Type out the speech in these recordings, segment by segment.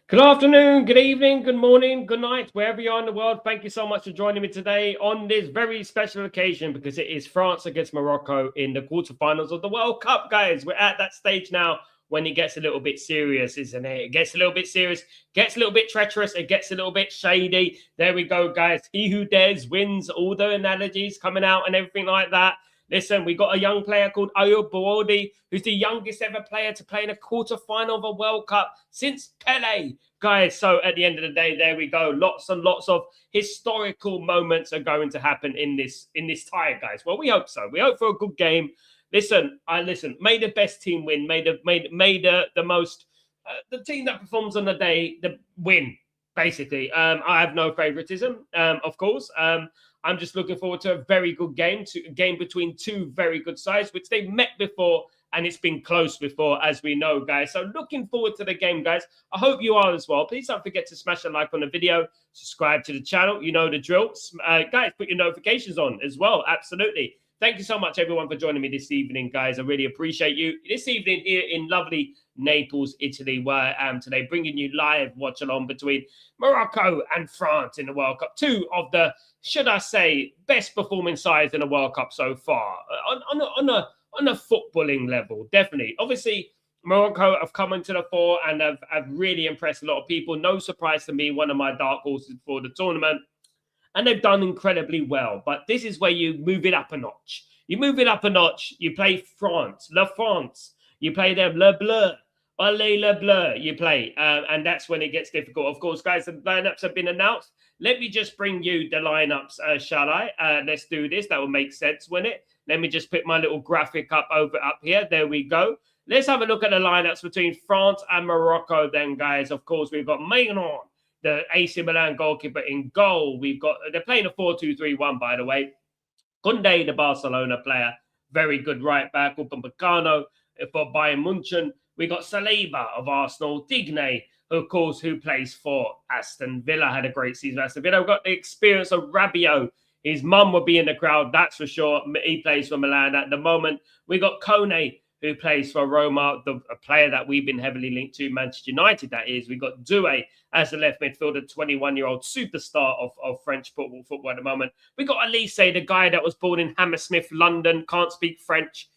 Good afternoon, good evening, good morning, good night, wherever you are in the world. Thank you so much for joining me today on this very special occasion because it is France against Morocco in the quarterfinals of the World Cup, guys. We're at that stage now when it gets a little bit serious, isn't it? It gets a little bit serious, gets a little bit treacherous, it gets a little bit shady. There we go, guys. He who dares wins, all the analogies coming out and everything like that. Listen, we got a young player called Ayoub Boadi, who's the youngest ever player to play in a quarterfinal of a World Cup since Pele. Guys, so at the end of the day, there we go. Lots and lots of historical moments are going to happen in this tie, guys. Well, we hope so. We hope for a good game. Listen. May the best team win. May the most the team that performs on the day the win. Basically, I have no favoritism, of course. I'm just looking forward to a very good game, a game between two very good sides, which they've met before, and it's been close before, as we know, guys. So looking forward to the game, guys. I hope you are as well. Please don't forget to smash a like on the video, subscribe to the channel. You know the drill. Guys, put your notifications on as well. Absolutely. Thank you so much, everyone, for joining me this evening, guys. I really appreciate you. This evening here in lovely Naples, Italy, where I am today, bringing you live watch along between Morocco and France in the World Cup. Two of the, should I say, best performing sides in the World Cup so far on a footballing level, definitely. Obviously, Morocco have come into the fore and have really impressed a lot of people. No surprise to me, one of my dark horses for the tournament. And they've done incredibly well. But this is where you move it up a notch. You move it up a notch. You play France, La France. You play them, Le Bleu. Allez, Le Bleu, you play. And that's when it gets difficult. Of course, guys, the lineups have been announced. Let me just bring you the lineups, shall I? Let's do this. That will make sense, won't it? Let me just put my little graphic up here. There we go. Let's have a look at the lineups between France and Morocco then, guys. Of course, we've got Maignan, the AC Milan goalkeeper, in goal. They're playing a 4-2-3-1, by the way. Koundé, the Barcelona player, very good right back. Upamecano for Bayern Munchen. We got Saliba of Arsenal. Digne, of course, who plays for Aston Villa, had a great season for Aston Villa. We've got the experience of Rabiot. His mum will be in the crowd, that's for sure. He plays for Milan at the moment. We got Kone, who plays for Roma, a player that we've been heavily linked to, Manchester United, that is. We got Doué as the left midfielder, 21-year-old superstar of French football at the moment. We got Elise, the guy that was born in Hammersmith, London, can't speak French,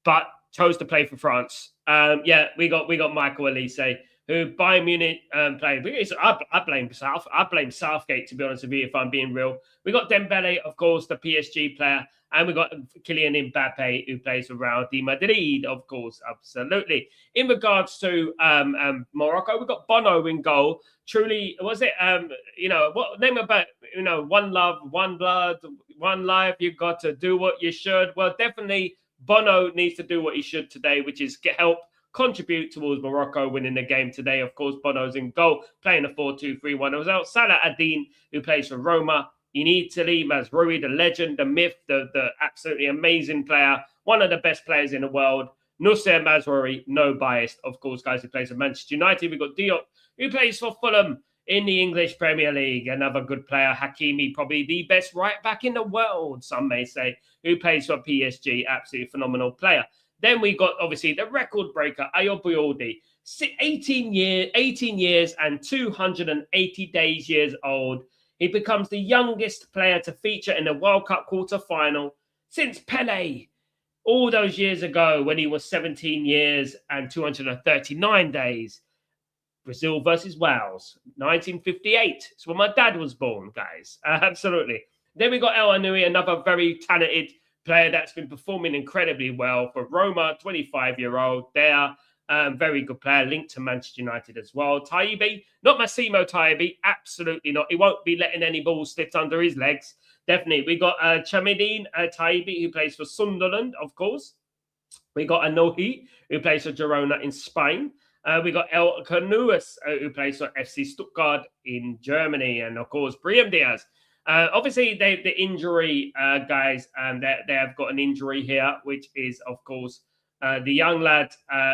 but chose to play for France. We got Michael Elise, who Bayern Munich played. I blame Southgate, to be honest with you, if I'm being real. We got Dembele, of course, the PSG player. And we got Kylian Mbappe, who plays for Real de Madrid, of course, absolutely. In regards to Morocco, we got Bono in goal. Truly, was it, what name about, one love, one blood, one life, you got to do what you should. Well, definitely Bono needs to do what he should today, which is help contribute towards Morocco winning the game today. Of course, Bono's in goal, playing a 4-2-3-1. It was out Salah Ad-Din, who plays for Roma. In Italy, Mazraoui, the legend, the myth, the absolutely amazing player, one of the best players in the world. Noussair Mazraoui, no bias, of course, guys, who plays for Manchester United. We've got Diop, who plays for Fulham in the English Premier League. Another good player. Hakimi, probably the best right back in the world, some may say, who plays for PSG. Absolutely phenomenal player. Then we got, obviously, the record breaker, Ayoub Boadi, 18 years and 280 years old. He becomes the youngest player to feature in the World Cup quarter-final since Pele, all those years ago when he was 17 years and 239 days. Brazil versus Wales, 1958. It's when my dad was born, guys. Absolutely. Then we got El Anoui, another very talented player that's been performing incredibly well for Roma, 25-year-old there. Very good player, linked to Manchester United as well. Taibi, not Massimo Taibi, absolutely not. He won't be letting any balls slip under his legs. Definitely. We got Chamedine Taibi, who plays for Sunderland, of course. We got Anohi, who plays for Girona in Spain. We got El Canuas, who plays for FC Stuttgart in Germany. And, of course, Brahim Diaz. Obviously, the injury, guys, they have got an injury here, which is, of course, the young lad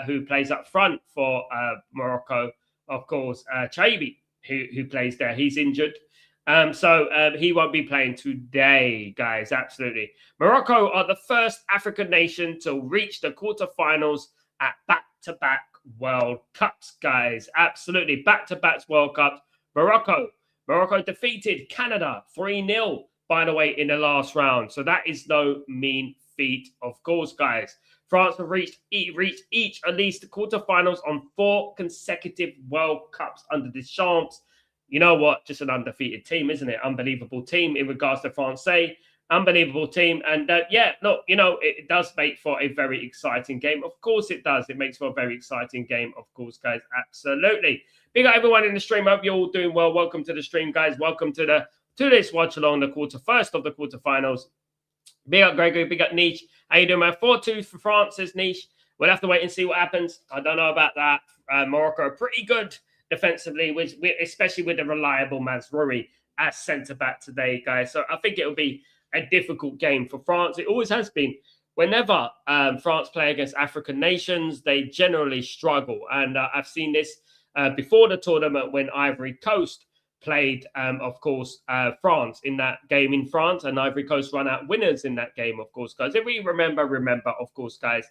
who plays up front for Morocco, of course, Chaibi, who plays there. He's injured. So he won't be playing today, guys. Absolutely. Morocco are the first African nation to reach the quarterfinals at back-to-back World Cups, guys. Absolutely. Back-to-back World Cups. Morocco defeated Canada 3-0, by the way, in the last round. So that is no mean feat, of course, guys. France have reached each at least the quarterfinals on 4 consecutive World Cups under Deschamps. You know what? Just an undefeated team, isn't it? Unbelievable team in regards to France. Unbelievable team. And yeah, look, it does make for a very exciting game. Of course it does. It makes for a very exciting game, of course, guys. Absolutely. Big up everyone in the stream. Hope you're all doing well. Welcome to the stream, guys. Welcome to this watch along, the first of the quarterfinals. Big up Gregory, big up Niche. How you doing, man? 4-2 for France, says Niche. We'll have to wait and see what happens. I don't know about that. Morocco are pretty good defensively, especially with the reliable Mazraoui as centre-back today, guys. So I think it'll be a difficult game for France. It always has been. Whenever France play against African nations, they generally struggle. And I've seen this before the tournament when Ivory Coast played, of course, France in that game in France, and Ivory Coast run out winners in that game, of course, guys. If we remember, of course, guys,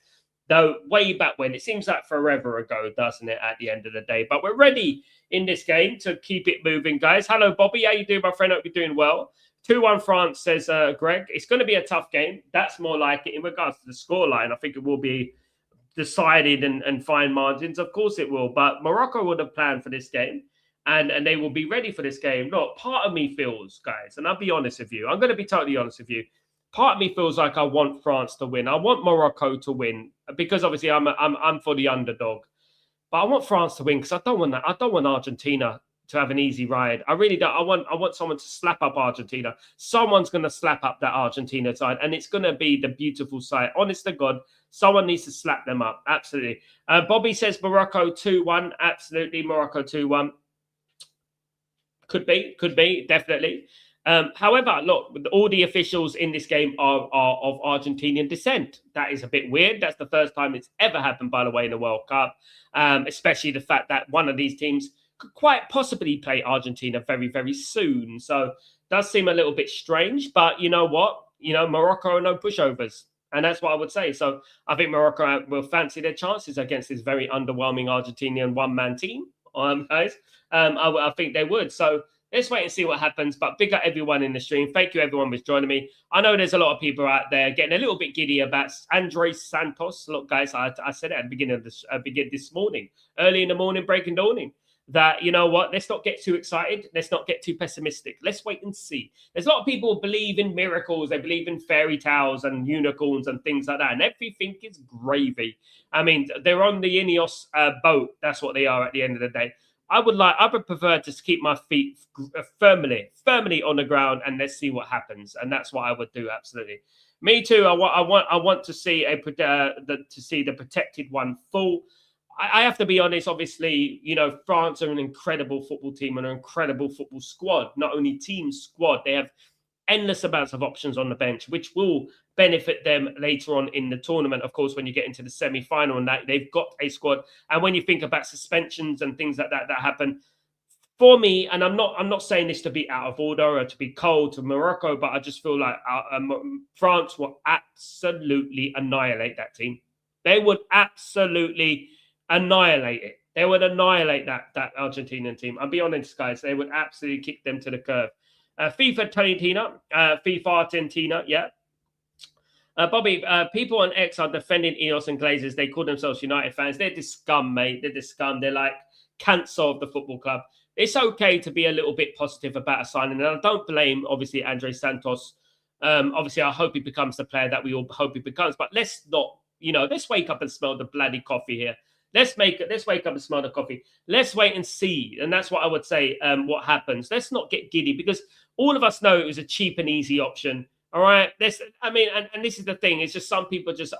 though, way back when, it seems like forever ago, doesn't it, at the end of the day. But we're ready in this game to keep it moving, guys. Hello, Bobby. How you doing, my friend? Hope you're doing well. 2-1 France, says Greg. It's going to be a tough game. That's more like it. In regards to the scoreline, I think it will be decided and fine margins. Of course it will. But Morocco would have planned for this game. And they will be ready for this game. Look, part of me feels, guys, and I'll be honest with you. I'm going to be totally honest with you. Part of me feels like I want France to win. I want Morocco to win because obviously I'm for the underdog. But I want France to win because I don't want that. I don't want Argentina to have an easy ride. I really don't. I want someone to slap up Argentina. Someone's going to slap up that Argentina side, and it's going to be the beautiful side. Honest to God, someone needs to slap them up. Absolutely. Bobby says Morocco 2-1. Absolutely, Morocco 2-1. Could be, definitely. However, look, all the officials in this game are of Argentinian descent. That is a bit weird. That's the first time it's ever happened, by the way, in the World Cup. Especially the fact that one of these teams could quite possibly play Argentina very, very soon. So it does seem a little bit strange. But you know what? Morocco are no pushovers. And that's what I would say. So I think Morocco will fancy their chances against this very underwhelming Argentinian one-man team. Guys, I think they would. So let's wait and see what happens. But big up everyone in the stream. Thank you, everyone, who's joining me. I know there's a lot of people out there getting a little bit giddy about Andres Santos. Look, guys, I said it at the beginning of this morning, early in the morning, breaking dawning, that, you know what, let's not get too excited. Let's not get too pessimistic. Let's wait and see. There's a lot of people who believe in miracles. They believe in fairy tales and unicorns and things like that. And everything is gravy. I mean, they're on the Ineos boat. That's what they are at the end of the day. I would prefer to keep my feet firmly on the ground, and let's see what happens. And that's what I would do. Absolutely. Me too. I want to see the protected one full. I have to be honest, obviously, France are an incredible football team and an incredible football squad. Not only team, squad. They have endless amounts of options on the bench, which will benefit them later on in the tournament. Of course, when you get into the semi-final and that, they've got a squad. And when you think about suspensions and things like that happen, for me, and I'm not saying this to be out of order or to be cold to Morocco, but I just feel like France will absolutely annihilate that team. They would absolutely annihilate it. They would annihilate that Argentinian team. I'll be honest, guys. They would absolutely kick them to the curb. FIFA Argentina, yeah. Bobby, people on X are defending Enos and Glazers. They call themselves United fans. They're the scum, mate. They're the scum. They're like cancer of the football club. It's okay to be a little bit positive about a signing. And I don't blame, obviously, Andres Santos. Obviously, I hope he becomes the player that we all hope he becomes. But let's not, let's wake up and smell the bloody coffee here. Let's wake up and smell the coffee. Let's wait and see. And that's what I would say, what happens. Let's not get giddy because all of us know it was a cheap and easy option. All right. And this is the thing. It's just some people just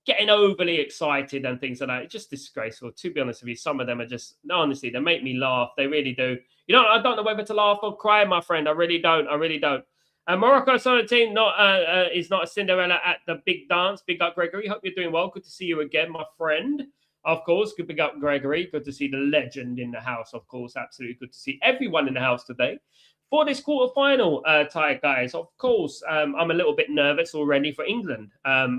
getting overly excited and things like that. It's just disgraceful. To be honest with you, some of them are just, honestly, they make me laugh. They really do. I don't know whether to laugh or cry, my friend. I really don't. Morocco's on the team is not a Cinderella at the big dance. Big up, Gregory. Hope you're doing well. Good to see you again, my friend. Of course, good big up, Gregory. Good to see the legend in the house, of course. Absolutely good to see everyone in the house today. For this quarterfinal tie, guys, of course, I'm a little bit nervous already for England. I'm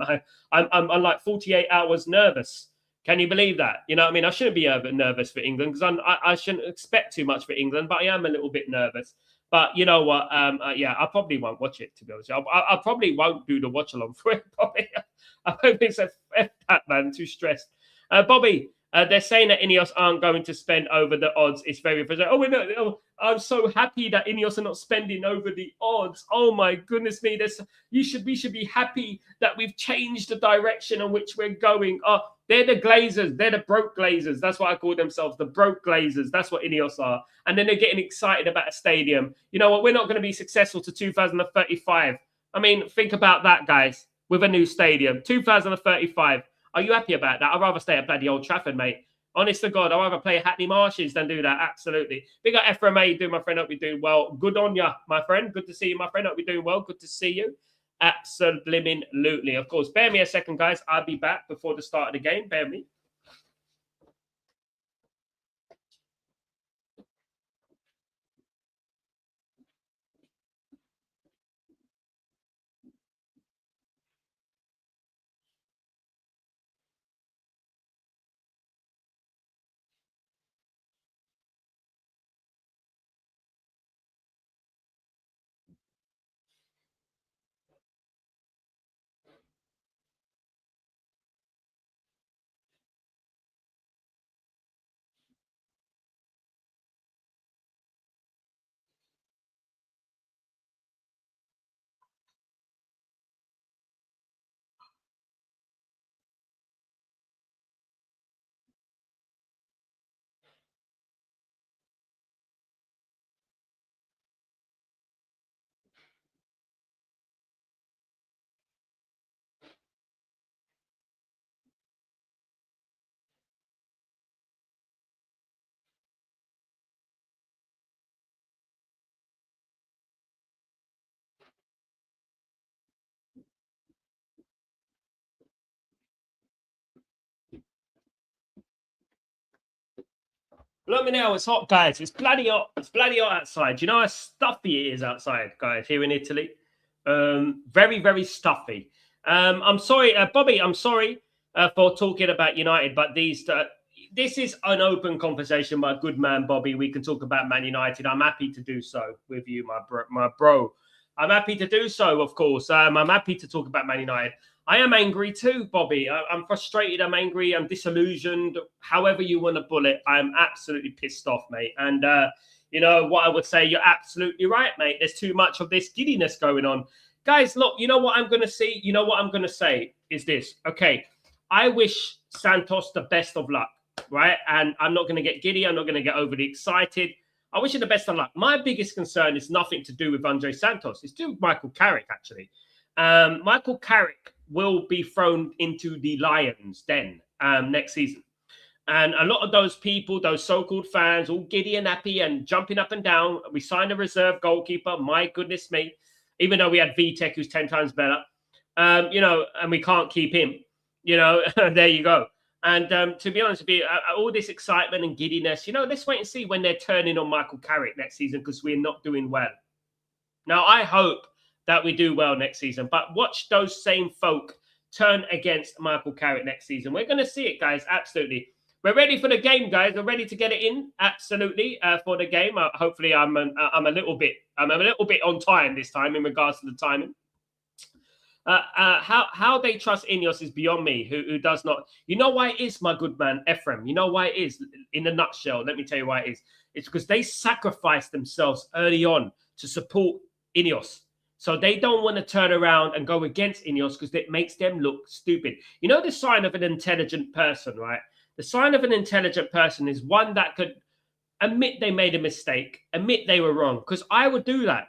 like 48 hours nervous Can you believe that? You know what I mean? I shouldn't be nervous for England because I shouldn't expect too much for England, but I am a little bit nervous. But you know what? Yeah, I probably won't watch it, to be honest. I probably won't do the watch along for it. Probably. I hope it's a F that, man. Too stressed. Bobby, they're saying that Ineos aren't going to spend over the odds. It's very frustrating. Oh, no, oh, I'm so happy that Ineos are not spending over the odds. Oh my goodness me! We should be happy that we've changed the direction in which we're going. They're the Glazers. They're the broke Glazers. That's what I call themselves, the broke Glazers. That's what Ineos are. And then they're getting excited about a stadium. You know what? We're not going to be successful to 2035. I mean, think about that, guys, with a new stadium. 2035. Are you happy about that? I'd rather stay at bloody Old Trafford, mate. Honest to God, I'd rather play Hackney Marshes than do that. Absolutely. Big up Ephraim, how you doing, my friend? Hope you're doing well. Good on you, my friend. Good to see you, my friend. Hope you're doing well. Good to see you. Absolutely. Of course, bear me a second, guys. I'll be back before the start of the game. Bear me. Look at me now. It's hot, guys. It's bloody hot. It's bloody hot outside. Do you know how stuffy it is outside, guys, here in Italy? Very, very stuffy. I'm sorry, Bobby. I'm sorry for talking about United, but this is an open conversation, my good man, Bobby. We can talk about Man United. I'm happy to do so with you, my bro. I'm happy to do so, of course. I'm happy to talk about Man United. I am angry too, Bobby. I'm frustrated. I'm angry. I'm disillusioned. However you want to pull it, I'm absolutely pissed off, mate. And you know what I would say? You're absolutely right, mate. There's too much of this giddiness going on. Guys, look, you know what I'm going to see? You know what I'm going to say is this. Okay, I wish Santos the best of luck, right? And I'm not going to get giddy. I'm not going to get overly excited. I wish you the best of luck. My biggest concern is nothing to do with Andre Santos. It's to do with Michael Carrick, actually. Michael Carrick will be thrown into the Lions' den next season. And a lot of those people, those so-called fans, all giddy and happy and jumping up and down. We signed a reserve goalkeeper. My goodness me. Even though we had VTech, who's 10 times better, you know, and we can't keep him, you know, there you go. And to be honest with you, all this excitement and giddiness, you know, let's wait and see when they're turning on Michael Carrick next season because we're not doing well. Now, I hope that we do well next season, but watch those same folk turn against Michael Carrick next season. We're going to see it, guys. Absolutely. We're ready for the game, guys. We're ready to get it in. Absolutely, for the game. Hopefully, I'm a little bit on time this time in regards to the timing. How they trust Ineos is beyond me. Who does not? You know why it is, my good man Ephraim. You know why it is. In a nutshell, let me tell you why it is. It's because they sacrificed themselves early on to support Ineos. So they don't want to turn around and go against Ineos because it makes them look stupid. You know the sign of an intelligent person, right? The sign of an intelligent person is one that could admit they made a mistake, admit they were wrong. Because I would do that.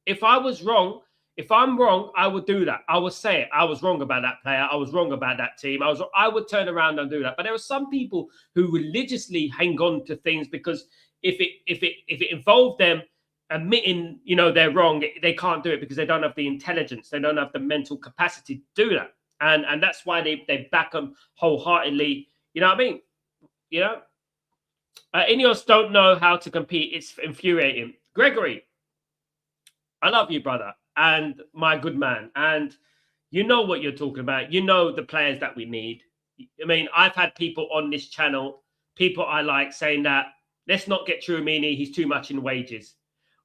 If I was wrong, if I'm wrong, I would do that. I would say it. I was wrong about that player. I was wrong about that team. I would turn around and do that. But there are some people who religiously hang on to things because if it involved them admitting, you know, they're wrong, they can't do it because they don't have the intelligence. They don't have the mental capacity to do that. And that's why they back them wholeheartedly. You know what I mean? You know? Ineos don't know how to compete. It's infuriating. Gregory, I love you, brother, and my good man. And you know what you're talking about. You know the players that we need. I mean, I've had people on this channel, people I like, saying that let's not get Tchouaméni, he's too much in wages.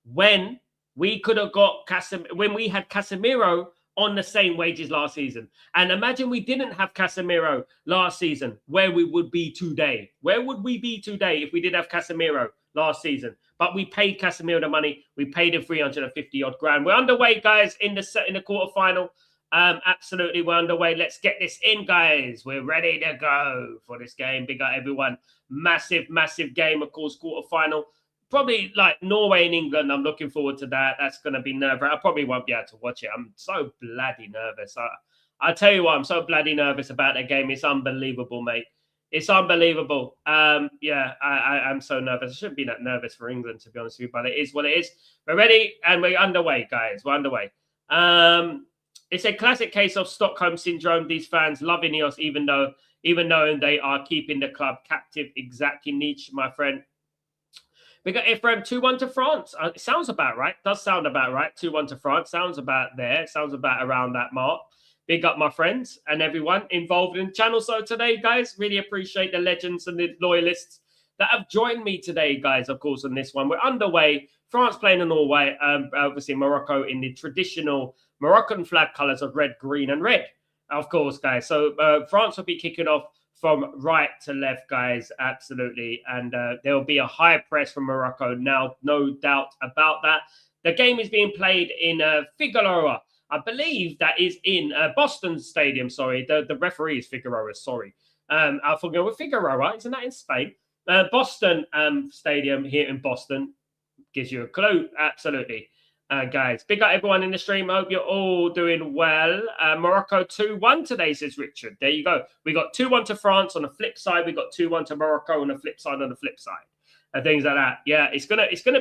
When we could have got when we had Casemiro on the same wages last season. And imagine we didn't have Casemiro last season, where we would be today. Where would we be today if we did have Casemiro last season? But we paid Casemiro the money. We paid him 350 odd grand. We're underway, guys, in the quarterfinal. Absolutely, we're underway. Let's get this in, guys. We're ready to go for this game. Big up, everyone. Massive, massive game, of course, quarterfinal. Probably like Norway and England. I'm looking forward to that. That's going to be nerve-wracking. I probably won't be able to watch it. I'm so bloody nervous. I'll tell you what, I'm so bloody nervous about that game. It's unbelievable, mate. It's unbelievable. Yeah, I'm so nervous. I shouldn't be that nervous for England, to be honest with you, but it is what it is. We're ready and we're underway, guys. We're underway. It's a classic case of Stockholm syndrome. These fans love Ineos, even though they are keeping the club captive. Exactly, Nietzsche, my friend. We got Ephraim 2-1 to France. It sounds about right. Does sound about right. 2-1 to France. Sounds about there. Sounds about around that mark. Big up my friends and everyone involved in the channel. So today, guys, really appreciate the legends and the loyalists that have joined me today, guys, of course, on this one. We're underway. France playing in Norway. Obviously, Morocco in the traditional Moroccan flag colours of red, green and red, of course, guys. So France will be kicking off from right to left, guys, absolutely. And there will be a high press from Morocco now, no doubt about that. The game is being played in Figueroa. I believe that is in Boston Stadium, sorry. The referee is Figueroa, sorry. I forget with Figueroa, isn't that in Spain? Boston Stadium here in Boston gives you a clue, absolutely. Guys, big up everyone in the stream. I hope you're all doing well. Morocco 2-1 today, says Richard. There you go. We got 2-1 to France on the flip side. We got 2-1 to Morocco on the flip side. And things like that. Yeah, it's gonna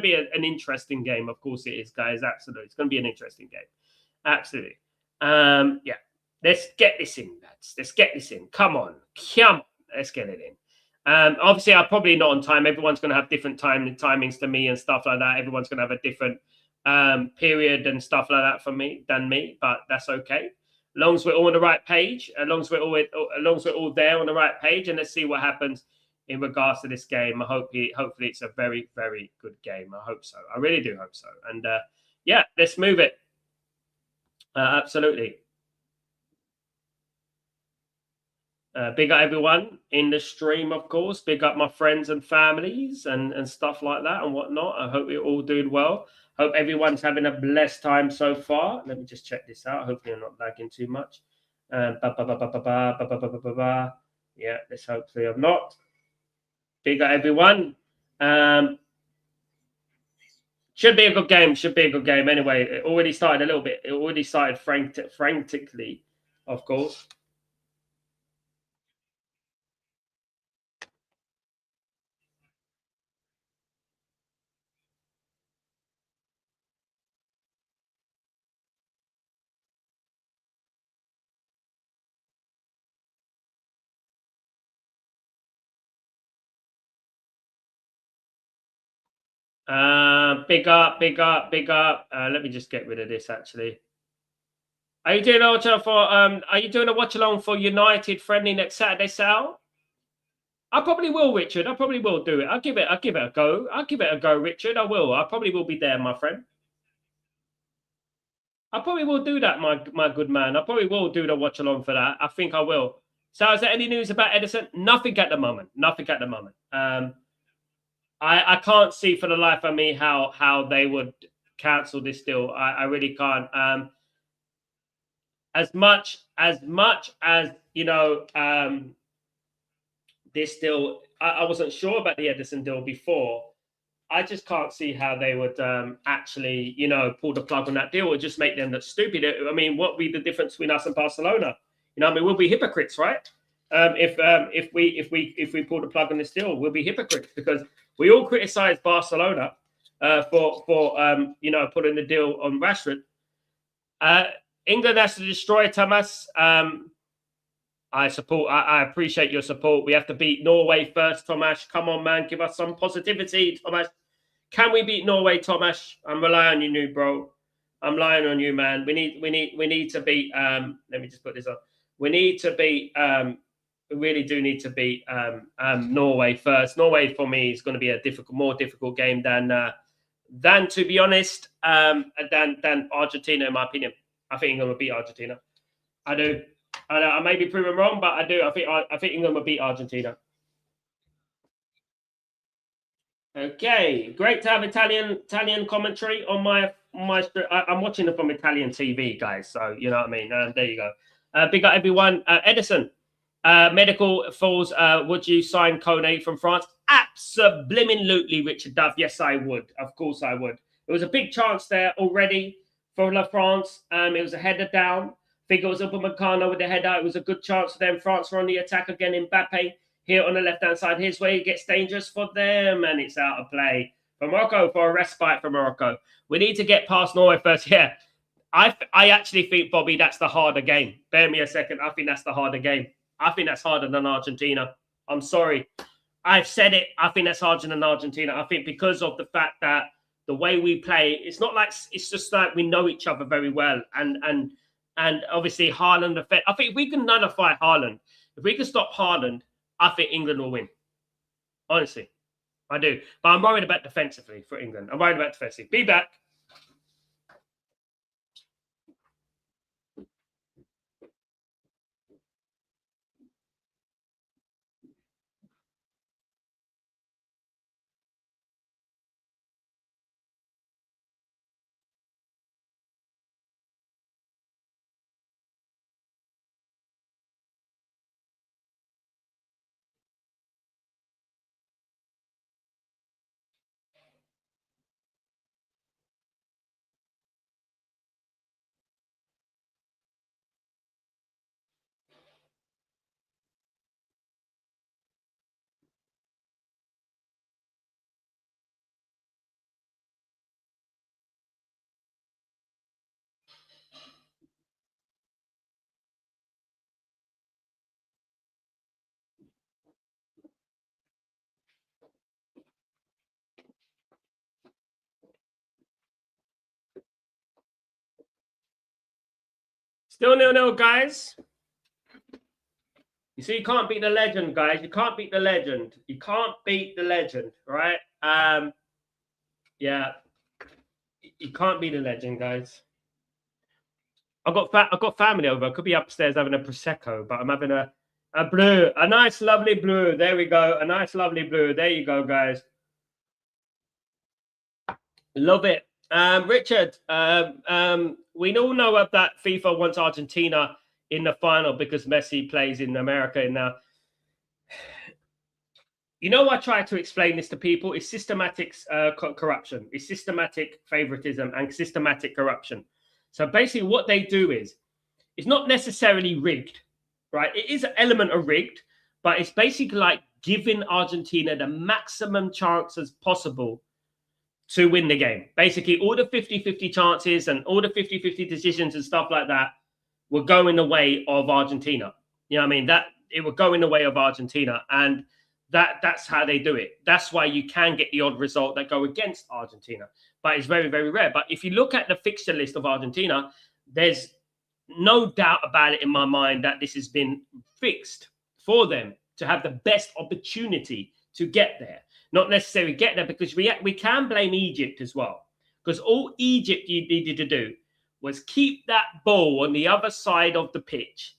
be an interesting game. Of course it is, guys. Absolutely, it's gonna be an interesting game. Absolutely. Yeah. Let's get this in, lads. Let's get this in. Come on. Let's get it in. Obviously, I'm probably not on time. Everyone's going to have different timings to me and stuff like that. Everyone's going to have a different period and stuff like that than me, but that's okay. As long as we're all on the right page, as long as we're all there on the right page, and let's see what happens in regards to this game. Hopefully it's a very, very good game. I hope so. I really do hope so. And yeah, let's move it. Absolutely. Big up everyone in the stream, of course. Big up my friends and families and stuff like that and whatnot. I hope you're all doing well. Hope everyone's having a blessed time so far. Let me just check this out. Hopefully I'm not lagging too much. Yeah, let's hopefully I'm not. Big up everyone. Should be a good game. Should be a good game. Anyway, it already started a little bit. It already started frantically, of course. Big up. Let me just get rid of this. Actually, are you doing a watch along for United friendly next Saturday, Sal? I probably will, Richard. I probably will do it. I'll give it a go. I'll give it a go, Richard. I will. I probably will be there, my friend. I probably will do that, my good man. I probably will do the watch along for that. I think I will. So, is there any news about Ederson? Nothing at the moment. Nothing at the moment. I can't see for the life of me how they would cancel this deal. I really can't. As much as you know, this deal, I wasn't sure about the Ederson deal before. I just can't see how they would actually, you know, pull the plug on that deal. It would just make them look stupid. I mean, what would be the difference between us and Barcelona? You know, I mean, we'll be hypocrites, right? If we pull the plug on this deal, we'll be hypocrites because we all criticize Barcelona for you know, putting the deal on Rashford. England has to destroy Thomas. I appreciate your support. We have to beat Norway first, Tomasz. Come on, man. Give us some positivity, Tomasz. Can we beat Norway, Tomasz? I'm relying on you, new bro. I'm relying on you, man. We need to beat let me just put this up. We need to beat We really do need to beat Norway first. Norway for me is going to be a more difficult game than to be honest, than Argentina in my opinion. I think England will beat Argentina. I do. I may be proven wrong, but I do. I think England will beat Argentina. Okay, great to have Italian commentary on my. I'm watching it from Italian TV, guys. So you know what I mean. There you go. Big up everyone. Edison, medical falls. Would you sign Kone from France? Absolutely, Richard Duff. Yes, I would. Of course, I would. There was a big chance there already for La France. It was a header down. I think it was Upamecano with the header. It was a good chance for them. France were on the attack again. Mbappe here on the left-hand side. Here's where it gets dangerous for them, and it's out of play. For Morocco, for a respite for Morocco. We need to get past Norway first. Yeah, I actually think, Bobby, that's the harder game. Bear me a second. I think that's the harder game. I think that's harder than Argentina. I'm sorry. I've said it. I think that's harder than Argentina. I think because of the fact that the way we play, it's not like it's just like we know each other very well. And obviously Haaland effect. I think if we can nullify Haaland, if we can stop Haaland, I think England will win. Honestly, I do. But I'm worried about defensively for England. I'm worried about defensively. Be back. Still 0-0, guys. You see, you can't beat the legend, guys. You can't beat the legend. You can't beat the legend, right? Yeah. You can't beat the legend, guys. I've got family over. I could be upstairs having a prosecco, but I'm having a blue, a nice, lovely blue. There we go. A nice, lovely blue. There you go, guys. Love it. Richard, we all know that FIFA wants Argentina in the final because Messi plays in America now. You know, I try to explain this to people. It's systematic corruption. It's systematic favoritism and systematic corruption. So basically what they do is, it's not necessarily rigged, right? It is an element of rigged, but it's basically like giving Argentina the maximum chances possible to win the game. Basically, all the 50-50 chances and all the 50-50 decisions and stuff like that will go in the way of Argentina. You know what I mean? That it will go in the way of Argentina. And that's how they do it. That's why you can get the odd result that go against Argentina. But it's very, very rare. But if you look at the fixture list of Argentina, there's no doubt about it in my mind that this has been fixed for them to have the best opportunity to get there. Not necessarily get there, because we can blame Egypt as well. Because all Egypt needed to do was keep that ball on the other side of the pitch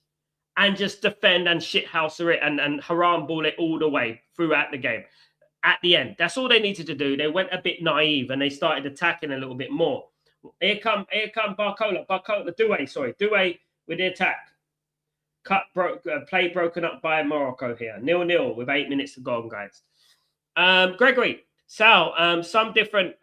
and just defend and shithouse it and haram ball it all the way throughout the game. At the end, that's all they needed to do. They went a bit naive and they started attacking a little bit more. Here come Barcola, Doué with the attack. Play broken up by Morocco here. 0-0 with 8 minutes to go, guys. Gregory, Sal, some different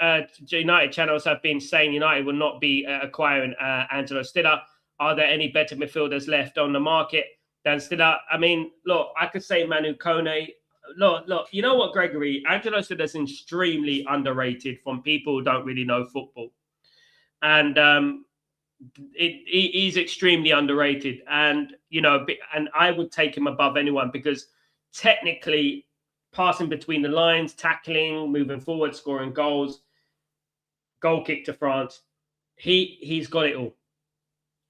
United channels have been saying United will not be acquiring Angelo Stiller. Are there any better midfielders left on the market than Stiller? I mean, look, I could say Manu Kone. Look, you know what, Gregory? Angelo Stiller is extremely underrated from people who don't really know football. And he's extremely underrated. And, you know, and I would take him above anyone because technically, passing between the lines, tackling, moving forward, scoring goals, goal kick to France. He's got it all.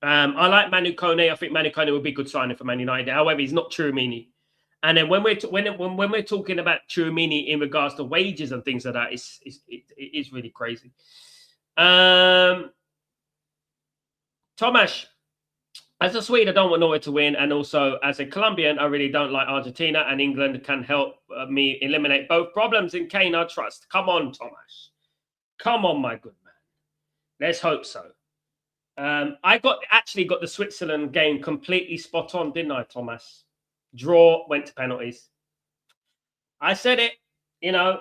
I like Manu Kone. I think Manu Kone would be a good signing for Man United. However, he's not Tchouaméni. And then when we're talking about Tchouaméni in regards to wages and things like that, it is really crazy. Tomasz, as a Swede, I don't want Norway to win, and also as a Colombian, I really don't like Argentina, and England can help me eliminate both problems. In Kane, I trust. Come on, Tomasz. Come on, my good man. Let's hope so. I actually got the Switzerland game completely spot on, didn't I, Thomas? Draw, went to penalties. I said it, you know.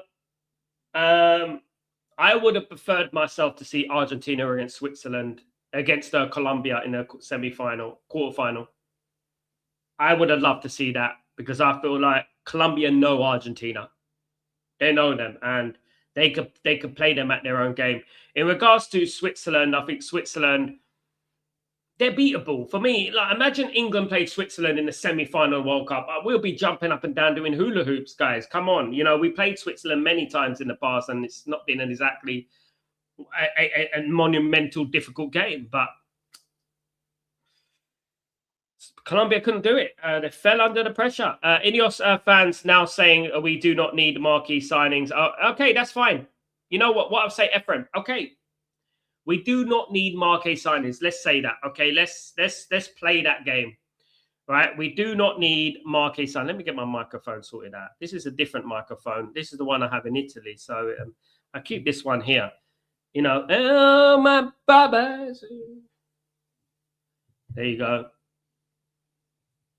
I would have preferred myself to see Argentina against Switzerland, against Colombia in the semi-final, quarterfinal. I would have loved to see that because I feel like Colombia know Argentina. They know them, and they could play them at their own game. In regards to Switzerland, I think Switzerland, they're beatable. For me, like, imagine England played Switzerland in the semi-final World Cup. We'll be jumping up and down doing hula hoops, guys. Come on. We played Switzerland many times in the past, and it's not been exactly a monumental, difficult game. But Colombia couldn't do it. They fell under the pressure. Ineos fans now saying we do not need marquee signings. Okay, that's fine. You know what I'll say, Ephraim? Okay. We do not need marquee signings. Let's say that. Okay, let's play that game. Right? We do not need marquee signings. Let me get my microphone sorted out. This is a different microphone. This is the one I have in Italy. So I keep this one here. Oh my babas. There you go.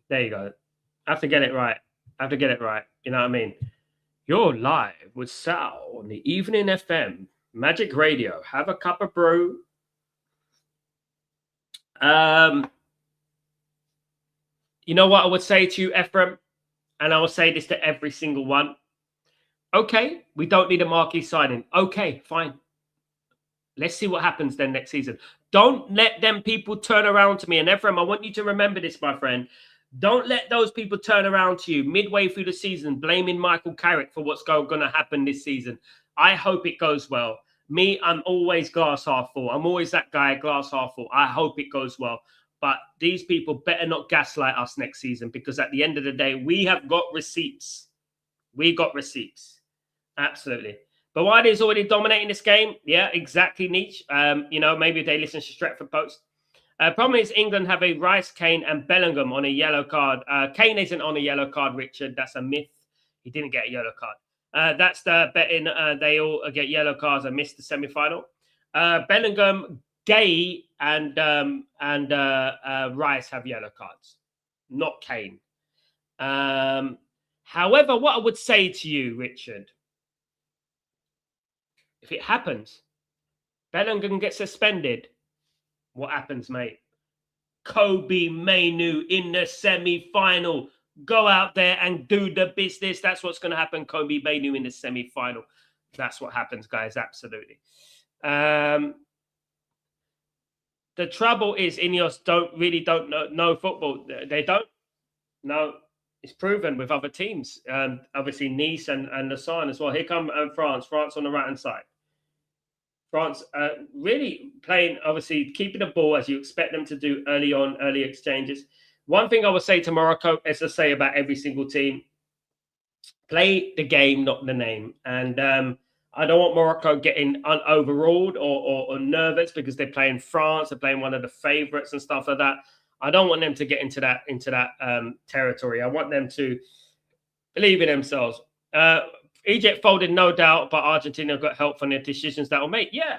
There you go. I have to get it right. You know what I mean? You're live with Sal on the Evening FM. Magic Radio. Have a cup of brew. You know what I would say to you, Ephraim? And I will say this to every single one. Okay, we don't need a marquee signing. Okay, fine. Let's see what happens then next season. Don't let them people turn around to me. And Ephraim, I want you to remember this, my friend. Don't let those people turn around to you midway through the season, blaming Michael Carrick for what's going to happen this season. I hope it goes well. Me, I'm always glass half full. I'm always that guy, glass half full. I hope it goes well. But these people better not gaslight us next season, because at the end of the day, we have got receipts. We got receipts. Absolutely. But White is already dominating this game. Yeah, exactly, Nietzsche. Maybe they listen to Stretford Post. Problem is England have a Rice, Kane, and Bellingham on a yellow card. Kane isn't on a yellow card, Richard. That's a myth. He didn't get a yellow card. That's the betting. They all get yellow cards and miss the semi-final. Bellingham, Gay, and Rice have yellow cards, not Kane. However, what I would say to you, Richard, if it happens, Bellingham gets suspended. What happens, mate? Kobe Mainu in the semi-final. Go out there and do the business. That's what's going to happen. Kobe Mainu in the semi-final. That's what happens, guys. Absolutely. The trouble is Ineos don't know football. They don't. No, it's proven with other teams. Obviously, Nice and Lausanne as well. Here come France. France on the right-hand side. France really playing, obviously, keeping the ball as you expect them to do early exchanges. One thing I would say to Morocco, as I say about every single team, play the game, not the name. And I don't want Morocco getting overruled or nervous because they're playing France, they're playing one of the favourites and stuff like that. I don't want them to get into that territory. I want them to believe in themselves. Egypt folded, no doubt, but Argentina got help from their decisions that were made. Yeah.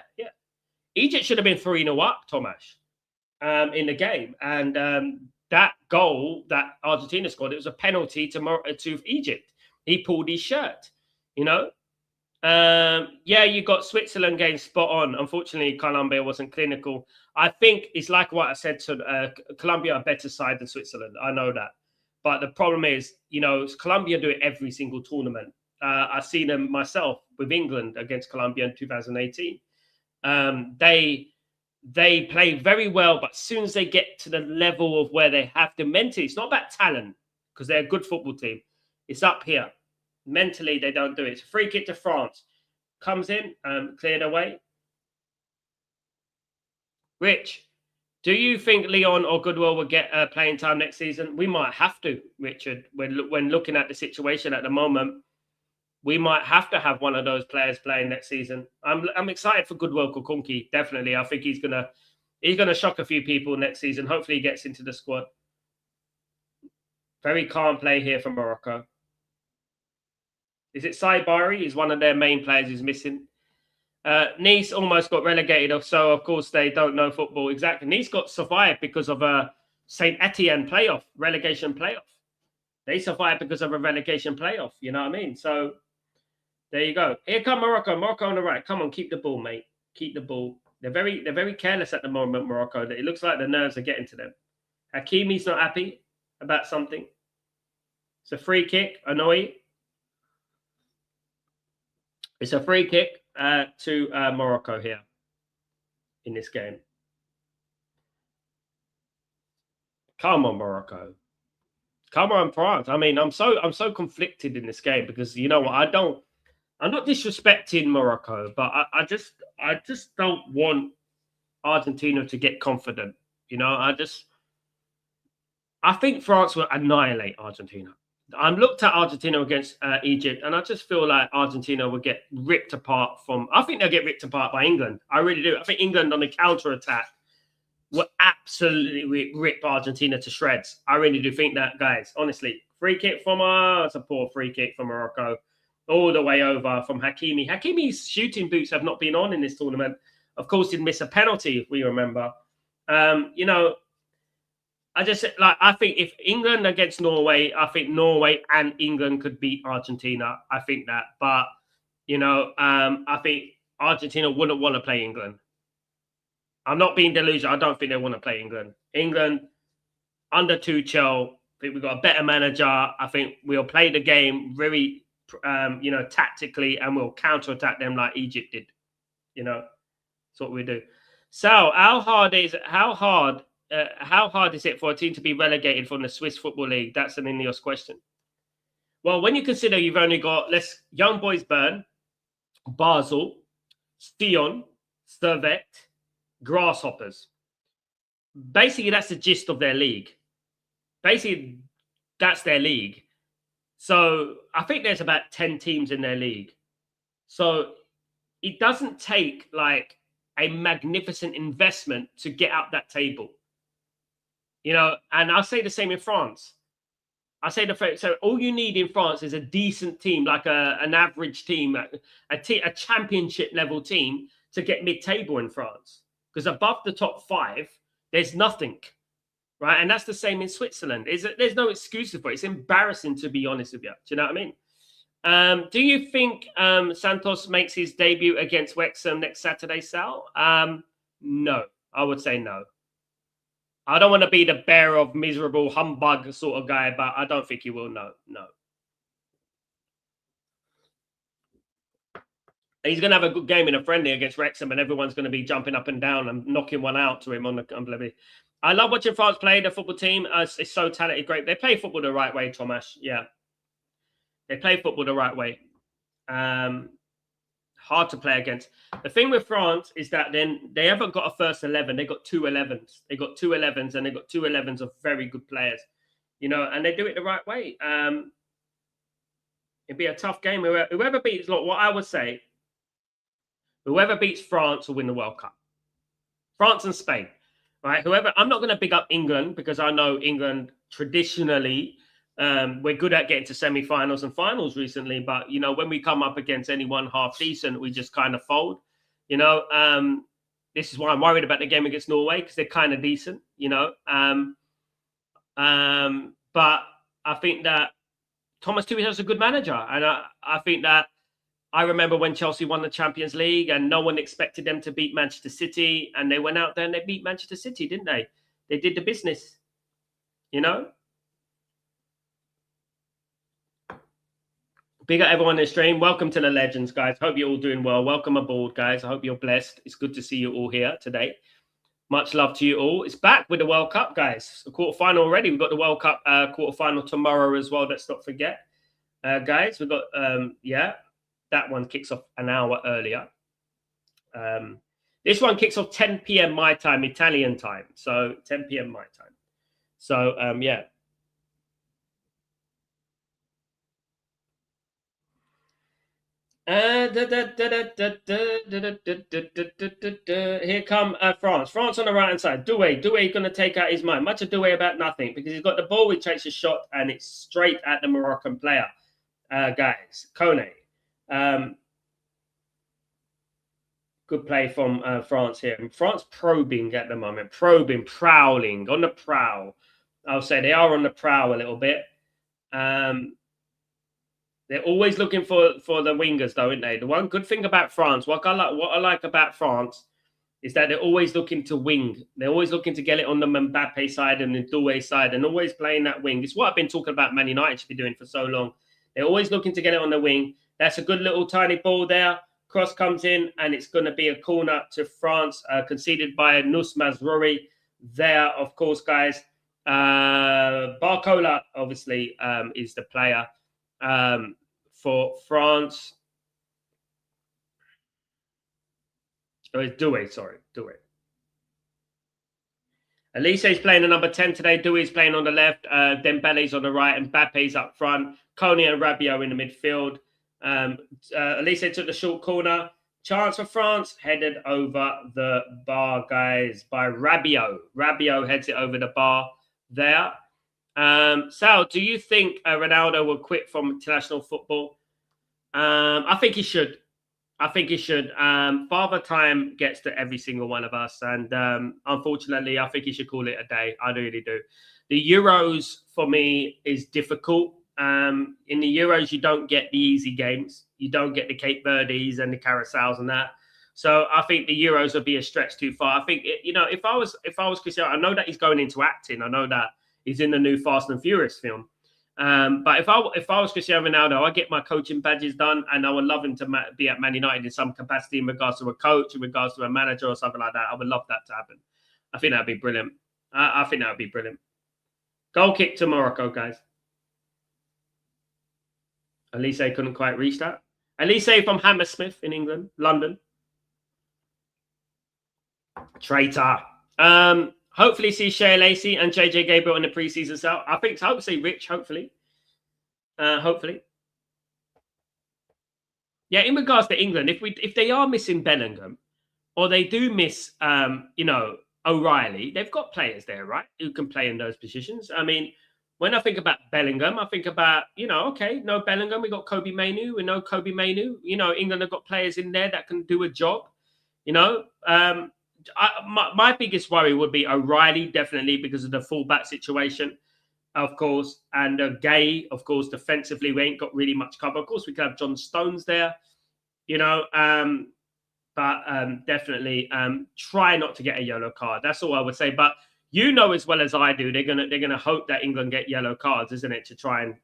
Egypt should have been 3-0 up, Tomasz, in the game. And that goal that Argentina scored, it was a penalty to Egypt. He pulled his shirt, you got Switzerland game spot on. Unfortunately, Colombia wasn't clinical. I think it's like what I said to Colombia, a better side than Switzerland. I know that. But the problem is, Colombia do it every single tournament. I've seen them myself with England against Colombia in 2018. They play very well, but as soon as they get to the level of where they have to mentally, it's not about talent because they're a good football team. It's up here. Mentally, they don't do it. It's a free kick to France. Comes in, cleared away. Rich, Do you think Leon or Goodwill will get playing time next season? We might have to, Richard. When looking at the situation at the moment, we might have to have one of those players playing next season. I'm excited for Goodwill Kukunki. Definitely, I think he's gonna shock a few people next season. Hopefully, he gets into the squad. Very calm play here from Morocco. Is it Saibari? He's one of their main players who's missing. Nice almost got relegated, so of course they don't know football exactly. Nice got survived because of a Saint Etienne relegation playoff. They survived because of a relegation playoff. You know what I mean? So there you go. Here come Morocco. Morocco on the right. Come on, keep the ball, mate. Keep the ball. They're very careless at the moment, Morocco. It looks like the nerves are getting to them. Hakimi's not happy about something. It's a free kick. Annoy. It's a free kick to Morocco here in this game. Come on, Morocco. Come on, France. I mean, I'm so conflicted in this game because you know what? I'm not disrespecting Morocco, but I just don't want Argentina to get confident. You know, I think France will annihilate Argentina. I looked at Argentina against Egypt, and I just feel like Argentina will get ripped apart I think they'll get ripped apart by England. I really do. I think England on the counter-attack will absolutely rip Argentina to shreds. I really do think that, guys. Honestly, free kick from it's a poor free kick from Morocco. All the way over from Hakimi. Hakimi's shooting boots have not been on in this tournament. Of course, he'd miss a penalty, if we remember. You know, I think if England against Norway, I think Norway and England could beat Argentina. I think that. But, you know, I think Argentina wouldn't want to play England. I'm not being delusional. I don't think they want to play England. England, under Tuchel, I think we've got a better manager. I think we'll play the game very, you know, tactically, and we'll counter-attack them like Egypt did. You know, that's what we do. So, how hard is it for a team to be relegated from the Swiss Football League? That's an Ineos question. Well, when you consider you've only got Young Boys Bern, Basel, Sion, Servette, Grasshoppers. Basically, that's the gist of their league. Basically, that's their league. So I think there's about 10 teams in their league. So it doesn't take like a magnificent investment to get out that table. You know, and I'll say the same in France. So all you need in France is a decent team, like an average team, a championship level team to get mid-table in France. Because above the top 5, there's nothing, right? And that's the same in Switzerland. There's no excuses for it. It's embarrassing, to be honest with you. Do you know what I mean? Do you think Santos makes his debut against Wrexham next Saturday, Sal? No, I would say no. I don't want to be the bearer of miserable humbug sort of guy, but I don't think he will. No. He's going to have a good game in a friendly against Wrexham, and everyone's going to be jumping up and down and knocking one out to him on the unbelievable. I love watching France play the football team. It's so talented, great. They play football the right way, Tomasz. Yeah, they play football the right way. Hard to play against. The thing with France is that then they haven't got a first 11. They got 2 11s. They got 2 11s, and they got 2 11s of very good players. You know, and they do it the right way. It'd be a tough game. Whoever beats, look, what I would say. Whoever beats France will win the World Cup. France and Spain, right? I'm not going to big up England because I know England traditionally, we're good at getting to semi-finals and finals recently. But, you know, when we come up against anyone half decent, we just kind of fold. You know, this is why I'm worried about the game against Norway because they're kind of decent, you know. But I think that Thomas Tuchel is a good manager. And I think that I remember when Chelsea won the Champions League and no one expected them to beat Manchester City. And they went out there and they beat Manchester City, didn't they? They did the business, you know? Big up everyone in the stream. Welcome to the Legends, guys. Hope you're all doing well. Welcome aboard, guys. I hope you're blessed. It's good to see you all here today. Much love to you all. It's back with the World Cup, guys. The quarterfinal already. We've got the World Cup quarterfinal tomorrow as well. Let's not forget. Guys, we've got, that one kicks off an hour earlier. This one kicks off 10 p.m. my time, Italian time. So 10 p.m. my time. So yeah. Here come France. France on the right hand side. Doué going to take out his mind. Much of Doué about nothing because he's got the ball. He takes a shot and it's straight at the Moroccan player. Guys, Kone. Good play from France here. And France probing at the moment. Prowling on the prowl. I'll say they are on the prowl a little bit. They're always looking for the wingers, though, aren't they? The one good thing about France, what I like about France, is that they're always looking to wing. They're always looking to get it on the Mbappe side and the Doué side, and always playing that wing. It's what I've been talking about Man United should be doing for so long. They're always looking to get it on the wing. That's a good little tiny ball there. Cross comes in, and it's going to be a corner to France, conceded by Nus Mazrouri. There, of course, guys. Barcola, obviously, is the player. For France. Oh, it's Doué, sorry. Doué. Elise's playing the number 10 today. Doué's playing on the left. Dembele's on the right. And Mbappe's up front. Koné and Rabiot in the midfield. Elise took the short corner. Chance for France. Headed over the bar, guys, by Rabiot. Rabiot heads it over the bar there. Sal, do you think Ronaldo will quit from international football? I think he should. Father Time gets to every single one of us. And unfortunately, I think he should call it a day. I really do. The Euros, for me, is difficult. In the Euros, you don't get the easy games. You don't get the Cape Verdes and the Carousels and that. So I think the Euros would be a stretch too far. I think, if I was Cristiano, I know that he's going into acting. I know that he's in the new Fast and Furious film. But if I was Cristiano Ronaldo, I'd get my coaching badges done, and I would love him to be at Man United in some capacity in regards to a coach, in regards to a manager or something like that. I would love that to happen. I think that'd be brilliant. I think that would be brilliant. Goal kick to Morocco, guys. Elise couldn't quite reach that. Elise from Hammersmith in England, London. Traitor. Hopefully see Shea Lacey and JJ Gabriel in the preseason. So I think hopefully Rich, hopefully. Hopefully. Yeah, in regards to England, if they are missing Bellingham or they do miss O'Reilly, they've got players there, right? Who can play in those positions. I mean, when I think about Bellingham, I think about, okay, no Bellingham, we got Kobe Mainoo, we know Kobe Mainoo. England have got players in there that can do a job. My biggest worry would be O'Reilly, definitely, because of the fullback situation, of course, and Gay, of course, defensively, we ain't got really much cover. Of course, we could have John Stones there, but definitely try not to get a yellow card. That's all I would say. But as well as I do, they're gonna hope that England get yellow cards, isn't it, to try and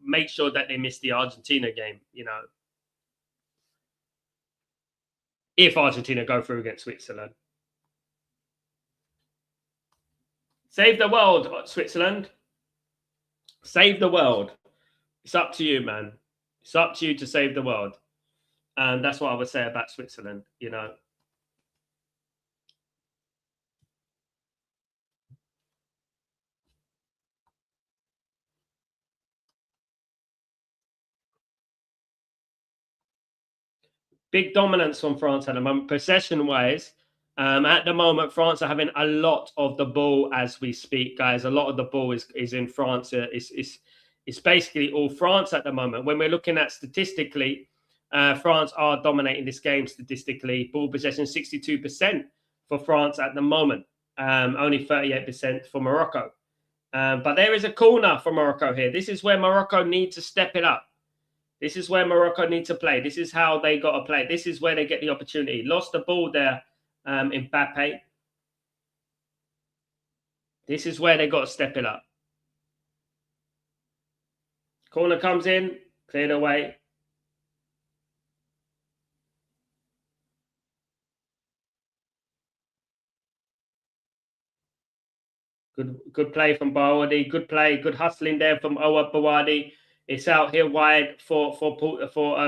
make sure that they miss the Argentina game. If Argentina go through against Switzerland. Save the world, Switzerland. Save the world. It's up to you, man. It's up to you to save the world. And that's what I would say about Switzerland, Big dominance from France at the moment, possession-wise. At the moment, France are having a lot of the ball as we speak, guys. A lot of the ball is in France. It's basically all France at the moment. When we're looking at statistically, France are dominating this game statistically. Ball possession 62% for France at the moment. Only 38% for Morocco. But there is a corner for Morocco here. This is where Morocco need to step it up. This is where Morocco need to play. This is how they got to play. This is where they get the opportunity. Lost the ball there, Mbappe. This is where they got to step it up. Corner comes in, cleared away. Good play from Bawadi. Good play. Good hustling there from Owa Bawadi. It's out here wide for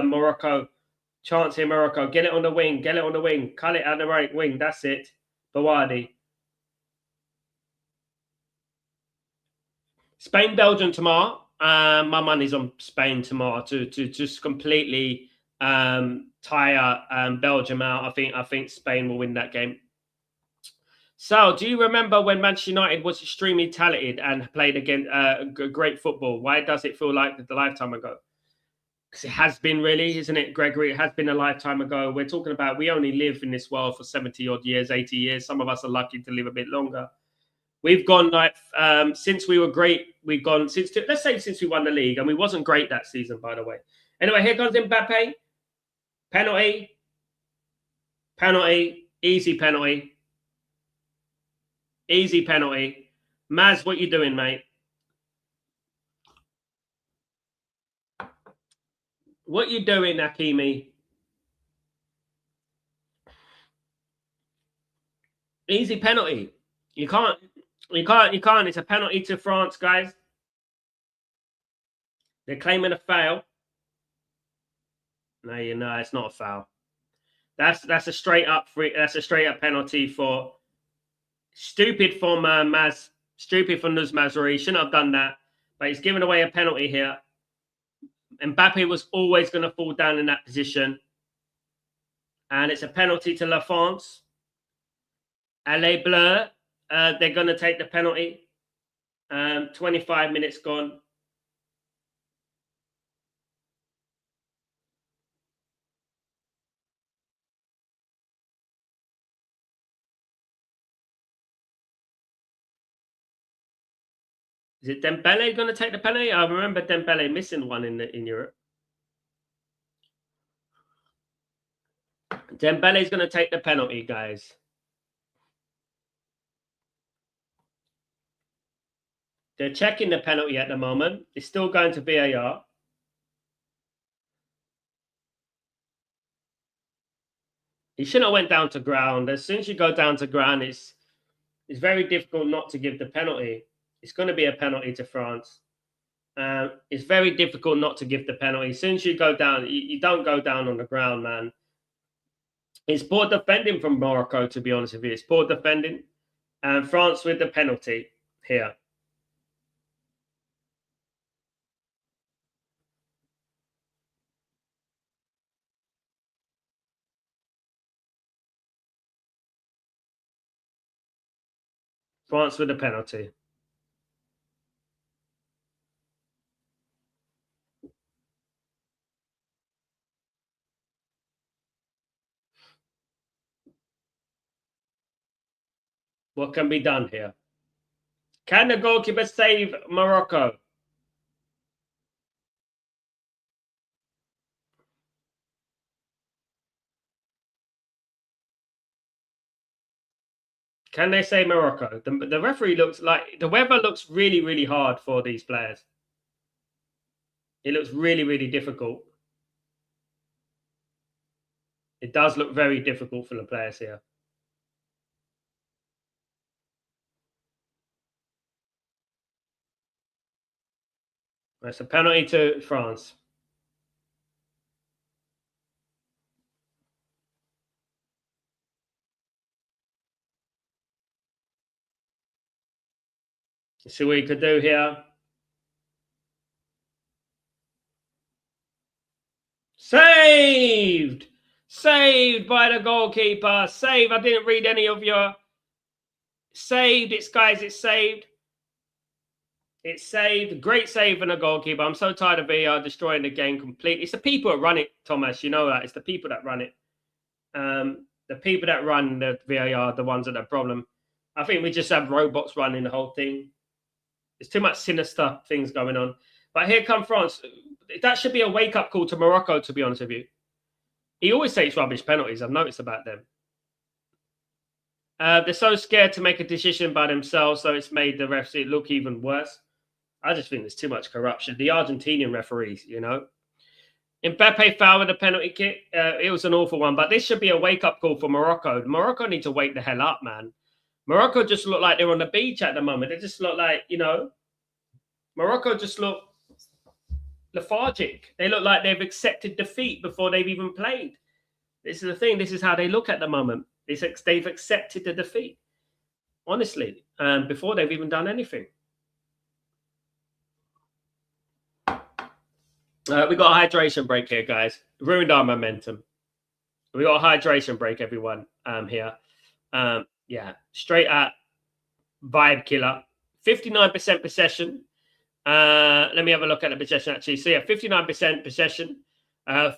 Morocco. Chance here, Morocco. Get it on the wing. Get it on the wing. Cut it out the right wing. That's it. Bawadi. Spain, Belgium tomorrow. My money's on Spain tomorrow to just completely tire Belgium out. I think Spain will win that game. So, do you remember when Manchester United was extremely talented and played against great football? Why does it feel like a lifetime ago? Because it has been, really, isn't it, Gregory? It has been a lifetime ago. We're talking about we only live in this world for 70 odd years, 80 years. Some of us are lucky to live a bit longer. We've gone like since we were great. We've gone since since we won the league, and we wasn't great that season, by the way. Anyway, here comes Mbappe. Penalty. Penalty. Easy penalty. Easy penalty. Maz, what you doing, mate? What you doing, Hakimi? Easy penalty. You can't. It's a penalty to France, guys. They're claiming a foul. No, it's not a foul. That's a straight up free. That's a straight up penalty for stupid from Maz. Stupid from Nuz Mazraoui. He shouldn't have done that. But he's given away a penalty here. Mbappe was always going to fall down in that position. And it's a penalty to La France. And Les Bleus, they're going to take the penalty. 25 minutes gone. Is it Dembele going to take the penalty? I remember Dembele missing one in Europe. Dembele's going to take the penalty, guys. They're checking the penalty at the moment. It's still going to VAR. He shouldn't have went down to ground. As soon as you go down to ground, it's very difficult not to give the penalty. It's going to be a penalty to France. It's very difficult not to give the penalty. As soon as you go down, you don't go down on the ground, man. It's poor defending from Morocco, to be honest with you. It's poor defending. And France with the penalty here. France with the penalty. What can be done here? Can the goalkeeper save Morocco? Can they save Morocco? The referee looks like the weather looks really, really hard for these players. It looks really, really difficult. It does look very difficult for the players here. That's a penalty to France. Let's see what you could do here. Saved! Saved by the goalkeeper. Saved. I didn't read any of your... Saved. It's, guys, it's saved. It's saved. Great save from the goalkeeper. I'm so tired of VAR destroying the game completely. It's the people that run it, Thomas. You know that. It's the people that run it. The people that run the VAR, the ones that are the problem. I think we just have robots running the whole thing. There's too much sinister things going on. But here come France. That should be a wake-up call to Morocco, to be honest with you. He always takes rubbish penalties. I've noticed about them. They're so scared to make a decision by themselves, so it's made the refs look even worse. I just think there's too much corruption. The Argentinian referees, you know. Mbappe foul with a penalty kick. It was an awful one, but this should be a wake-up call for Morocco. Morocco need to wake the hell up, man. Morocco just look like they're on the beach at the moment. They just look like, you know, Morocco just look lethargic. They look like they've accepted defeat before they've even played. This is the thing. This is how they look at the moment. They've accepted the defeat, honestly, before they've even done anything. We got a hydration break here, guys. Ruined our momentum. We got a hydration break, everyone, here. Yeah, straight at vibe killer. 59% possession. Let me have a look at the possession, actually. So, yeah, 59% possession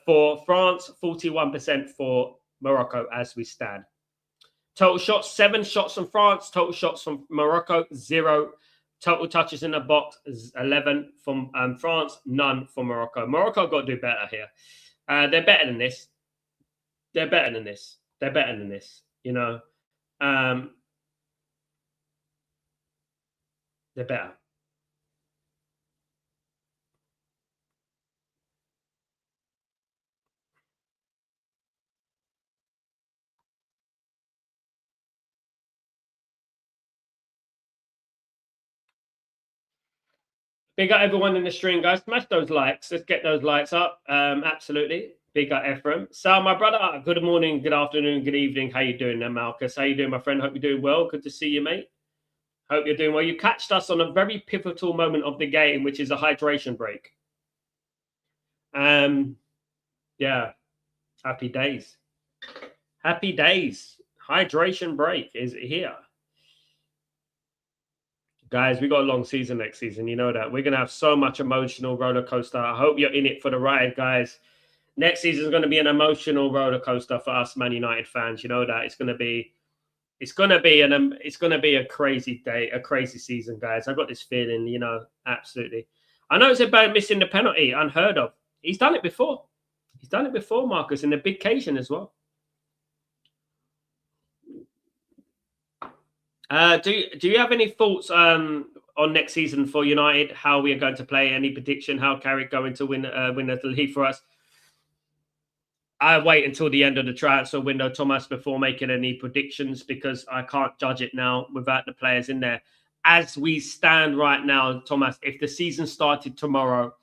for France, 41% for Morocco as we stand. Total shots, 7 shots from France. Total shots from Morocco, 0. Total touches in the box, 11 from France, none for Morocco. Morocco got to do better here. They're better than this. They're better than this. They're better than this. You know, they're better. Big up everyone in the stream, guys. Smash those likes. Let's get those likes up. Absolutely. Big up Ephraim. Sal, my brother. Good morning, good afternoon, good evening. How you doing there, Malchus? How you doing, my friend? Hope you're doing well. Good to see you, mate. Hope you're doing well. You catched us on a very pivotal moment of the game, which is a hydration break. Yeah. Happy days. Happy days. Hydration break is here. Guys, we got a long season next season. You know that. We're going to have so much emotional roller coaster. I hope you're in it for the ride, guys. Next season is going to be an emotional roller coaster for us Man United fans. You know that. It's going to be a crazy day, a crazy season, guys. I've got this feeling, you know, absolutely. I know it's about missing the penalty, unheard of. He's done it before. He's done it before, Marcus, in a big occasion as well. Do you have any thoughts on next season for United? How we are going to play? Any prediction? How Carrick going to win the league for us? I wait until the end of the transfer window, Thomas, before making any predictions because I can't judge it now without the players in there. As we stand right now, Thomas, if the season started tomorrow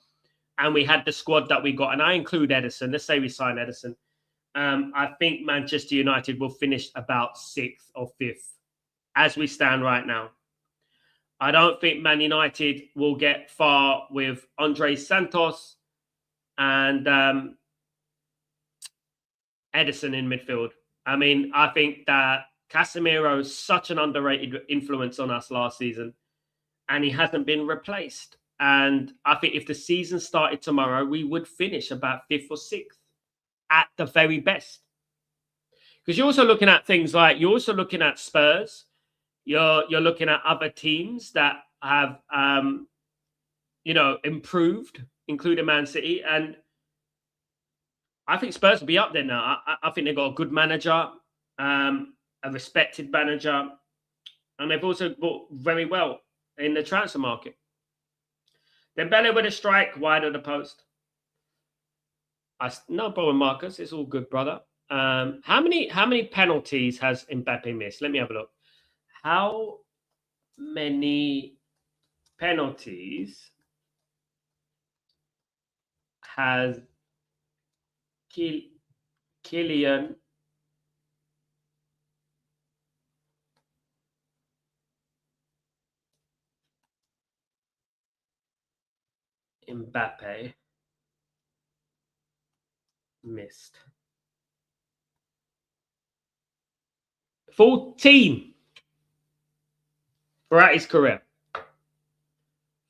and we had the squad that we got, and I include Edison, let's say we sign Edison, I think Manchester United will finish about 6th or 5th. As we stand right now, I don't think Man United will get far with Andre Santos and Edison in midfield. I mean, I think that Casemiro is such an underrated influence on us last season, and he hasn't been replaced. And I think if the season started tomorrow, we would finish about 5th or 6th at the very best. Because you're also looking at things like you're also looking at Spurs. You're looking at other teams that have, improved, including Man City. And I think Spurs will be up there now. I think they've got a good manager, a respected manager. And they've also bought very well in the transfer market. Dembele with a strike wide of the post. No problem, Marcus. It's all good, brother. How many penalties has Mbappe missed? Let me have a look. How many penalties has Kylian Mbappe missed? 14 throughout his career.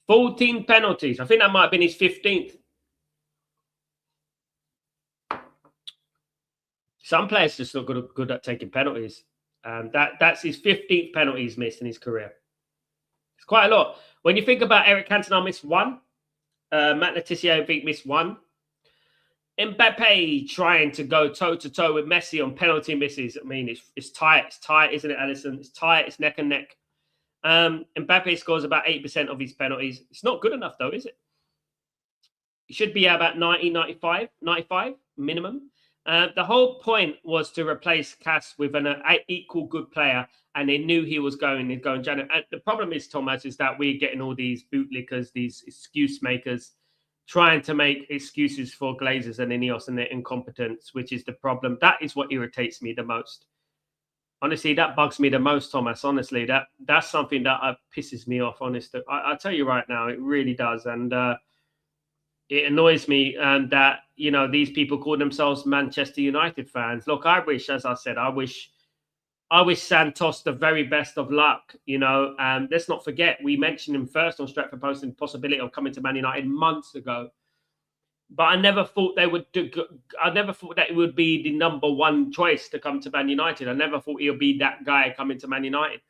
14 penalties. I think that might have been his 15th. Some players just not good at taking penalties. That's his 15th penalties missed in his career. It's quite a lot. When you think about Eric Cantona missed 1, Matt Letizia, I think, missed 1. Mbappe trying to go toe-to-toe with Messi on penalty misses. I mean, it's tight. It's tight, isn't it, Alisson? It's tight. It's neck and neck. Mbappe scores about 8% of his penalties. It's not good enough, though, is it? It should be about 90, 95 minimum. The whole point was to replace Cass with an equal good player, and they knew he was going. And the problem is, Thomas, is that we're getting all these bootlickers, these excuse makers, trying to make excuses for Glazers and Ineos and their incompetence, which is the problem. That is what irritates me the most. Honestly, that bugs me the most, Thomas. Honestly, that's something that pisses me off. Honestly, I tell you right now, it really does, and it annoys me that these people call themselves Manchester United fans. Look, I wish, as I said, I wish Santos the very best of luck. Let's not forget we mentioned him first on Stratford Post and possibility of coming to Man United months ago. But I never thought they would do. I never thought that it would be the number one choice to come to Man United. I never thought he'll be that guy coming to Man United.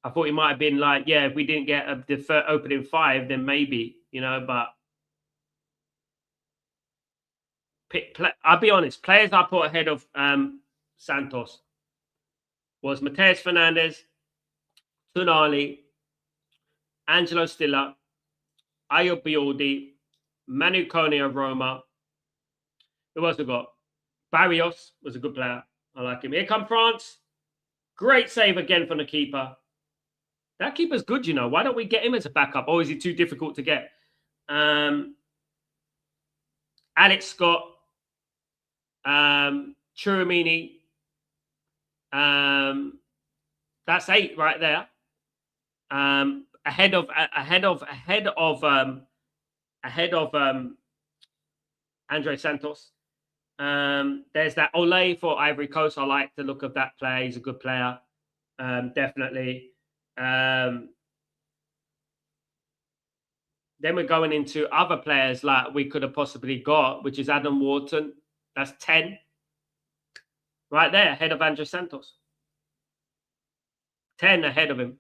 I thought he might have been like, yeah, if we didn't get the opening 5, then maybe, but I'll be honest, players I put ahead of Santos was Mateus Fernandes, Tonali, Angelo Stiller, Ayo Bioldi, Manu Kone of Roma. Who else we got? Barrios was a good player. I like him. Here come France. Great save again from the keeper. That keeper's good, Why don't we get him as a backup? Or is he too difficult to get? Alex Scott. Chouamini. That's 8 right there. Ahead of Andre Santos. There's that Ole for Ivory Coast. I like the look of that player. He's a good player. Definitely. Then we're going into other players like we could have possibly got, which is Adam Wharton. That's 10. Right there, ahead of Andre Santos. 10 ahead of him.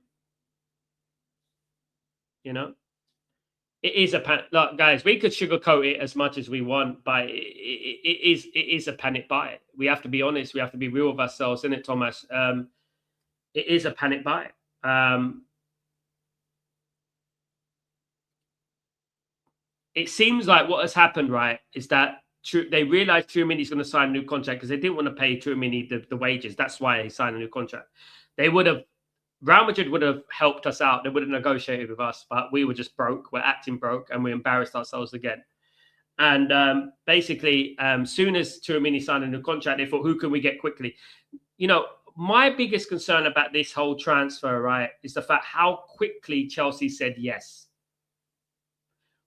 It is a look, guys. We could sugarcoat it as much as we want, but it is a panic buy. We have to be honest. We have to be real with ourselves, isn't it, Thomas? It is a panic buy. It seems like what has happened, right, is that they realized Tchouameni's going to sign a new contract because they didn't want to pay Tchouameni the wages. That's why he signed a new contract. Real Madrid would have helped us out. They would have negotiated with us, but we were just broke. We're acting broke, and we embarrassed ourselves again. And basically, soon as Tchouameni signed a new contract, they thought, who can we get quickly? My biggest concern about this whole transfer, right, is the fact how quickly Chelsea said yes.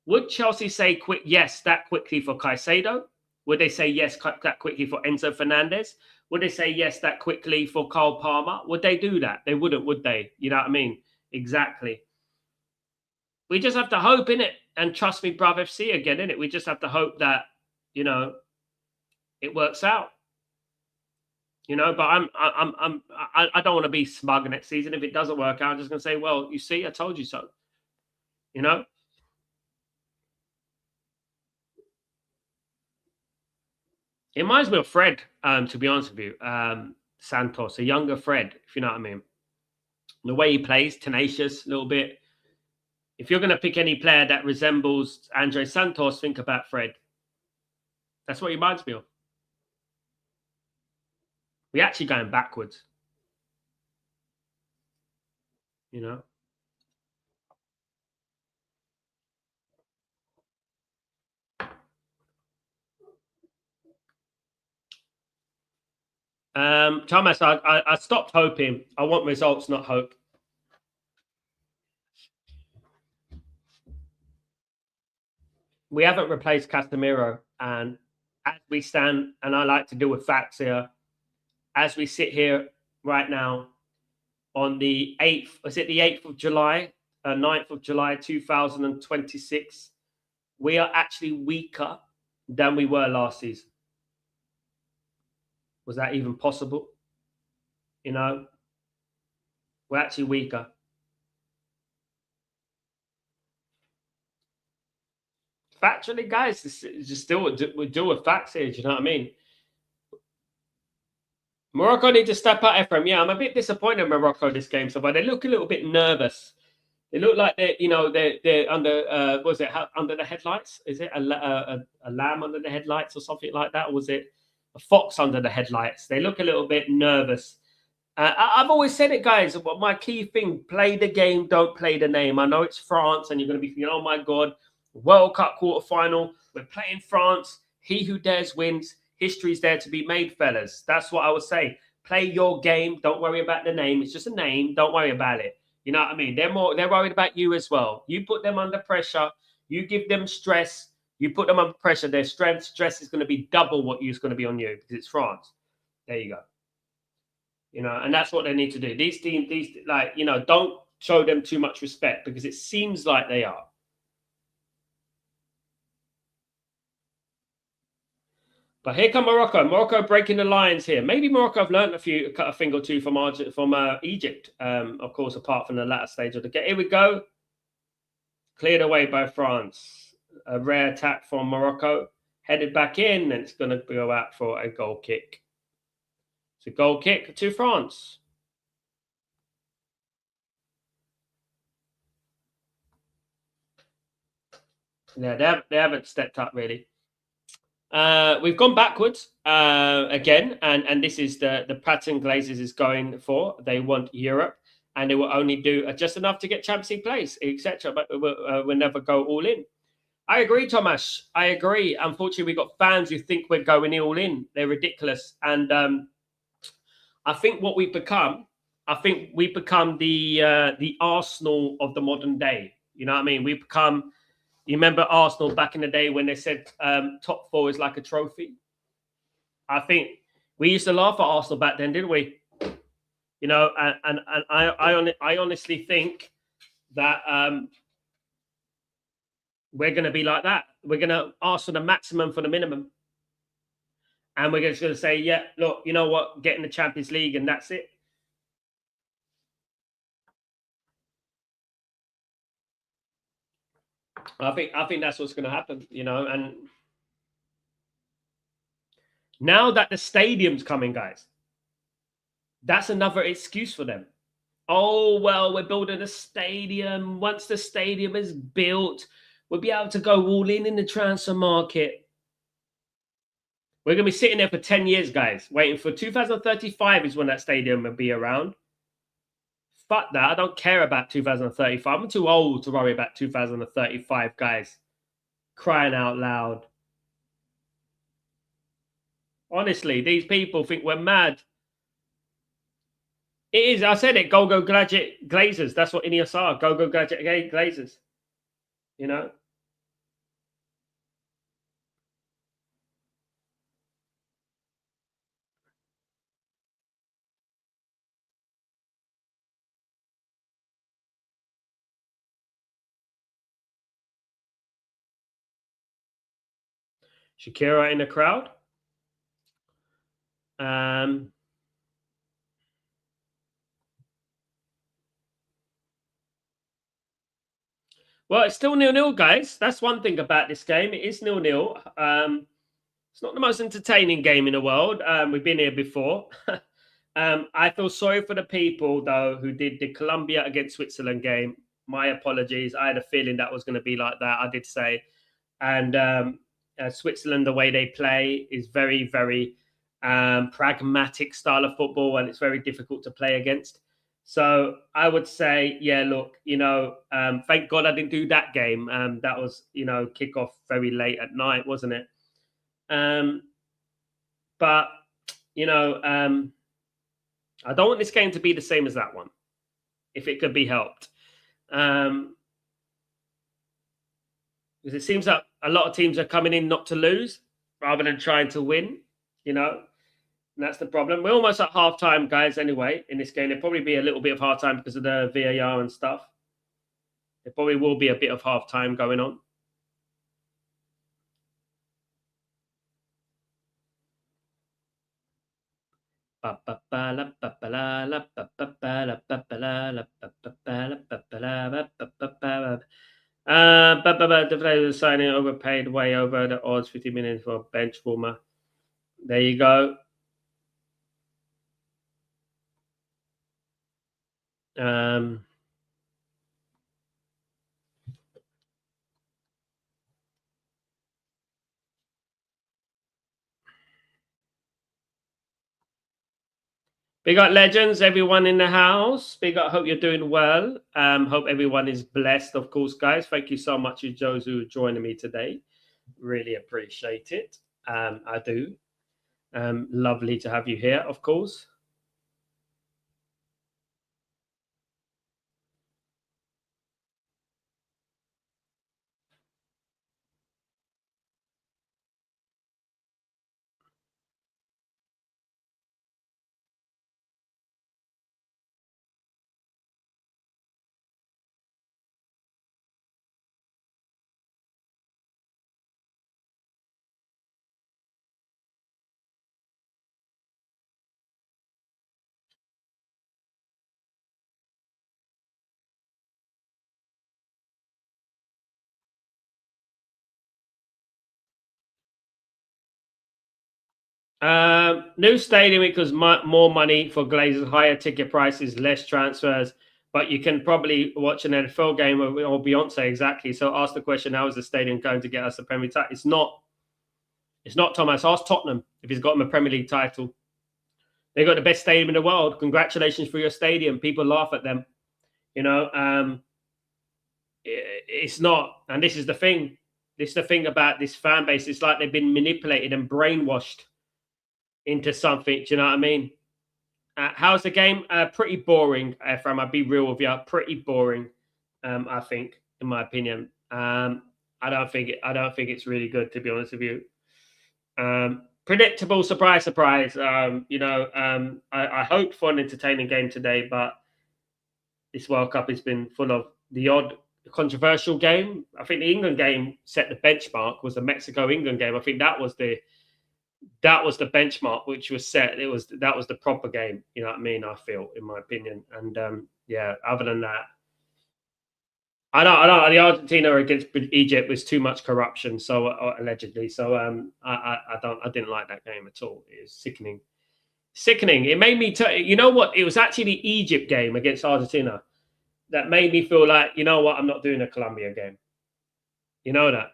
Would Chelsea say yes that quickly for Caicedo? Would they say yes that quickly for Enzo Fernandez? Would they say yes that quickly for Cole Palmer? Would they do that? They wouldn't, would they? You know what I mean? Exactly. We just have to hope, innit? And trust me, bruv, FC again, innit? We just have to hope that, it works out. But I don't want to be smug next season. If it doesn't work out, I'm just going to say, well, you see, I told you so. It reminds me of Fred, to be honest with you. Santos, a younger Fred, if you know what I mean. The way he plays, tenacious a little bit. If you're going to pick any player that resembles Andre Santos, think about Fred. That's what he reminds me of. We're actually going backwards. Thomas, I stopped hoping. I want results, not hope. We haven't replaced Casemiro, and as we stand, and I like to deal with facts here, as we sit here right now on the 8th, is it the 8th of July, 9th of July, 2026, we are actually weaker than we were last season. Was that even possible? We're actually weaker. Factually, guys, it's just we deal with facts here. Do you know what I mean? Morocco need to step up, Ephraim. Yeah, I'm a bit disappointed in Morocco this game so far. They look a little bit nervous. They look like they're under was it under the headlights? Is it a lamb under the headlights or something like that? Or was it a fox under the headlights? They look a little bit nervous. I've always said it, guys. My key thing: play the game, don't play the name. I know it's France, and you're going to be thinking, "Oh my God, World Cup quarterfinal. We're playing France. He who dares wins. History's there to be made, fellas. That's what I would say. Play your game. Don't worry about the name. It's just a name. Don't worry about it. You know what I mean? They're worried about you as well. You put them under pressure. You give them stress. You put them under pressure. Their stress is going to be double what is going to be on you because it's France. There you go. You know, and that's what they need to do. These teams, don't show them too much respect because it seems like they are. But here come Morocco. Morocco breaking the lines here. Maybe Morocco have learned a thing or two from Egypt. Of course, apart from the latter stage of the game. Here we go. Cleared away by France. A rare attack from Morocco. Headed back in, and it's going to go out for a goal kick. It's a goal kick to France. Yeah, they haven't stepped up really. We've gone backwards again, and this is the pattern Glazers is going for. They want Europe, and they will only do just enough to get Champions League place, etc. But we'll never go all in. I agree, Thomas. I agree. Unfortunately, we've got fans who think we're going all in. They're ridiculous, and I think what we've become, the Arsenal of the modern day. You know what I mean? We've become. You remember Arsenal back in the day when they said top four is like a trophy? I think we used to laugh at Arsenal back then, didn't we? You know, and I honestly think that we're going to be like that. We're going to ask for the maximum for the minimum. And we're just going to say, yeah, look, you know what? Get in the Champions League and that's it. I think that's what's going to happen, you know. And now that the stadium's coming, guys, that's another excuse for them. Oh, well, we're building a stadium. Once the stadium is built, we'll be able to go all in the transfer market. We're going to be sitting there for 10 years, guys, waiting for 2035 is when that stadium will be around. Fuck that. I don't care about 2035. I'm too old to worry about 2035, guys. Crying out loud. Honestly, these people think we're mad. It is. I said it. Go Gadget Glazers. That's what Ineos are. Go Gadget Glazers. You know? Shakira in the crowd. Well, it's still 0-0, guys. That's one thing about this game. It is 0-0. It's not the most entertaining game in the world. We've been here before. I feel sorry for the people, though, who did the Colombia against Switzerland game. My apologies. I had a feeling that was going to be like that. I did say. And Switzerland, the way they play is very, very pragmatic style of football, and it's very difficult to play against. So I would say, yeah, look, you know, thank God I didn't do that game. That was, you know, kickoff very late at night, wasn't it? But, you know, I don't want this game to be the same as that one, if it could be helped. Because it seems that a lot of teams are coming in not to lose rather than trying to win, you know. And that's the problem. We're almost at half time, guys, anyway, in this game. There'll probably be a little bit of half time because of the VAR and stuff. There probably will be a bit of half time going on. Signing overpaid, way over the odds, 50 minutes for a bench warmer. There you go. Big up legends, everyone in the house. Big up, hope you're doing well. Hope everyone is blessed, of course, guys. Thank you so much, you Josu, joining me today. Really appreciate it. I do. Lovely to have you here, of course. New stadium because more money for Glazers, higher ticket prices, less transfers. But you can probably watch an NFL game or Beyonce exactly. So ask the question: how is the stadium going to get us a Premier League title? It's not. It's not, Thomas. Ask Tottenham if he's got him a Premier League title. They got the best stadium in the world. Congratulations for your stadium. People laugh at them. You know, it's not. And this is the thing. This is the thing about this fan base. It's like they've been manipulated and brainwashed into something. Do you know what I mean? How's the game? Pretty boring, Ephraim. I'll be real with you. Pretty boring. I think, in my opinion. I don't think it's really good, to be honest with you. Predictable, surprise. I hope for an entertaining game today, but this World Cup has been full of the odd controversial game. I think the England game set the benchmark. Was the Mexico-England game? I think that was the benchmark which was set. That was the proper game. You know what I mean? I feel, in my opinion, and other than that, I don't. The Argentina against Egypt was too much corruption, so allegedly. So I didn't like that game at all. It was sickening. It made me. You know what? It was actually the Egypt game against Argentina that made me feel like, you know what? I'm not doing a Colombia game. You know that.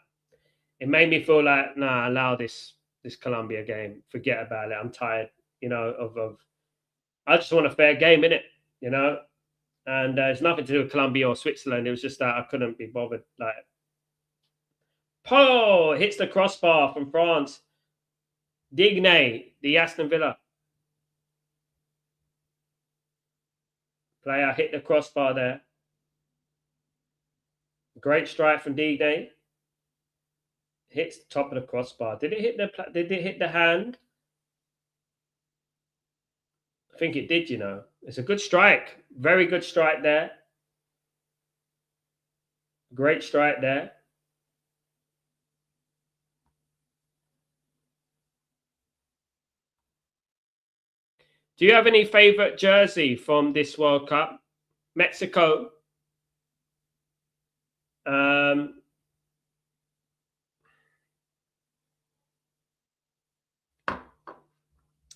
It made me feel like, nah, allow this Colombia game. Forget about it. I'm tired. You know of. I just want a fair game, innit? You know. And it's nothing to do with Colombia or Switzerland. It was just that I couldn't be bothered. Like, Paul hits the crossbar from France. Digne, the Aston Villa player, hit the crossbar there. Great strike from Digne. Hits the top of the crossbar. Did it hit the hand? I think it did. You know, it's a good strike. Very good strike there. Great strike there. Do you have any favorite jersey from this World Cup? Mexico.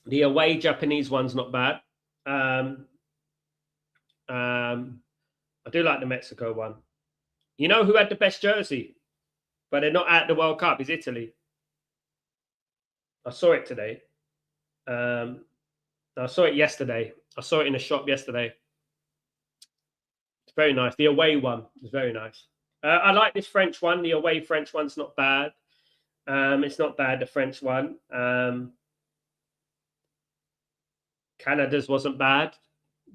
The away Japanese one's not bad. I do like the Mexico one. You know who had the best jersey, but they're not at the World Cup? Is Italy. I saw it today. I saw it yesterday. I saw it in a shop yesterday. It's very nice. The away one is very nice. I like this French one. The away French one's not bad. It's not bad, the French one. Canada's wasn't bad.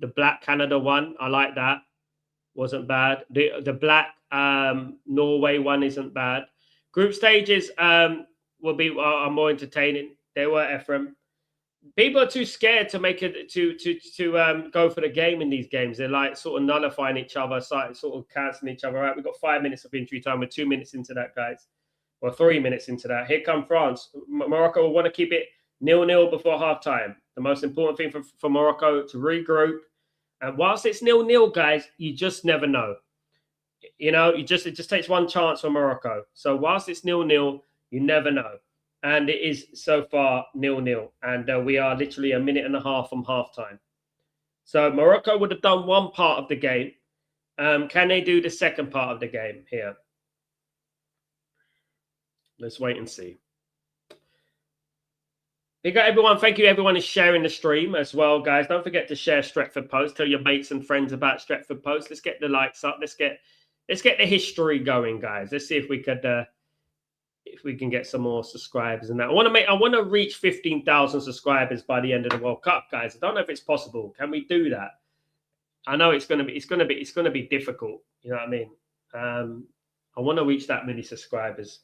The black Canada one, I like that. Wasn't bad. The black Norway one isn't bad. Group stages are more entertaining. They were, Ephraim. People are too scared to make it to go for the game in these games. They're like sort of nullifying each other, sort of cancelling each other out. We've got 5 minutes of injury time. We're 2 minutes into that, guys. Or 3 minutes into that. Here come France. Morocco will want to keep it 0-0 before halftime. The most important thing for Morocco to regroup. And whilst it's 0-0, guys, you just never know. You know, it just takes one chance for Morocco. So whilst it's 0-0, you never know. And it is so far 0-0. And we are literally a minute and a half from halftime. So Morocco would have done one part of the game. Can they do the second part of the game here? Let's wait and see. Big up everyone. Thank you. Everyone is sharing the stream as well, guys. Don't forget to share Stretford Post. Tell your mates and friends about Stretford Post. Let's get the likes up. Let's get the history going, guys. Let's see if we can get some more subscribers and that. I want to reach 15,000 subscribers by the end of the World Cup, guys. I don't know if it's possible. Can we do that? I know it's gonna be difficult. You know what I mean? I want to reach that many subscribers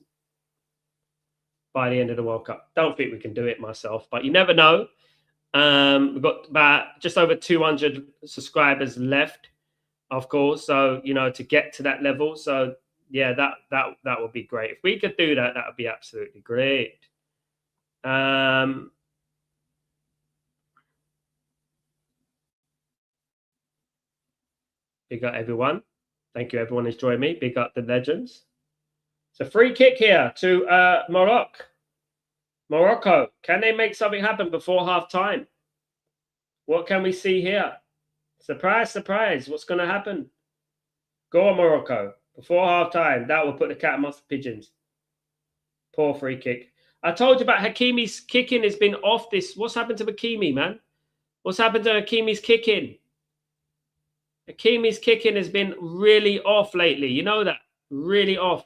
by the end of the World Cup. Don't think we can do it myself, but you never know. We've got about just over 200 subscribers left, of course. So to get to that level. So yeah, that would be great. If we could do that, that would be absolutely great. Big up everyone. Thank you, everyone who's joined me. Big up the legends. It's a free kick here to Morocco. Morocco, can they make something happen before half time? What can we see here? Surprise, surprise. What's going to happen? Go on, Morocco. Before half time, that will put the cat amongst the pigeons. Poor free kick. I told you about Hakimi's kicking has been off this. What's happened to Hakimi, man? What's happened to Hakimi's kicking? Hakimi's kicking has been really off lately. You know that? Really off.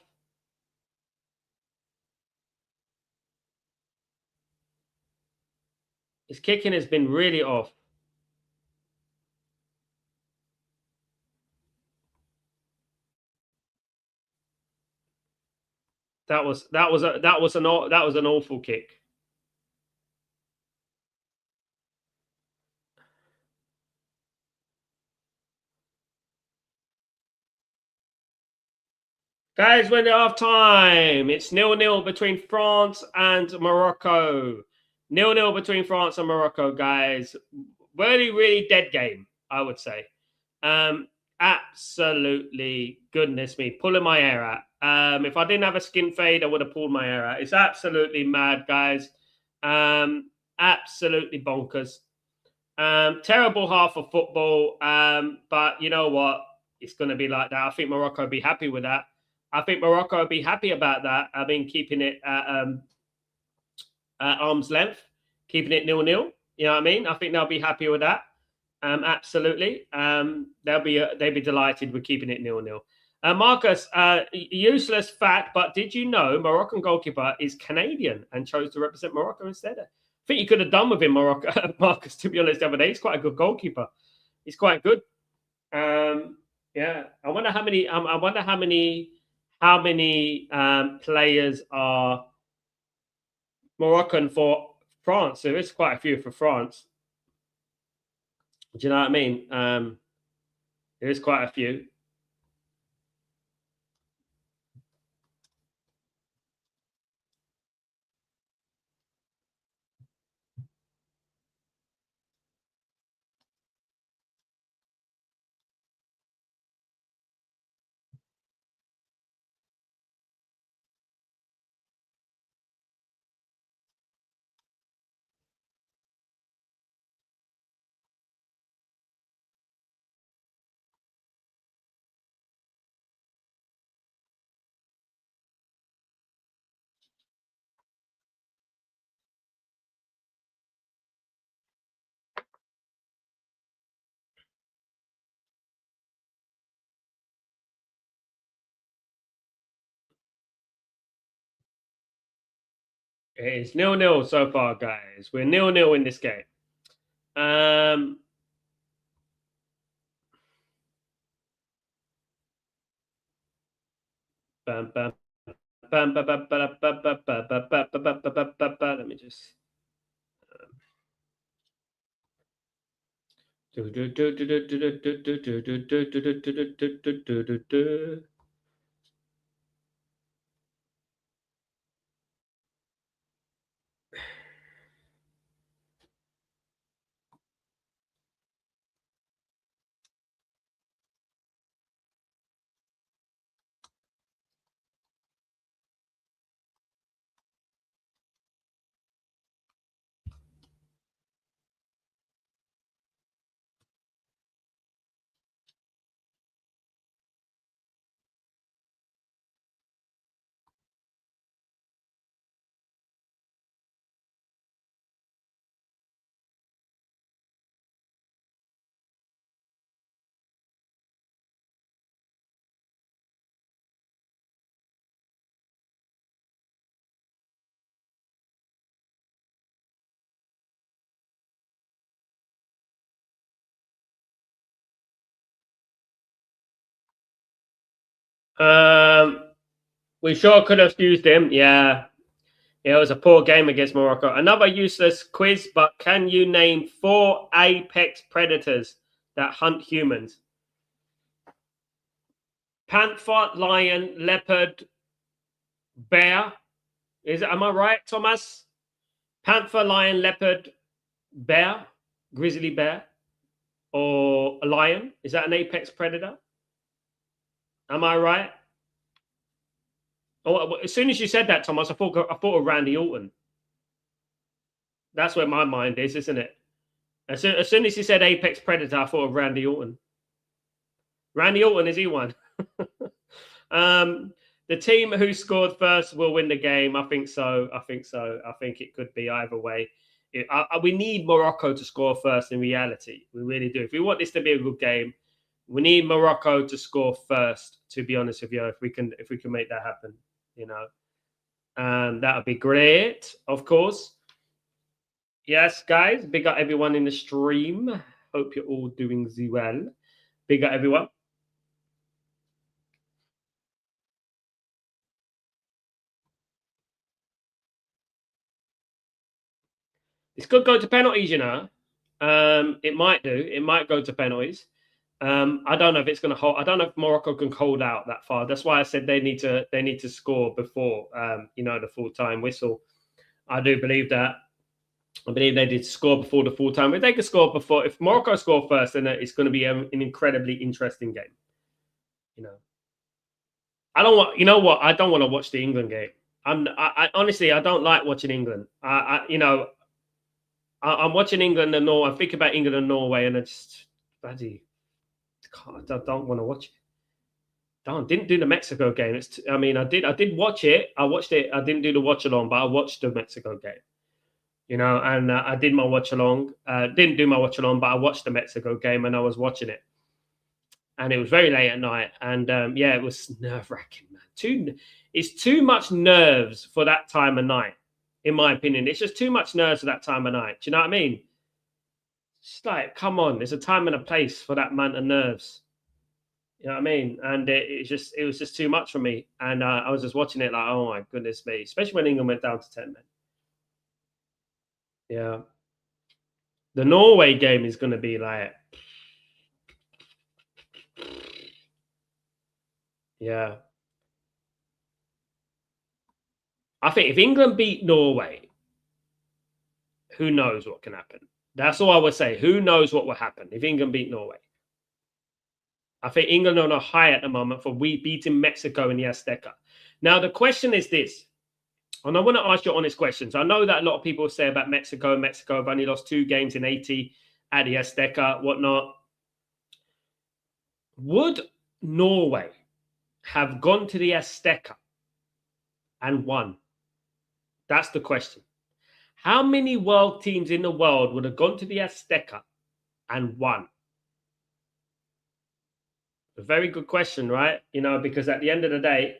His kicking has been really off. That was an awful kick. Guys, we're at half time. It's 0-0 between France and Morocco. 0-0 between France and Morocco, guys. Really, really dead game, I would say. Absolutely, goodness me, pulling my hair out. If I didn't have a skin fade, I would have pulled my hair out. It's absolutely mad, guys. Absolutely bonkers. Terrible half of football. But you know what? It's going to be like that. I think Morocco will be happy with that. I think Morocco will be happy about that. I mean, keeping it at arm's length, keeping it 0-0. You know what I mean? I think they'll be happy with that. Absolutely. They'll be delighted with keeping it 0-0. Marcus, useless fact, but did you know Moroccan goalkeeper is Canadian and chose to represent Morocco instead? I think you could have done with him, Morocco, Marcus. To be honest, the other day, he's quite a good goalkeeper. He's quite good. Yeah, I wonder how many. How many players are Moroccan for France? There is quite a few for France. Do you know what I mean? There is quite a few. It is 0-0 so far, guys. We're 0-0 in this game. Let me just. We sure could have used him. Yeah. It was a poor game against Morocco. Another useless quiz, but can you name 4 apex predators that hunt humans? Panther, lion, leopard, bear. Am I right, Thomas? Panther, lion, leopard, bear, grizzly bear, or a lion? Is that an apex predator? Am I right? Oh, as soon as you said that, Thomas, I thought of Randy Orton. That's where my mind is, isn't it? As soon as you said apex predator, I thought of Randy Orton. Randy Orton, is he one? The team who scored first will win the game. I think so. I think it could be either way. We need Morocco to score first in reality. We really do. If we want this to be a good game, we need Morocco to score first, to be honest with you. If we can make that happen, that would be great, of course. Yes, guys, big up everyone in the stream. Hope you're all doing well. Big up everyone. This could go to penalties, It might do. It might go to penalties. I don't know if it's going to hold. I don't know if Morocco can hold out that far. That's why I said they need to score before the full time whistle. I do believe that. I believe they did score before the full time. If they could score before, if Morocco score first, then it's going to be an incredibly interesting game. I don't want. You know what? I don't want to watch the England game. I honestly, I don't like watching England. I'm watching England and Norway. I think about England and Norway, and I just bloody don't want to watch it. Didn't do the Mexico game. I did watch it. I watched it. I didn't do the watch along, but I watched the Mexico game. And I did my watch along. Didn't do my watch along, but I watched the Mexico game and I was watching it. And it was very late at night, and it was nerve wracking, man. It's too much nerves for that time of night. In my opinion, it's just too much nerves at that time of night. Do you know what I mean? It's like, come on, there's a time and a place for that amount of nerves. You know what I mean? And it was just too much for me. And I was just watching it like, oh my goodness me, especially when England went down to 10 men. Yeah. The Norway game is going to be like, yeah. I think if England beat Norway, who knows what can happen? That's all I would say. Who knows what will happen if England beat Norway? I think England are on a high at the moment for beating Mexico in the Azteca. Now, the question is this, and I want to ask you honest questions. I know that a lot of people say about Mexico have only lost 2 games in 80 at the Azteca, whatnot. Would Norway have gone to the Azteca and won? That's the question. How many world teams in the world would have gone to the Azteca and won? A very good question, right? Because at the end of the day,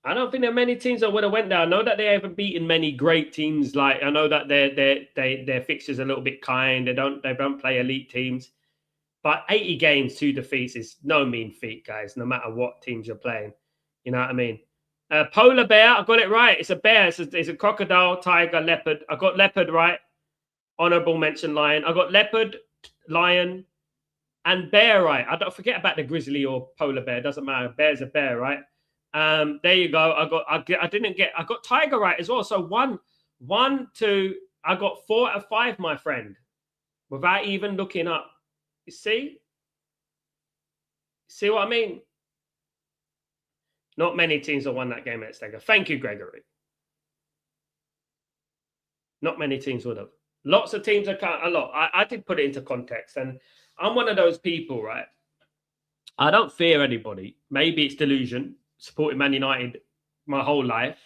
I don't think there are many teams that would have went there. I know that they haven't beaten many great teams. Like, I know that their fixtures are a little bit kind. They don't play elite teams. But 80 games, 2 defeats is no mean feat, guys, no matter what teams you're playing. You know what I mean? Polar bear, I got it right. It's a bear. It's a crocodile, tiger, leopard. I got leopard right. Honorable mention lion. I got leopard, lion, and bear right. I don't forget about the grizzly or polar bear. It doesn't matter. Bear's a bear, right? There you go. I got tiger right as well. So one, two. I got 4 out of 5, my friend, without even looking up. You see what I mean? Not many teams have won that game at Azteca. Thank you, Gregory. Not many teams would have. Lots of teams are a lot. I did put it into context, and I'm one of those people, right? I don't fear anybody. Maybe it's delusion. Supporting Man United my whole life,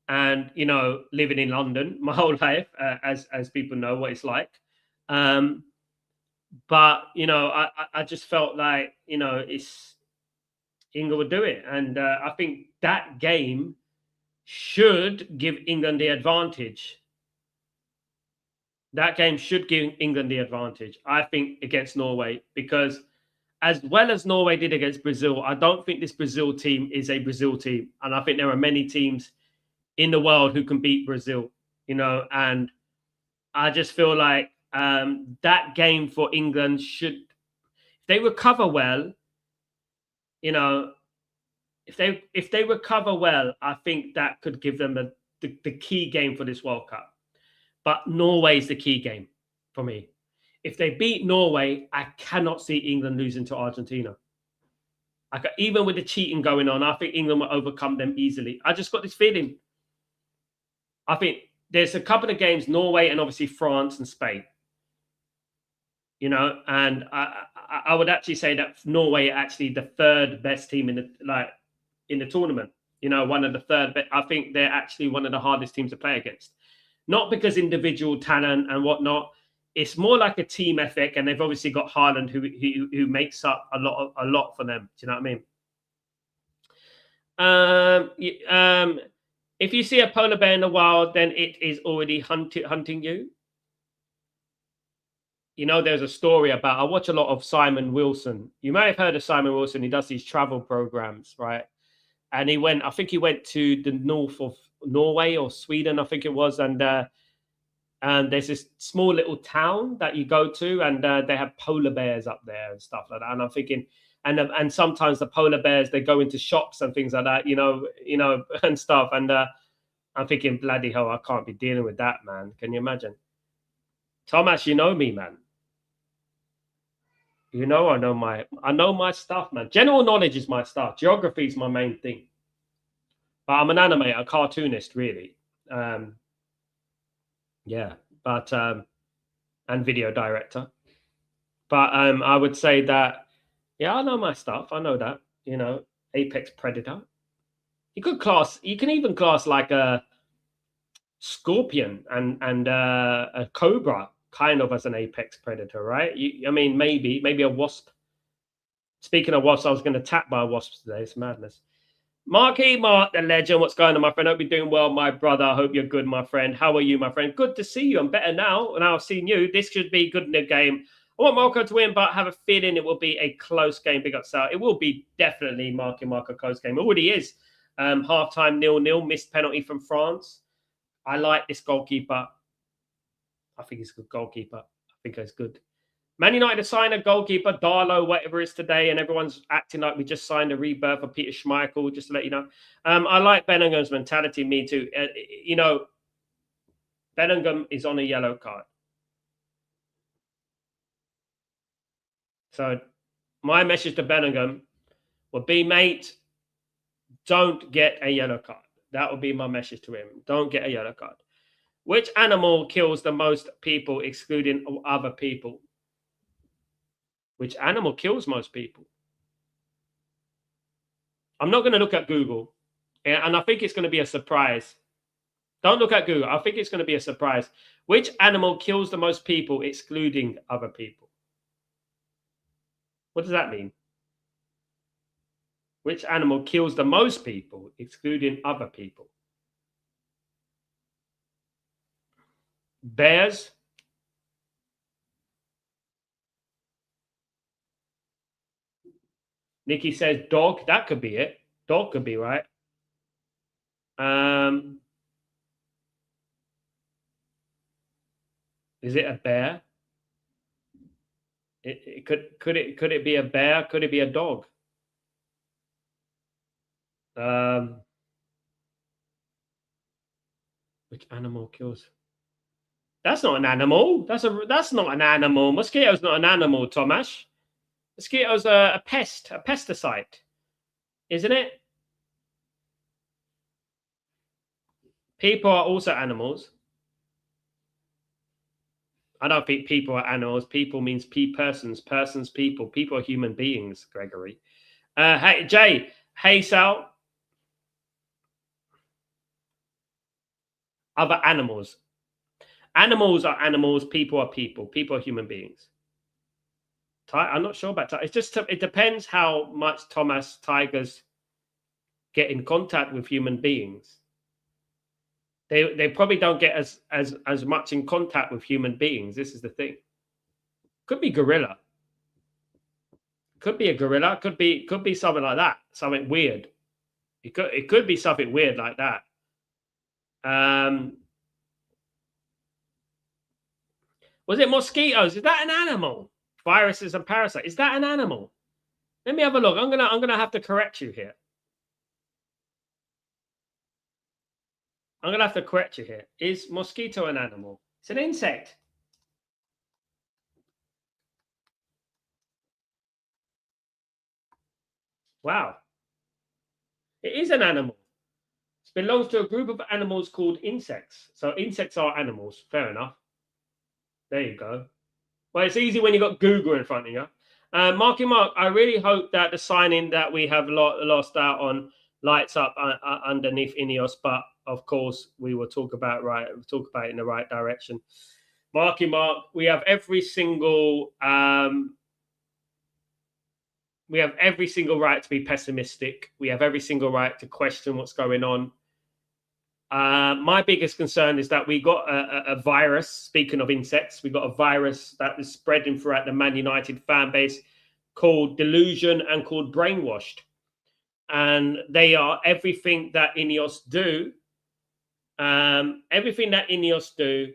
and living in London my whole life, as people know what it's like. But I just felt like it's England would do it, and I think that game should give England the advantage. That game should give England the advantage, I think, against Norway, because as well as Norway did against Brazil, I don't think this Brazil team is a Brazil team. And I think there are many teams in the world who can beat Brazil, and I just feel like that game for England should, if they recover well, if they recover well, I think that could give them the key game for this World Cup. But Norway is the key game for me. If they beat Norway, I cannot see England losing to Argentina. Even with the cheating going on, I think England will overcome them easily. I just got this feeling. I think there's a couple of games, Norway and obviously France and Spain. And I would actually say that Norway are actually the third best team in the tournament. One of the third. But I think they're actually one of the hardest teams to play against. Not because individual talent and whatnot. It's more like a team ethic, and they've obviously got Haaland who makes up a lot for them. Do you know what I mean? If you see a polar bear in the wild, then it is already hunting you. There's a story about, I watch a lot of Simon Wilson. You may have heard of Simon Wilson. He does these travel programs, right? And I think he went to the north of Norway or Sweden, I think it was. And there's this small little town that you go to, and they have polar bears up there and stuff like that. And I'm thinking, and sometimes the polar bears, they go into shops and things like that, and stuff. And I'm thinking, bloody hell, I can't be dealing with that, man. Can you imagine? Thomas, you know me, man. I know my stuff, man. General knowledge is my stuff. Geography is my main thing. But I'm an animator, a cartoonist, really. Yeah, but and video director. But I would say that, yeah, I know my stuff. I know that, apex predator. You can even class like a scorpion and a cobra kind of as an apex predator, right? Maybe a wasp. Speaking of wasps, I was going to tap by wasps today. It's madness. Mark the legend. What's going on, my friend? Hope you're doing well, my brother. I hope you're good, my friend. How are you, my friend? Good to see you. I'm better now. Now I've seen you. This should be good in the game. I want Morocco to win, but I have a feeling it will be a close game. Big up, Sal. It will be definitely Morocco close game. It already is. Halftime 0-0. Missed penalty from France. I like this goalkeeper. I think he's a good goalkeeper. I think he's good. Man United signed a goalkeeper, Darlow, whatever it is today, and everyone's acting like we just signed a rebirth of Peter Schmeichel, just to let you know. I like Bellingham's mentality, me too. Bellingham is on a yellow card. So my message to Bellingham would be, mate, don't get a yellow card. That would be my message to him. Don't get a yellow card. Which animal kills the most people, excluding other people? Which animal kills most people? I'm not going to look at Google. And I think it's going to be a surprise. Don't look at Google. I think it's going to be a surprise. Which animal kills the most people, excluding other people? What does that mean? Which animal kills the most people, excluding other people? Bears? Nikki says dog. That could be it. Dog could be right. Is it a bear? Could it be a bear? Could it be a dog? Which animal kills? That's not an animal. That's not an animal. Mosquito's not an animal, Tomasz. Mosquito's a pest, a pesticide, isn't it? People are also animals. I don't think people are animals. People means persons, people. People are human beings, Gregory. Hey, Jay. Hey, Sal. Other animals. Animals are animals. People are people. People are human beings. I'm not sure about that. It depends how much Thomas tigers get in contact with human beings. They probably don't get as much in contact with human beings. This is the thing. Could be gorilla. Could be a gorilla. Could be something like that. Something weird. It could be something weird like that. Was it mosquitoes? Is that an animal? Viruses and parasites. Is that an animal? Let me have a look. I'm gonna have to correct you here. I'm gonna have to correct you here. Is mosquito an animal? It's an insect. Wow. It is an animal. It belongs to a group of animals called insects. So insects are animals. Fair enough. There you go. Well, it's easy when you've got Google in front of you. Marky Mark, I really hope that the signing that we have lost out on lights up underneath Ineos, but of course we will talk about it in the right direction. Marky Mark, we have every single right to be pessimistic. We have every single right to question what's going on. My biggest concern is that we got a virus. Speaking of insects, we got a virus that is spreading throughout the Man United fan base called delusion and called brainwashed. And they are everything that Ineos do. Everything that Ineos do,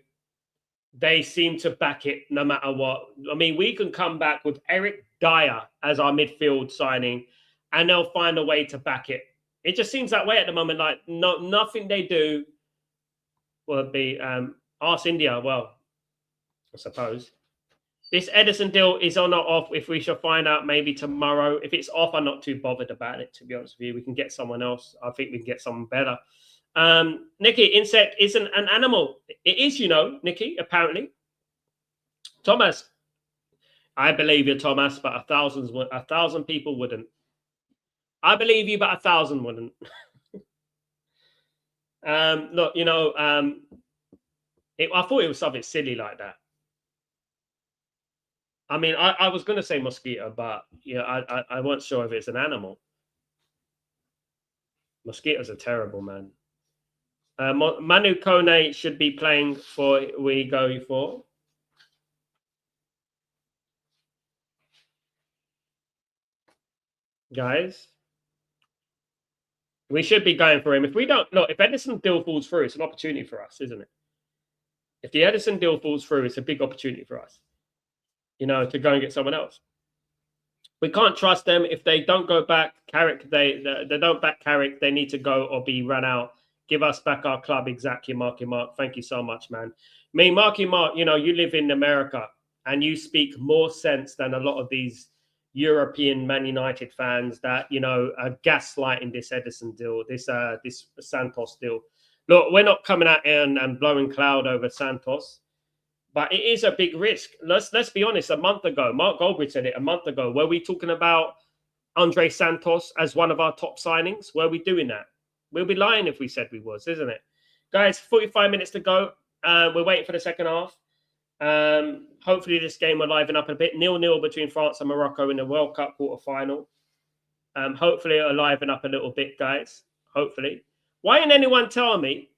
they seem to back it no matter what. I mean, we can come back with Eric Dyer as our midfield signing, and they'll find a way to back it. It just seems that way at the moment. Like nothing they do will be Arse India. Well, I suppose this Edison deal is on or off. If we shall find out maybe tomorrow. If it's off, I'm not too bothered about it. To be honest with you, we can get someone else. I think we can get someone better. Nikki, insect isn't an animal. It is, Nikki. Apparently, Thomas. I believe you, Thomas, but a thousand people wouldn't. I believe you, but 1,000 wouldn't. Look, I thought it was something silly like that. I mean, I was going to say mosquito, but I wasn't sure if it's an animal. Mosquitoes are terrible, man. Manu Kone should be playing for we go for. Guys, we should be going for him. If we don't, look, if Edison deal falls through, it's an opportunity for us, isn't it? If the Edison deal falls through, it's a big opportunity for us, to go and get someone else. We can't trust them. If they don't go back, Carrick, they don't back Carrick, they need to go or be run out. Give us back our club. Exactly, Marky Mark. Thank you so much, man. Me, Marky Mark, you live in America and you speak more sense than a lot of these European Man United fans that, are gaslighting this Edison deal, this Santos deal. Look, we're not coming out and blowing cloud over Santos. But it is a big risk. Let's be honest. A month ago, Mark Goldbridge said it a month ago. Were we talking about Andre Santos as one of our top signings? Were we doing that? We'll be lying if we said we was, isn't it? Guys, 45 minutes to go. We're waiting for the second half. Hopefully this game will liven up a bit. 0-0 between France and Morocco in the World Cup quarterfinal. Hopefully it'll liven up a little bit, guys. Hopefully. Why didn't anyone tell me?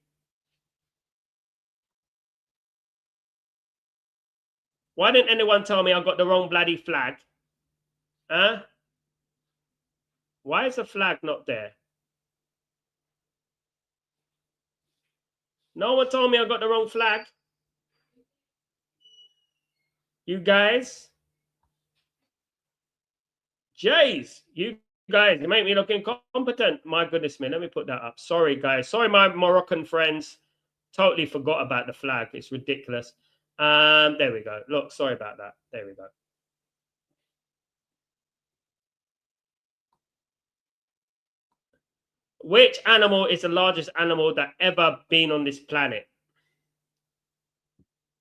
Why didn't anyone tell me I got the wrong bloody flag? Huh? Why is the flag not there? No one told me I got the wrong flag. You guys? Jeez, you guys, you make me look incompetent. My goodness me, let me put that up. Sorry, guys. Sorry, my Moroccan friends. Totally forgot about the flag. It's ridiculous. There we go. Look, sorry about that. There we go. Which animal is the largest animal that ever been on this planet?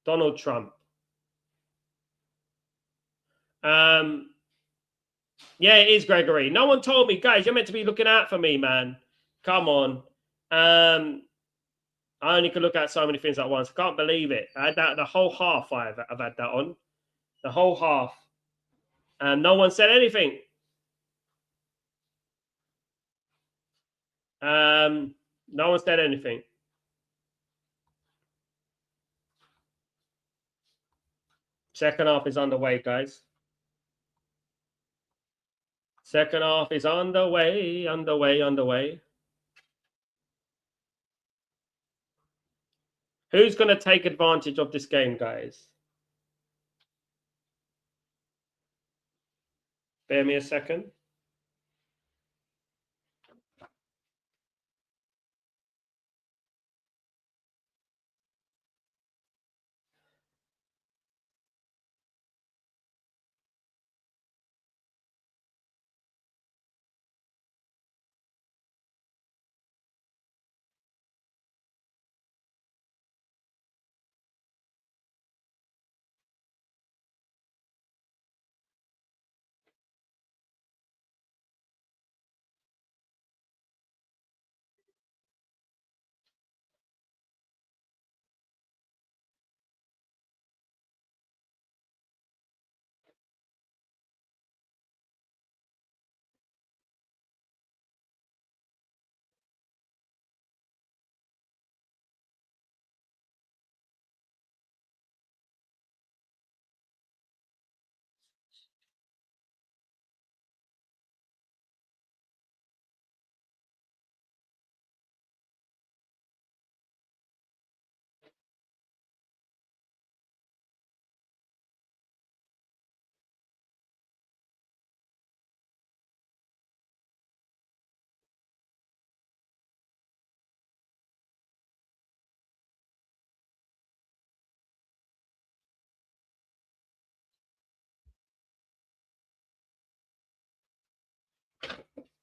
Donald Trump. Yeah, it is Gregory. No one told me, guys. You're meant to be looking out for me, man. Come on. I only could look at so many things at once. I can't believe it. I had that the whole half. I've had that on the whole half, and no one said anything. No one said anything. Second half is underway, guys. Second half is underway. Who's going to take advantage of this game, guys? Bear me a second.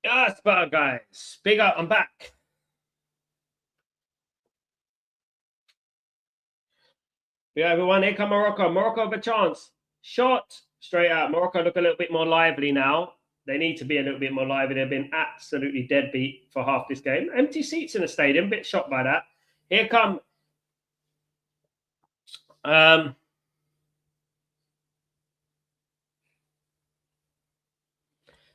Yes, but guys, big up. I'm back. Yeah, everyone, here come Morocco. Morocco have a chance. Shot straight out. Morocco look a little bit more lively now. They need to be a little bit more lively. They've been absolutely deadbeat for half this game. Empty seats in the stadium. Bit shocked by that. Here come.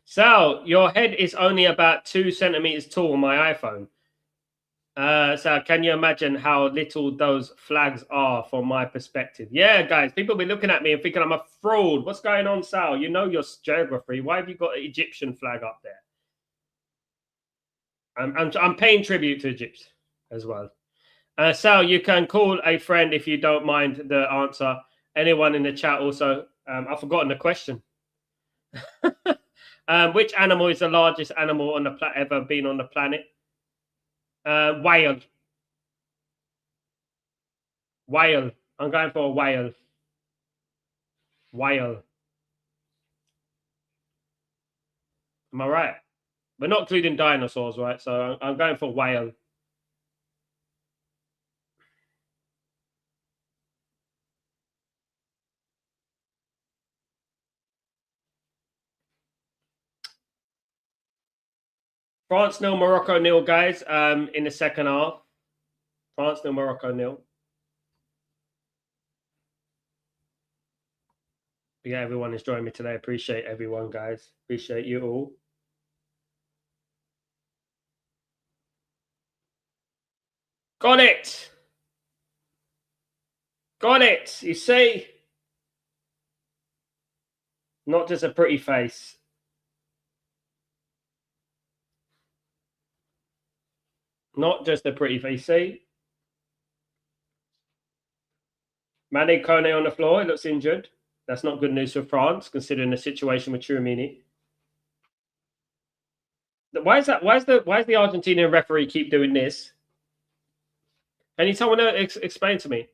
Sal, your head is only about 2 centimeters tall on my iPhone. So can you imagine how little those flags are from my perspective? Yeah, guys, people be looking at me and thinking I'm a fraud. What's going on, Sal? You know your geography. Why have you got an Egyptian flag up there? I'm paying tribute to Egypt as well. Sal, you can call a friend if you don't mind the answer. Anyone in the chat also. I've forgotten the question. Which animal is the largest animal on the ever been on the planet? Whale. Whale. I'm going for a whale. Whale. Am I right? We're not including dinosaurs, right? So I'm going for whale. France nil, Morocco nil, guys. In the second half, France nil, Morocco nil. But yeah, everyone is joining me today. Appreciate everyone, guys. Appreciate you all. Got it. Got it. You see, not just a pretty face. Not just a pretty face. See, Mane Kone on the floor. He looks injured. That's not good news for France, considering the situation with Chouamini. Why is that? Why is the Argentinian referee keep doing this? Can you someone explain to me?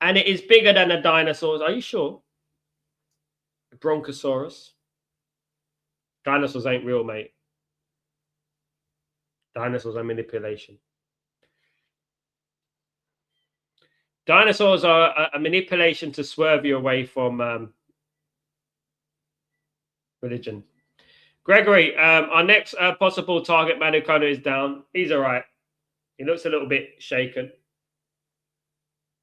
And it is bigger than the dinosaurs. Are you sure? Bronchosaurus. Dinosaurs ain't real, mate. Dinosaurs are manipulation. Dinosaurs are a manipulation to swerve you away from religion. Gregory, our next possible target, Manu Kono, is down. He's all right. He looks a little bit shaken.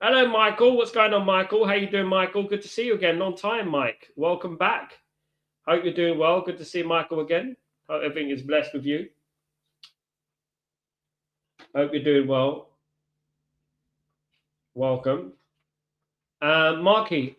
Hello, Michael. What's going on, Michael? How you doing, Michael? Good to see you again. Long time, Mike. Welcome back. Hope you're doing well. Good to see Michael again. Hope everything is blessed with you. Hope you're doing well. Welcome. Marquee,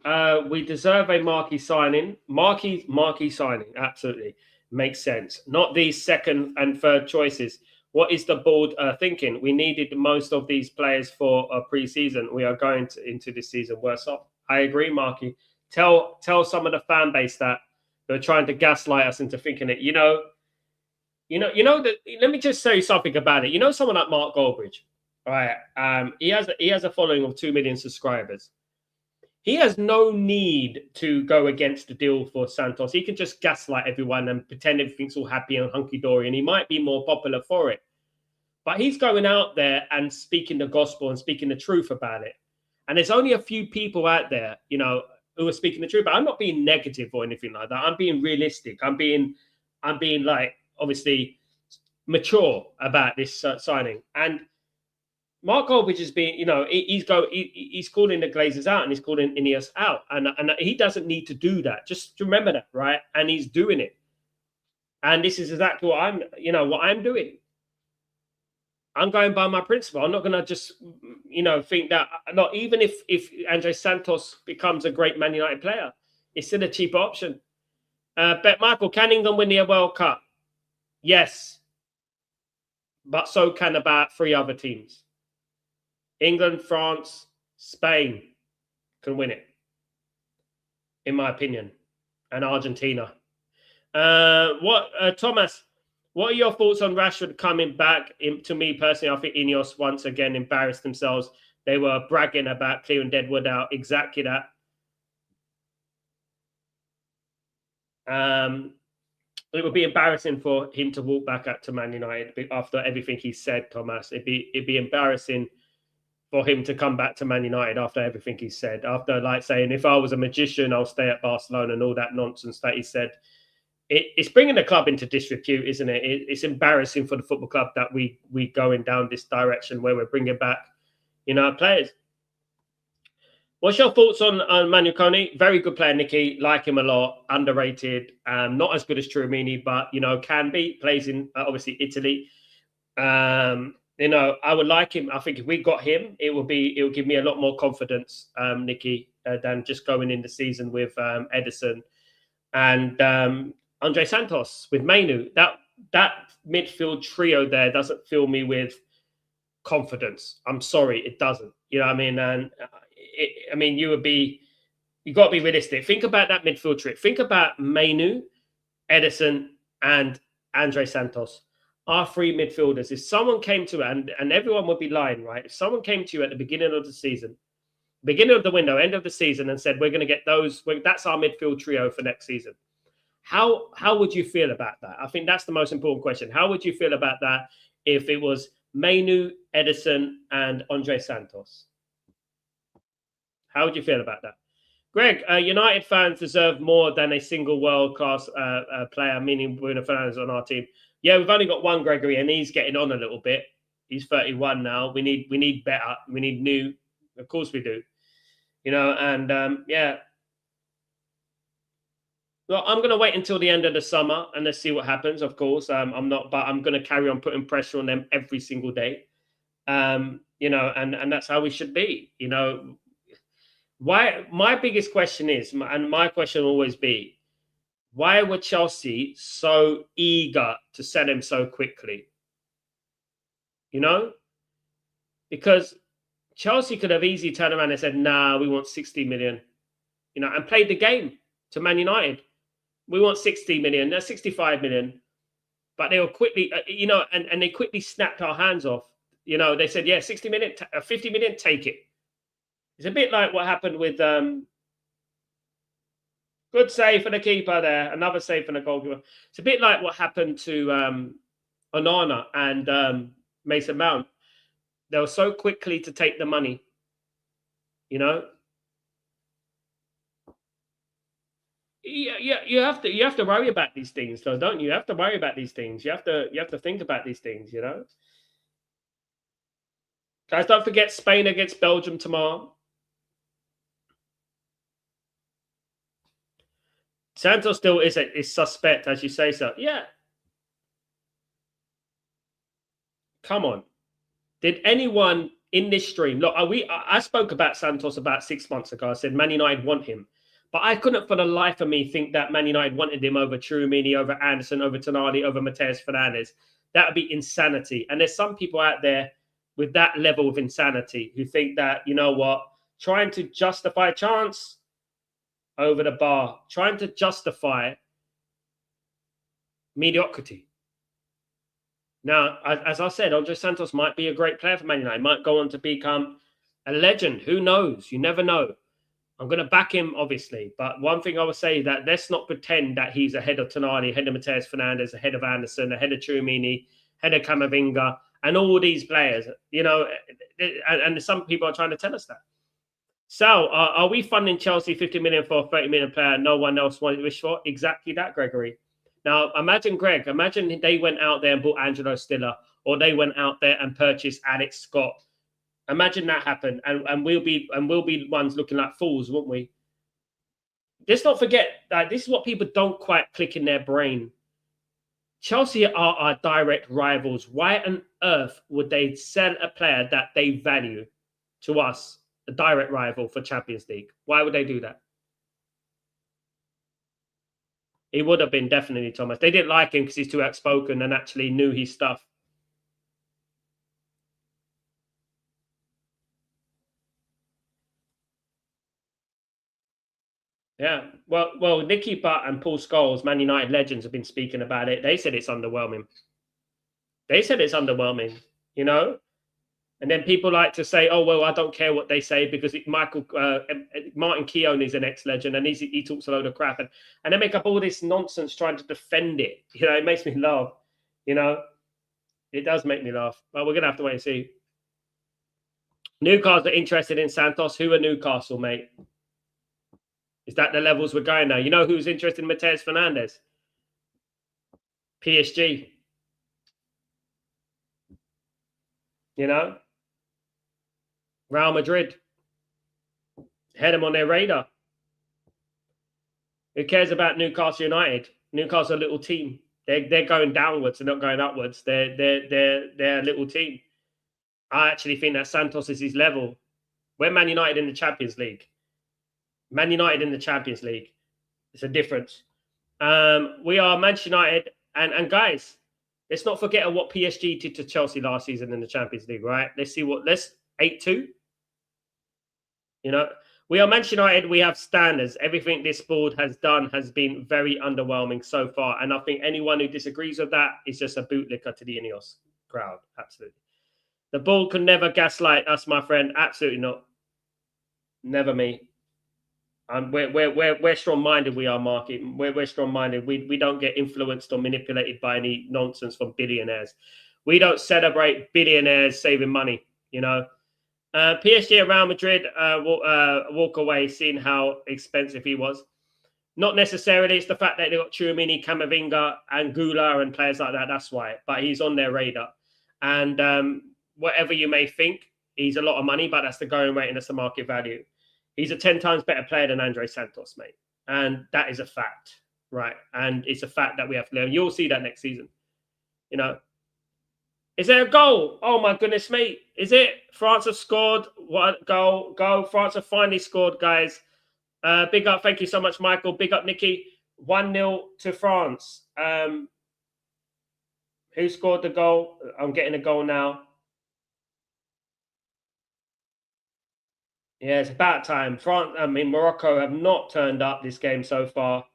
we deserve a marquee signing. Marquee signing, absolutely. makes sense. Not these second and third choices. What is the board thinking? We needed most of these players for a pre-season. We are going into this season worse off. I agree, Marky. Tell some of the fan base that they're trying to gaslight us into thinking it. You know that. Let me just say something about it. You know, someone like Mark Goldbridge, right? He has a following of 2 million subscribers. He has no need to go against the deal for Santos. He can just gaslight everyone and pretend everything's all happy and hunky-dory, and he might be more popular for it. But he's going out there and speaking the gospel and speaking the truth about it. And there's only a few people out there, you know, who are speaking the truth. But I'm not being negative or anything like that. I'm being realistic. I'm being like, obviously, mature about this signing. And Mark Goldbridge is being, you know, he's calling the Glazers out and he's calling Ineos out, and he doesn't need to do that. Just remember that, right? And he's doing it, and this is exactly what I'm doing. I'm going by my principle. I'm not going to just, you know, think that. Not even if Andre Santos becomes a great Man United player, it's still a cheaper option. Bet Michael, can England win the World Cup? Yes, but so can about 3 other teams. England, France, Spain can win it, in my opinion, and Argentina. Thomas, what are your thoughts on Rashford coming back? To me personally, I think Ineos once again embarrassed themselves. They were bragging about clearing Deadwood out. Exactly that. It would be embarrassing for him to walk back up to Man United after everything he said, Thomas. It'd be embarrassing for him to come back to Man United after everything he said, after like saying, if I was a magician, I'll stay at Barcelona and all that nonsense that he said. It's bringing the club into disrepute, isn't it? It's embarrassing for the football club that we going down this direction where we're bringing back, you know, players. What's your thoughts on Manu Kone? Very good player, Nicky. Like him a lot. Underrated. Not as good as Chouamini, but, you know, can be. Plays in, obviously, Italy. You know, I would like him. I think if we got him, it would give me a lot more confidence, Nicky, than just going in the season with Ederson and Andre Santos with Mainu. That midfield trio there doesn't fill me with confidence. I'm sorry, it doesn't. You know what I mean? And you got to be realistic. Think about that midfield trio. Think about Mainu, Ederson, and Andre Santos. Our 3 midfielders. If someone came to it, and everyone would be lying, right? If someone came to you at the beginning of the season, beginning of the window, end of the season, and said, we're going to get those, that's our midfield trio for next season. How would you feel about that? I think that's the most important question. How would you feel about that if it was Mainu, Ederson, and Andre Santos? How would you feel about that? Greg, United fans deserve more than a single world-class player, meaning Bruno Fernandes on our team. Yeah, we've only got one Gregory, and he's getting on a little bit. He's 31 now. We need better. We need new. Of course we do. You know, and yeah. Well, I'm going to wait until the end of the summer and let's see what happens. Of course, I'm going to carry on putting pressure on them every single day. You know, and that's how we should be. You know, why? My biggest question is, and my question will always be, why were Chelsea so eager to sell him so quickly? You know, because Chelsea could have easily turned around and said, nah, we want 60 million, you know, and played the game to Man United. We want 60 million, that's 65 million. But they were quickly, you know, and they quickly snapped our hands off. You know, they said, yeah, 60 million, 50 million, take it. It's a bit like what happened with, good save for the keeper there, another save for the goalkeeper. It's a bit like what happened to Onana and Mason Mount. They were so quickly to take the money, you know. Yeah, you have to worry about these things, though, don't you? You have to worry about these things. You have to think about these things, you know. Guys, don't forget Spain against Belgium tomorrow. Santos still is suspect, as you say so. Yeah. Come on. Did anyone in this stream look? I spoke about Santos about 6 months ago. I said Man United want him, But I couldn't for the life of me think that Man United wanted him over Tchouaméni, over Anderson, over Tonali, over Mateus Fernandes. That would be insanity. And there's some people out there with that level of insanity who think that, you know what, trying to justify chance over the bar, trying to justify mediocrity. Now, as I said, Andre Santos might be a great player for Man United, might go on to become a legend. Who knows? You never know. I'm going to back him, obviously. But one thing I would say is that let's not pretend that he's ahead of Tonali, ahead of Mateus Fernandes, ahead of Anderson, ahead of Tchouaméni, ahead of Camavinga, and all these players. You know, and some people are trying to tell us that. So, are we funding Chelsea 50 million for a 30 million player no one else wanted to wish for? Exactly that, Gregory. Now, imagine they went out there and bought Angelo Stiller, or they went out there and purchased Alex Scott. Imagine that happened, and we'll be ones looking like fools, won't we? Let's not forget that this is what people don't quite click in their brain. Chelsea are our direct rivals. Why on earth would they sell a player that they value to us, a direct rival for Champions League? Why would they do that? He would have been definitely Thomas. They didn't like him because he's too outspoken and actually knew his stuff. Yeah. Well, Nicky Butt and Paul Scholes, Man United legends, have been speaking about it. They said it's underwhelming. You know? And then people like to say, oh, well, I don't care what they say because Martin Keown is an ex-legend and he talks a load of crap. And they make up all this nonsense trying to defend it. You know, it makes me laugh. You know, it does make me laugh. But we're going to have to wait and see. Newcastle are interested in Santos. Who are Newcastle, mate? Is that the levels we're going now? You know who's interested in Mateus Fernandes? PSG. You know? Real Madrid. Had them on their radar. Who cares about Newcastle United? Newcastle are a little team. They're going downwards. They're not going upwards. They're a little team. I actually think that Santos is his level. We're Man United in the Champions League. Man United in the Champions League. It's a difference. We are Manchester United. And guys, let's not forget what PSG did to Chelsea last season in the Champions League, right? Let's 8-2. You know, we are Manchester United. We have standards. Everything this board has done has been very underwhelming so far. And I think anyone who disagrees with that is just a bootlicker to the Ineos crowd. Absolutely. The board can never gaslight us, my friend. Absolutely not. Never me. We're strong-minded. We are, Mark. We're strong-minded. We don't get influenced or manipulated by any nonsense from billionaires. We don't celebrate billionaires saving money. You know, PSG and Real Madrid walk away, seeing how expensive he was. Not necessarily. It's the fact that they got Tchouaméni, Camavinga, and Gula and players like that. That's why. But he's on their radar. And whatever you may think, he's a lot of money, but that's the going rate and that's the market value. He's a 10 times better player than Andre Santos, mate. And that is a fact, right? And it's a fact that we have to learn. You'll see that next season. You know, is there a goal? Oh, my goodness, mate. Is it? France have scored. What goal? Go. France have finally scored, guys. Big up. Thank you so much, Michael. Big up, Nikki. 1-0 to France. Who scored the goal? I'm getting a goal now. Yeah, it's about time. Morocco have not turned up this game so far.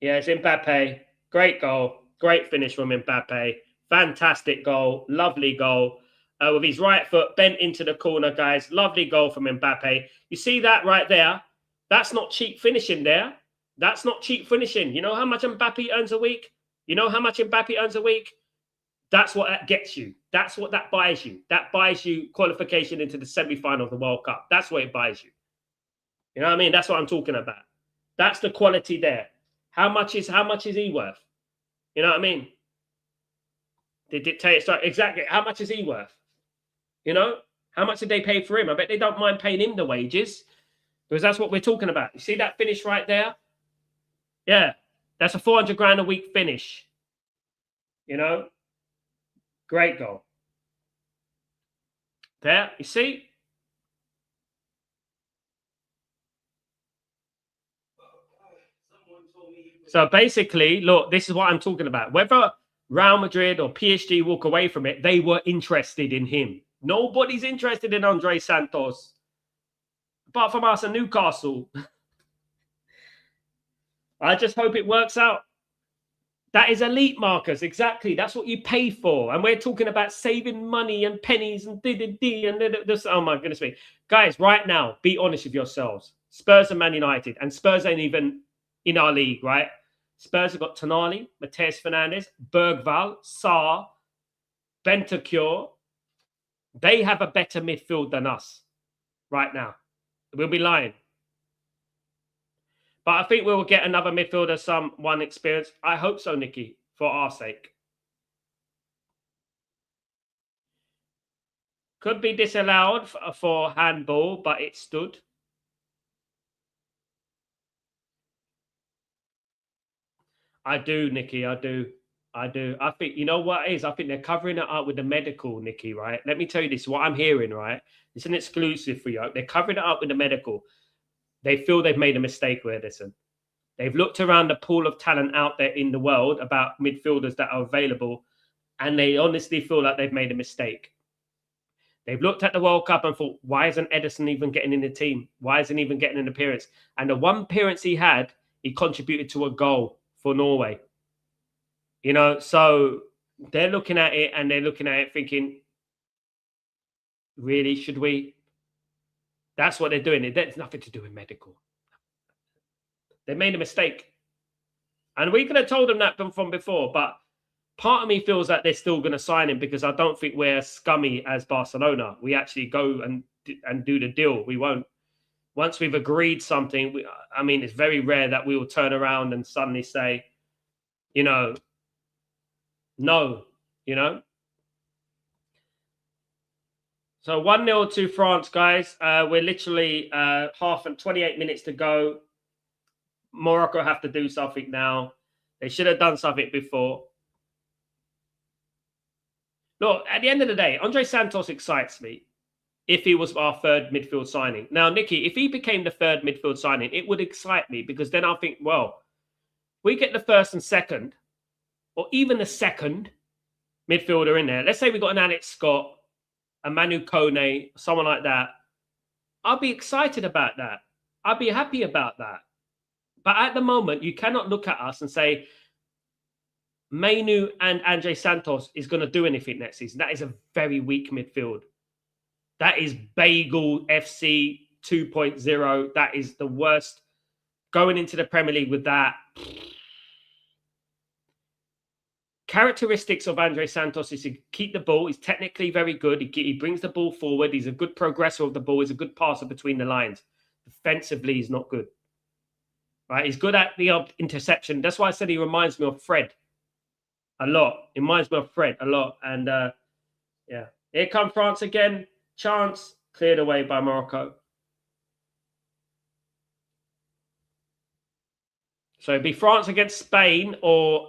Yeah, it's Mbappe. Great goal. Great finish from Mbappe. Fantastic goal. Lovely goal. With his right foot bent into the corner, guys. Lovely goal from Mbappe. You see that right there? That's not cheap finishing there. That's not cheap finishing. You know how much Mbappe earns a week? That's what that gets you. That's what that buys you. That buys you qualification into the semi-final of the World Cup. That's what it buys you. You know what I mean? That's what I'm talking about. That's the quality there. How much is he worth? You know what I mean? They dictate. So exactly. How much is he worth? You know? How much did they pay for him? I bet they don't mind paying him the wages because that's what we're talking about. You see that finish right there? Yeah. That's a 400 grand a week finish. You know? Great goal. There, you see? So basically, look, this is what I'm talking about. Whether Real Madrid or PSG walk away from it, they were interested in him. Nobody's interested in Andre Santos, apart from us and Newcastle. I just hope it works out. That is elite, Marcus. Exactly. That's what you pay for. And we're talking about saving money and pennies and this. Oh my goodness me. Guys, right now, be honest with yourselves. Spurs and Man United. And Spurs ain't even in our league, right? Spurs have got Tonali, Mateus Fernandes, Bergval, Sarr, Bentancur. They have a better midfield than us right now. We'll be lying. But I think we will get another midfielder, someone experienced. I hope so, Nikki, for our sake. Could be disallowed for handball, but it stood. I do, Nikki. I do. I think, you know what it is? I think they're covering it up with the medical, Nikki, right? Let me tell you this, what I'm hearing, right? It's an exclusive for you. They're covering it up with the medical. They feel they've made a mistake with Edison. They've looked around the pool of talent out there in the world about midfielders that are available, and they honestly feel like they've made a mistake. They've looked at the World Cup and thought, why isn't Edison even getting in the team? Why isn't he even getting an appearance? And the one appearance he had, he contributed to a goal for Norway. You know, so they're looking at it and they're looking at it thinking, really, should we? That's what they're doing. It has nothing to do with medical. They made a mistake. And we could have told them that from before, but part of me feels like they're still going to sign him because I don't think we're scummy as Barcelona. We actually go and do the deal. We won't. Once we've agreed something, I mean, it's very rare that we will turn around and suddenly say, you know, no, you know. So 1-0 to France, guys. We're literally half and 28 minutes to go. Morocco have to do something now. They should have done something before. Look, at the end of the day, Andre Santos excites me if he was our third midfield signing. Now, Nikki, if he became the third midfield signing, it would excite me because then I think, well, we get the first and second, or even the second midfielder in there. Let's say we got an Alex Scott, a Manu Kone, someone like that. I'll be excited about that. I'll be happy about that. But at the moment, you cannot look at us and say, Manu and Andre Santos is going to do anything next season. That is a very weak midfield. That is Bagel FC 2.0. That is the worst. Going into the Premier League with that. Characteristics of Andre Santos is to keep the ball. He's technically very good. He brings the ball forward. He's a good progressor of the ball. He's a good passer between the lines. Defensively, he's not good. Right? He's good at the interception. That's why I said he reminds me of Fred a lot. He reminds me of Fred a lot. And yeah, here come France again. Chance cleared away by Morocco. So it'd be France against Spain or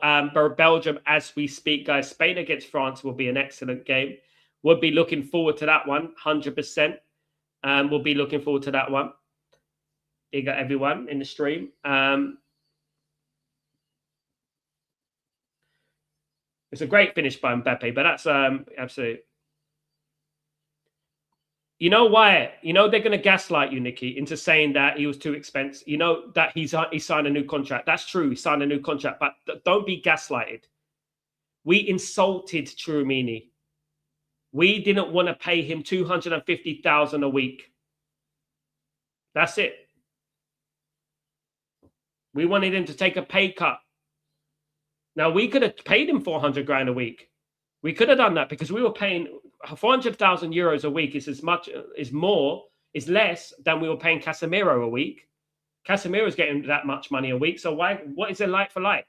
Belgium as we speak, guys. Spain against France will be an excellent game. We'll be looking forward to that one, 100%. We'll be looking forward to that one. Big up everyone in the stream. It's a great finish by Mbappe, but that's absolutely. You know why? You know they're going to gaslight you, Nikki, into saying that he was too expensive. You know that he signed a new contract. That's true. He signed a new contract, but don't be gaslighted. We insulted Tchouameni. We didn't want to pay him $250,000 a week. That's it. We wanted him to take a pay cut. Now, we could have paid him 400 grand a week. We could have done that because we were paying 400,000 euros a week is less than we were paying Casemiro a week. Casemiro's getting that much money a week. So why? What is it like for like?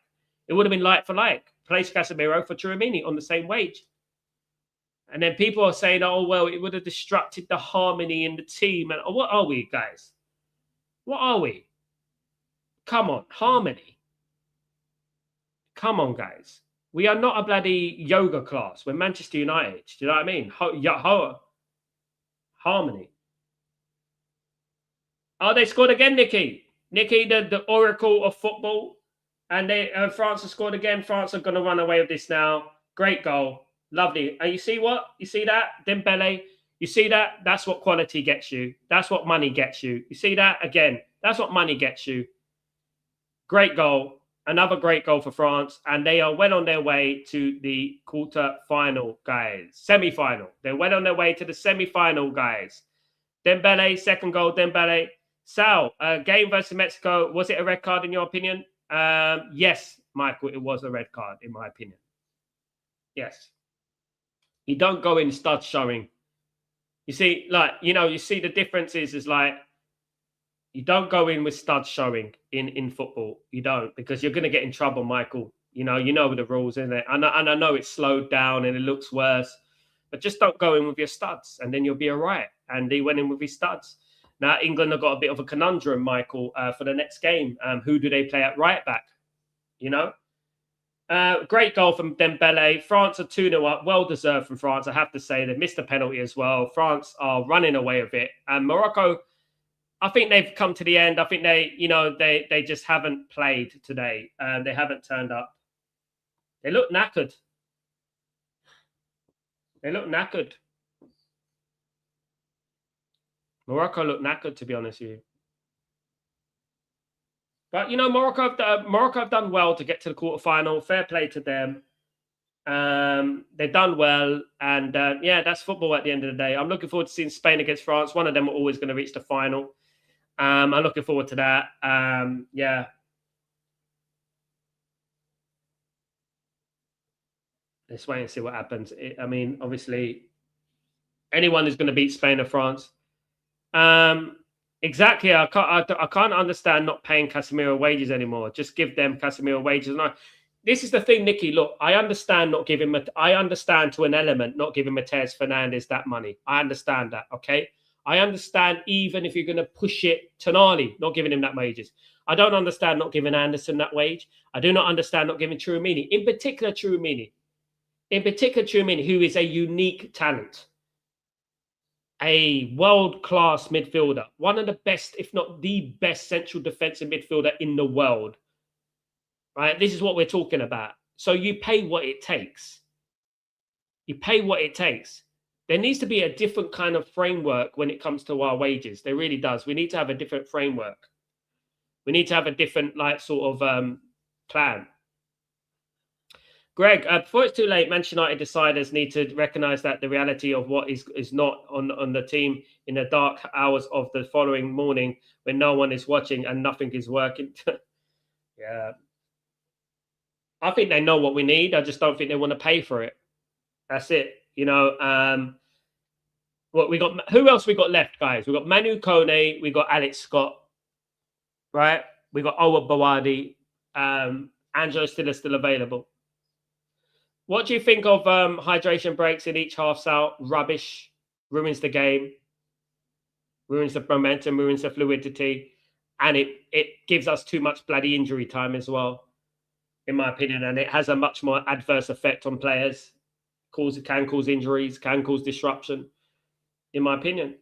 It would have been like for like. Place Casemiro for Tchouameni on the same wage. And then people are saying, oh, well, it would have disrupted the harmony in the team. And what are we, guys? What are we? Come on, harmony. Come on, guys. We are not a bloody yoga class. We're Manchester United. Do you know what I mean? Harmony. Oh, they scored again, Nikki. Nikki, the oracle of football. And France have scored again. France are going to run away with this now. Great goal. Lovely. And you see what? You see that? Dembele. You see that? That's what quality gets you. That's what money gets you. You see that? Again, that's what money gets you. Great goal. Another great goal for France. And they are well on their way to the quarter-final, guys. Semi-final. They're well on their way to the semi-final, guys. Dembele, second goal, Dembele. Sal, game versus Mexico. Was it a red card in your opinion? Yes, Michael, it was a red card in my opinion. Yes. You don't go in studs showing. You see, like, you see the difference is like, you don't go in with studs showing in football. You don't, because you're going to get in trouble, Michael. You know the rules, isn't it? And I know it's slowed down and it looks worse, but just don't go in with your studs and then you'll be all right. And he went in with his studs. Now, England have got a bit of a conundrum, Michael, for the next game. Who do they play at right back? Great goal from Dembele. France are 2-0 up. Well deserved from France, I have to say. They missed a penalty as well. France are running away with it. And Morocco, I think they've come to the end. I think they just haven't played today. They haven't turned up. They look knackered. Morocco look knackered, to be honest with you. But, Morocco have done well to get to the quarterfinal. Fair play to them. They've done well. And, yeah, that's football at the end of the day. I'm looking forward to seeing Spain against France. One of them are always going to reach the final. I'm looking forward to that. Yeah. Let's wait and see what happens. I mean, obviously, anyone is going to beat Spain or France. Exactly. I can't understand not paying Casemiro wages anymore. Just give them Casemiro wages. And this is the thing, Nicky. Look, I understand not giving. I understand to an element not giving Mateus Fernandes that money. I understand that. Okay. I understand even if you're going to push it, Tonali, not giving him that wages. I don't understand not giving Anderson that wage. I do not understand not giving Tchouaméni, in particular Tchouaméni, who is a unique talent. A world-class midfielder, one of the best, if not the best central defensive midfielder in the world, right? This is what we're talking about. So you pay what it takes. There needs to be a different kind of framework when it comes to our wages. There really does. We need to have a different framework. We need to have a different, plan. Greg, before it's too late, Manchester United deciders need to recognise that the reality of what is not on the team in the dark hours of the following morning when no one is watching and nothing is working. Yeah. I think they know what we need. I just don't think they want to pay for it. That's it. What we got? Who else we got left, guys? We got Manu Kone. We got Alex Scott. Right. We got Owa Bawadi. Angelo still available. What do you think of hydration breaks in each half, Sal? Rubbish. Ruins the game. Ruins the momentum. Ruins the fluidity. And it gives us too much bloody injury time as well, in my opinion. And it has a much more adverse effect on players. Can cause injuries, can cause disruption, in my opinion.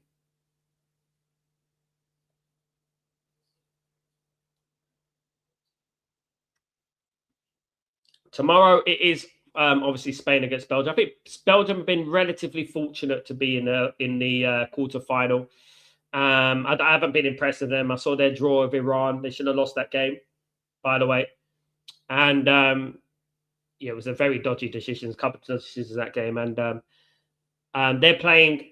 Tomorrow it is obviously Spain against Belgium. I think Belgium have been relatively fortunate to be in the quarterfinal. I haven't been impressed with them. I saw their draw of Iran. They should have lost that game, by the way. And it was a very dodgy decision. A couple of decisions in that game. And they're playing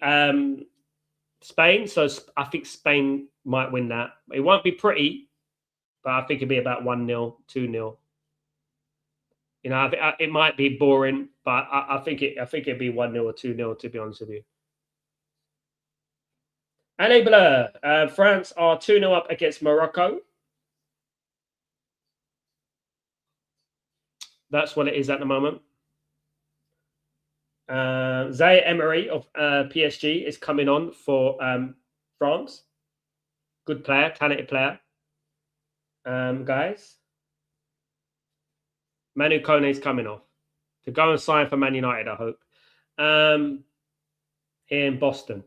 Spain, so I think Spain might win that. It won't be pretty, but I think it'll be about 1-0, 2-0. It might be boring, but I think it'd be 1-0 or 2-0, to be honest with you. Allez Bleu, France are 2-0 up against Morocco. That's what it is at the moment. Zaire Emery of PSG is coming on for France. Good player, talented player. Guys. Manu Kone is coming off to go and sign for Man United, I hope. Here in Boston.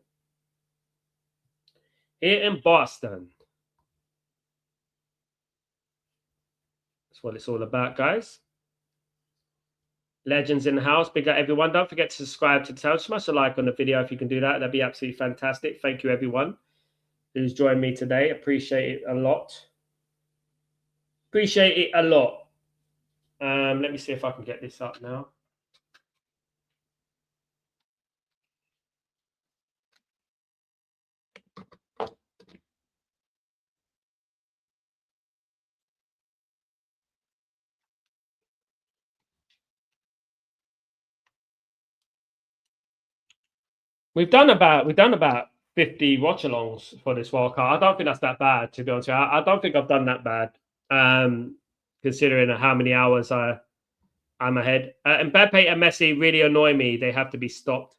That's what it's all about, guys. Legends in the house. Big up, everyone. Don't forget to subscribe to the channel. Smash a like on the video if you can do that. That'd be absolutely fantastic. Thank you, everyone who's joined me today. Appreciate it a lot. Appreciate it a lot. Let me see if I can get this up now. We've done about 50 watch-alongs for this World Cup. I don't think that's that bad, to be honest. I don't think I've done that bad, considering how many hours I'm ahead. Mbappe and Messi really annoy me. They have to be stopped.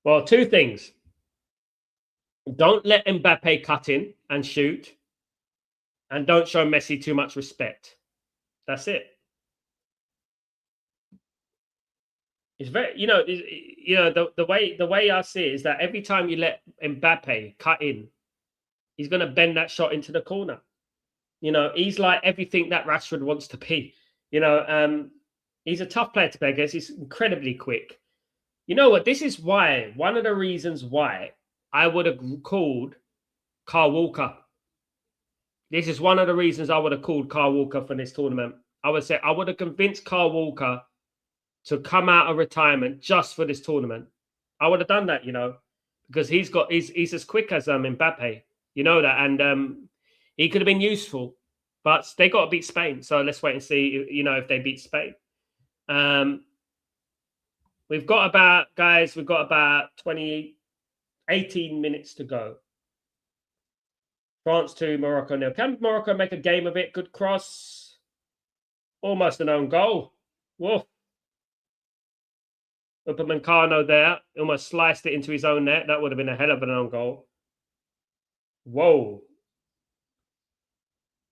Well, two things. Don't let Mbappe cut in and shoot, and don't show Messi too much respect. That's it. It's very, the way I see it is that every time you let Mbappe cut in, he's going to bend that shot into the corner. He's like everything that Rashford wants to be. He's a tough player to play against. He's incredibly quick. You know what? This is why, one of the reasons why I would have called Kyle Walker. This is one of the reasons I would have called Kyle Walker for this tournament. I would have convinced Kyle Walker to come out of retirement just for this tournament. I would have done that, because he's as quick as Mbappe. You know that, and he could have been useful, but they got to beat Spain. So let's wait and see, if they beat Spain. We've got about 18 minutes to go. France 2, Morocco 0. Can Morocco make a game of it? Good cross. Almost an own goal. Whoa. Upamecano there. Almost sliced it into his own net. That would have been a hell of an own goal. Whoa.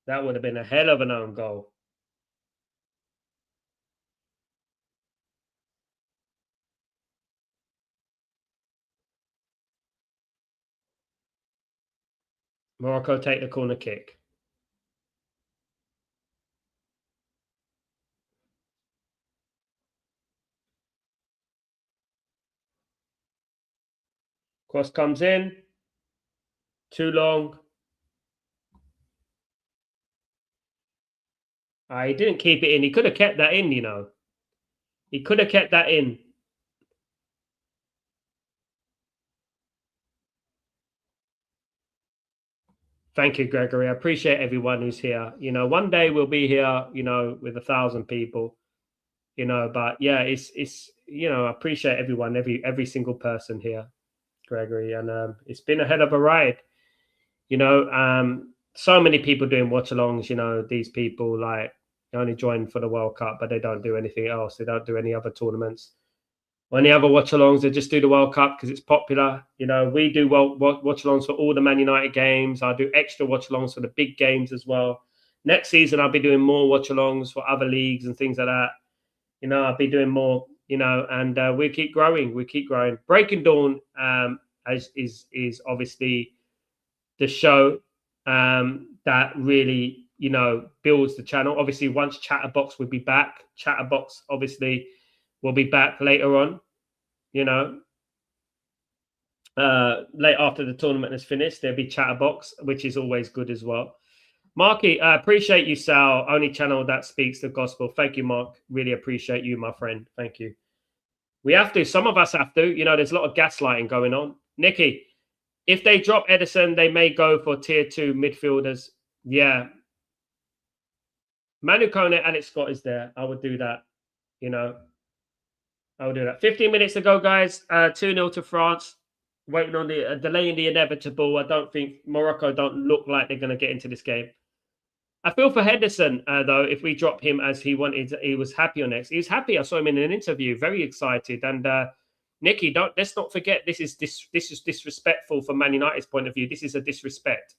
That would have been a hell of an own goal. Morocco take the corner kick. Cross comes in. Too long. He didn't keep it in. He could have kept that in, He could have kept that in. Thank you, Gregory. I appreciate everyone who's here. One day we'll be here, with 1,000 people, but yeah, it's I appreciate everyone, every single person here, Gregory. And it's been a hell of a ride. So many people doing watch-alongs, these people like only join for the World Cup, but they don't do anything else. They don't do any other tournaments or any other watch-alongs. They just do the World Cup because it's popular. We do watch-alongs for all the Man United games. I do extra watch-alongs for the big games as well. Next season, I'll be doing more watch-alongs for other leagues and things like that. I'll be doing more, and we keep growing. We keep growing. Breaking Dawn is obviously the show that really, builds the channel. Obviously, once Chatterbox will be back, Chatterbox obviously will be back later on, late after the tournament is finished. There'll be Chatterbox, which is always good as well. Marky, I appreciate you, Sal. Only channel that speaks the gospel. Thank you, Mark. Really appreciate you, my friend. Thank you. We have to. Some of us have to. There's a lot of gaslighting going on. Nikki, if they drop Edison, they may go for tier 2 midfielders. Yeah. Manu Kone, Alex Scott is there. I would do that. I would do that. 15 minutes to go, guys. 2-0 to France. Waiting on the delaying the inevitable. I don't think Morocco don't look like they're going to get into this game. I feel for Henderson, though, if we drop him as he wanted. He was happy on X. He was happy. I saw him in an interview, very excited. And Nikki, let's not forget, this is disrespectful from Man United's point of view. This is a disrespect.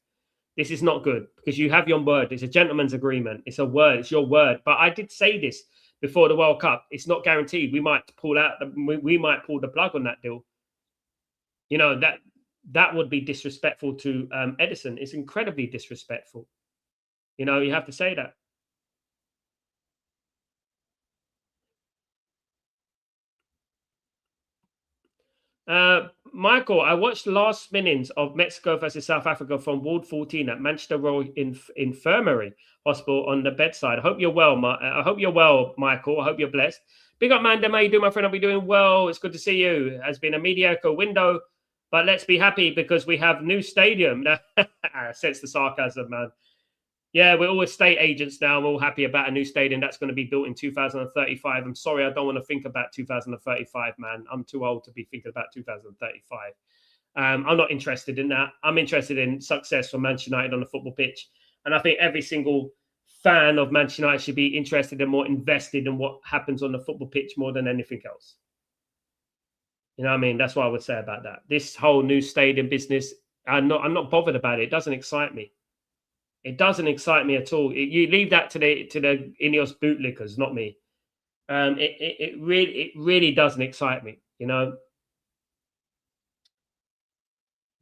This is not good because you have your word. It's a gentleman's agreement. It's a word. It's your word. But I did say this before the World Cup. It's not guaranteed. We might pull out. We might pull the plug on that deal. That would be disrespectful to Edison. It's incredibly disrespectful. You know, you have to say that. Michael, I watched the last minutes of Mexico versus South Africa from Ward 14 at Manchester Royal Infirmary Hospital on the bedside. I hope you're well, I hope you're well, Michael. I hope you're blessed. Big up, man. How you doing, my friend? I'll be doing well. It's good to see you. It has been a mediocre window, but let's be happy because we have new stadium. I sense the sarcasm, man. Yeah, we're all estate agents now. We're all happy about a new stadium that's going to be built in 2035. I'm sorry, I don't want to think about 2035, man. I'm too old to be thinking about 2035. I'm not interested in that. I'm interested in success for Manchester United on the football pitch. And I think every single fan of Manchester United should be interested and more invested in what happens on the football pitch more than anything else. You know what I mean? That's what I would say about that. This whole new stadium business, I'm not bothered about it. It doesn't excite me. It doesn't excite me at all. You leave that to the Ineos bootlickers, not me. It really doesn't excite me. You know,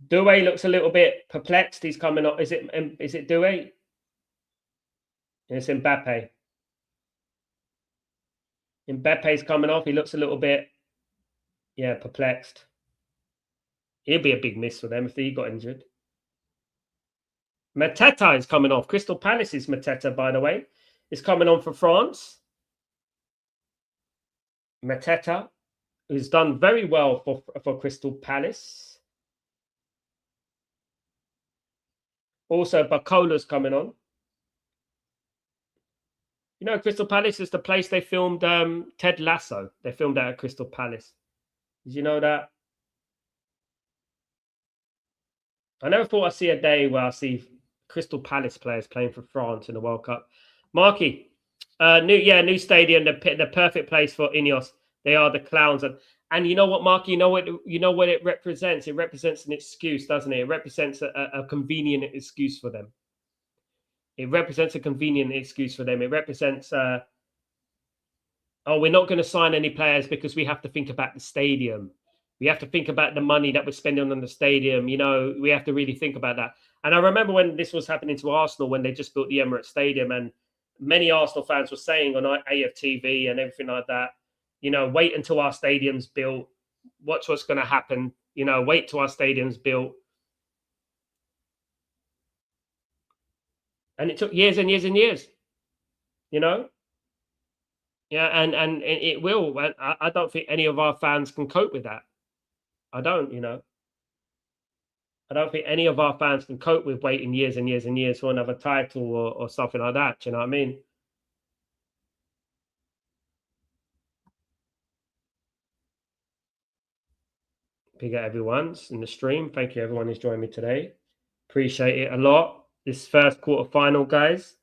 Doué looks a little bit perplexed. He's coming up. Is it Doué? It's Mbappe. Mbappe's coming off. He looks a little bit, yeah, perplexed. He'll be a big miss for them if he got injured. Mateta is coming off. Crystal Palace's Mateta, by the way, is coming on for France. Mateta, who's done very well for Crystal Palace. Also, Bacola's coming on. You know, Crystal Palace is the place they filmed Ted Lasso. They filmed that at Crystal Palace. Did you know that? I never thought I'd see a day where I see Crystal Palace players playing for France in the World Cup. Marky, new stadium, the perfect place for Ineos. They are the clowns, and you know what, Marky, you know what it represents. It represents an excuse, doesn't it? It represents a convenient excuse for them. It represents a convenient excuse for them. It represents, we're not going to sign any players because we have to think about the stadium. We have to think about the money that we're spending on the stadium. You know, we have to really think about that. And I remember when this was happening to Arsenal, when they just built the Emirates Stadium, and many Arsenal fans were saying on AFTV and everything like that, you know, wait until our stadium's built. Watch what's going to happen. You know, wait till our stadium's built. And it took years and years and years, you know? Yeah, and it will. I don't think any of our fans can cope with that. I don't, you know. I don't think any of our fans can cope with waiting years and years and years for another title or something like that. Do you know what I mean? Big at everyone's in the stream. Thank you, everyone who's joined me today. Appreciate it a lot. This first quarter final, guys.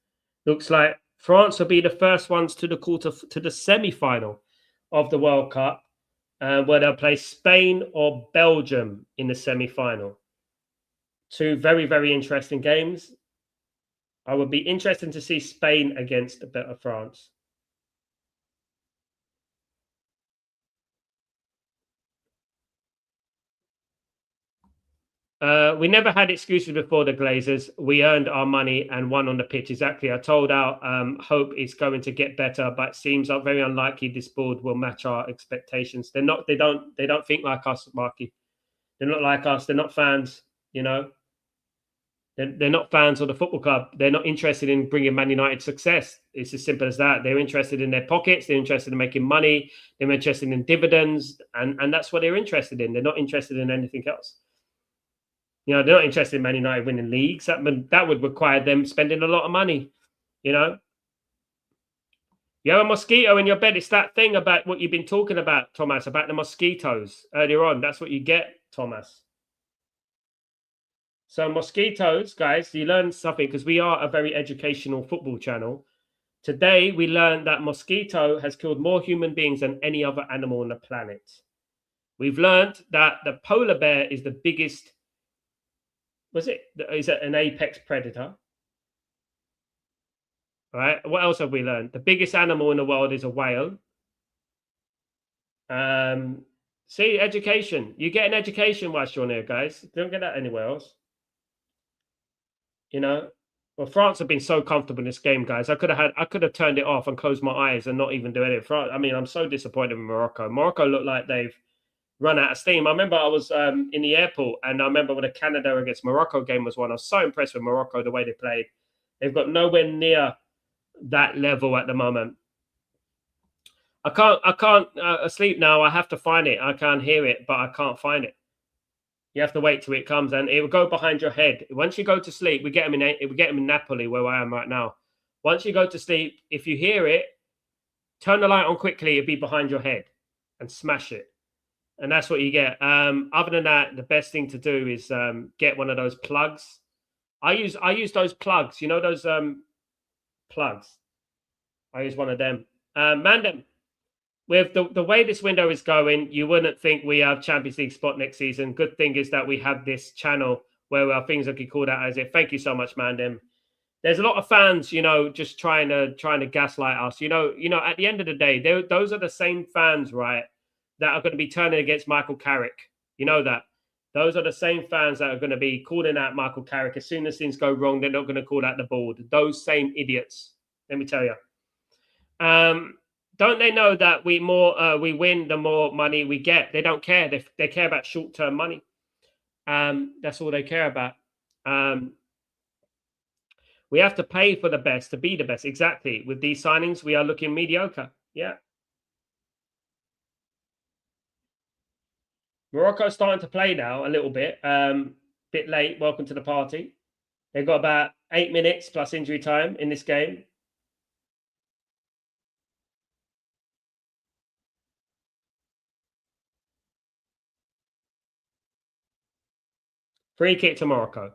Looks like France will be the first ones to the semi-final of the World Cup, where they'll play Spain or Belgium in the semi-final. Two very, very interesting games. I would be interested to see Spain against the better France. We never had excuses before the Glazers. We earned our money and won on the pitch. Exactly. I told our Hope it's going to get better, but it seems like very unlikely this board will match our expectations. They're not. They don't think like us, Marky. They're not like us. They're not fans. You know. They're not fans of the football club. They're not interested in bringing Man United success. It's as simple as that. They're interested in their pockets. They're interested in making money. They're interested in dividends, and that's what they're interested in. They're not interested in anything else. You know, they're not interested in Man United winning leagues. That would require them spending a lot of money. You know, you have a mosquito in your bed. It's that thing about what you've been talking about, Thomas, about the mosquitoes earlier on. That's what you get, Thomas. So mosquitoes, guys, you learn something because we are a very educational football channel. Today, we learned that mosquito has killed more human beings than any other animal on the planet. We've learned that the polar bear is the biggest. Is it an apex predator? All right. What else have we learned? The biggest animal in the world is a whale. See, education. You get an education whilst you're on here, guys. You don't get that anywhere else. You know, Well, France have been so comfortable in this game, guys. I could have turned it off and closed my eyes and not even do it. I mean, I'm so disappointed with Morocco. Morocco look like they've run out of steam. I remember I was in the airport, and I remember when the Canada against Morocco game was won. I was so impressed with Morocco, the way they played. They've got nowhere near that level at the moment. I can't sleep now. I have to find it. I can't hear it, but I can't find it. You have to wait till it comes, and it will go behind your head. Once you go to sleep, we get them in Napoli, where I am right now. Once you go to sleep, if you hear it, turn the light on quickly. It'll be behind your head, and smash it. And that's what you get. Other than that, the best thing to do is get one of those plugs. I use those plugs. You know those plugs. I use one of them. Mandem, with the way this window is going, you wouldn't think we have Champions League spot next season. Good thing is that we have this channel where our things are called out as it. Thank you so much, Mandem. There's a lot of fans, just trying to gaslight us. At the end of the day, those are the same fans, right, that are going to be turning against Michael Carrick. You know that. Those are the same fans that are going to be calling out Michael Carrick. As soon as things go wrong, they're not going to call out the board. Those same idiots. Let me tell you. Don't they know that we win, the more money we get? They don't care. They care about short-term money. That's all they care about. We have to pay for the best to be the best. Exactly. With these signings, we are looking mediocre. Yeah. Morocco's starting to play now a little bit. Bit late. Welcome to the party. They've got about 8 minutes plus injury time in this game. Free kick to Morocco.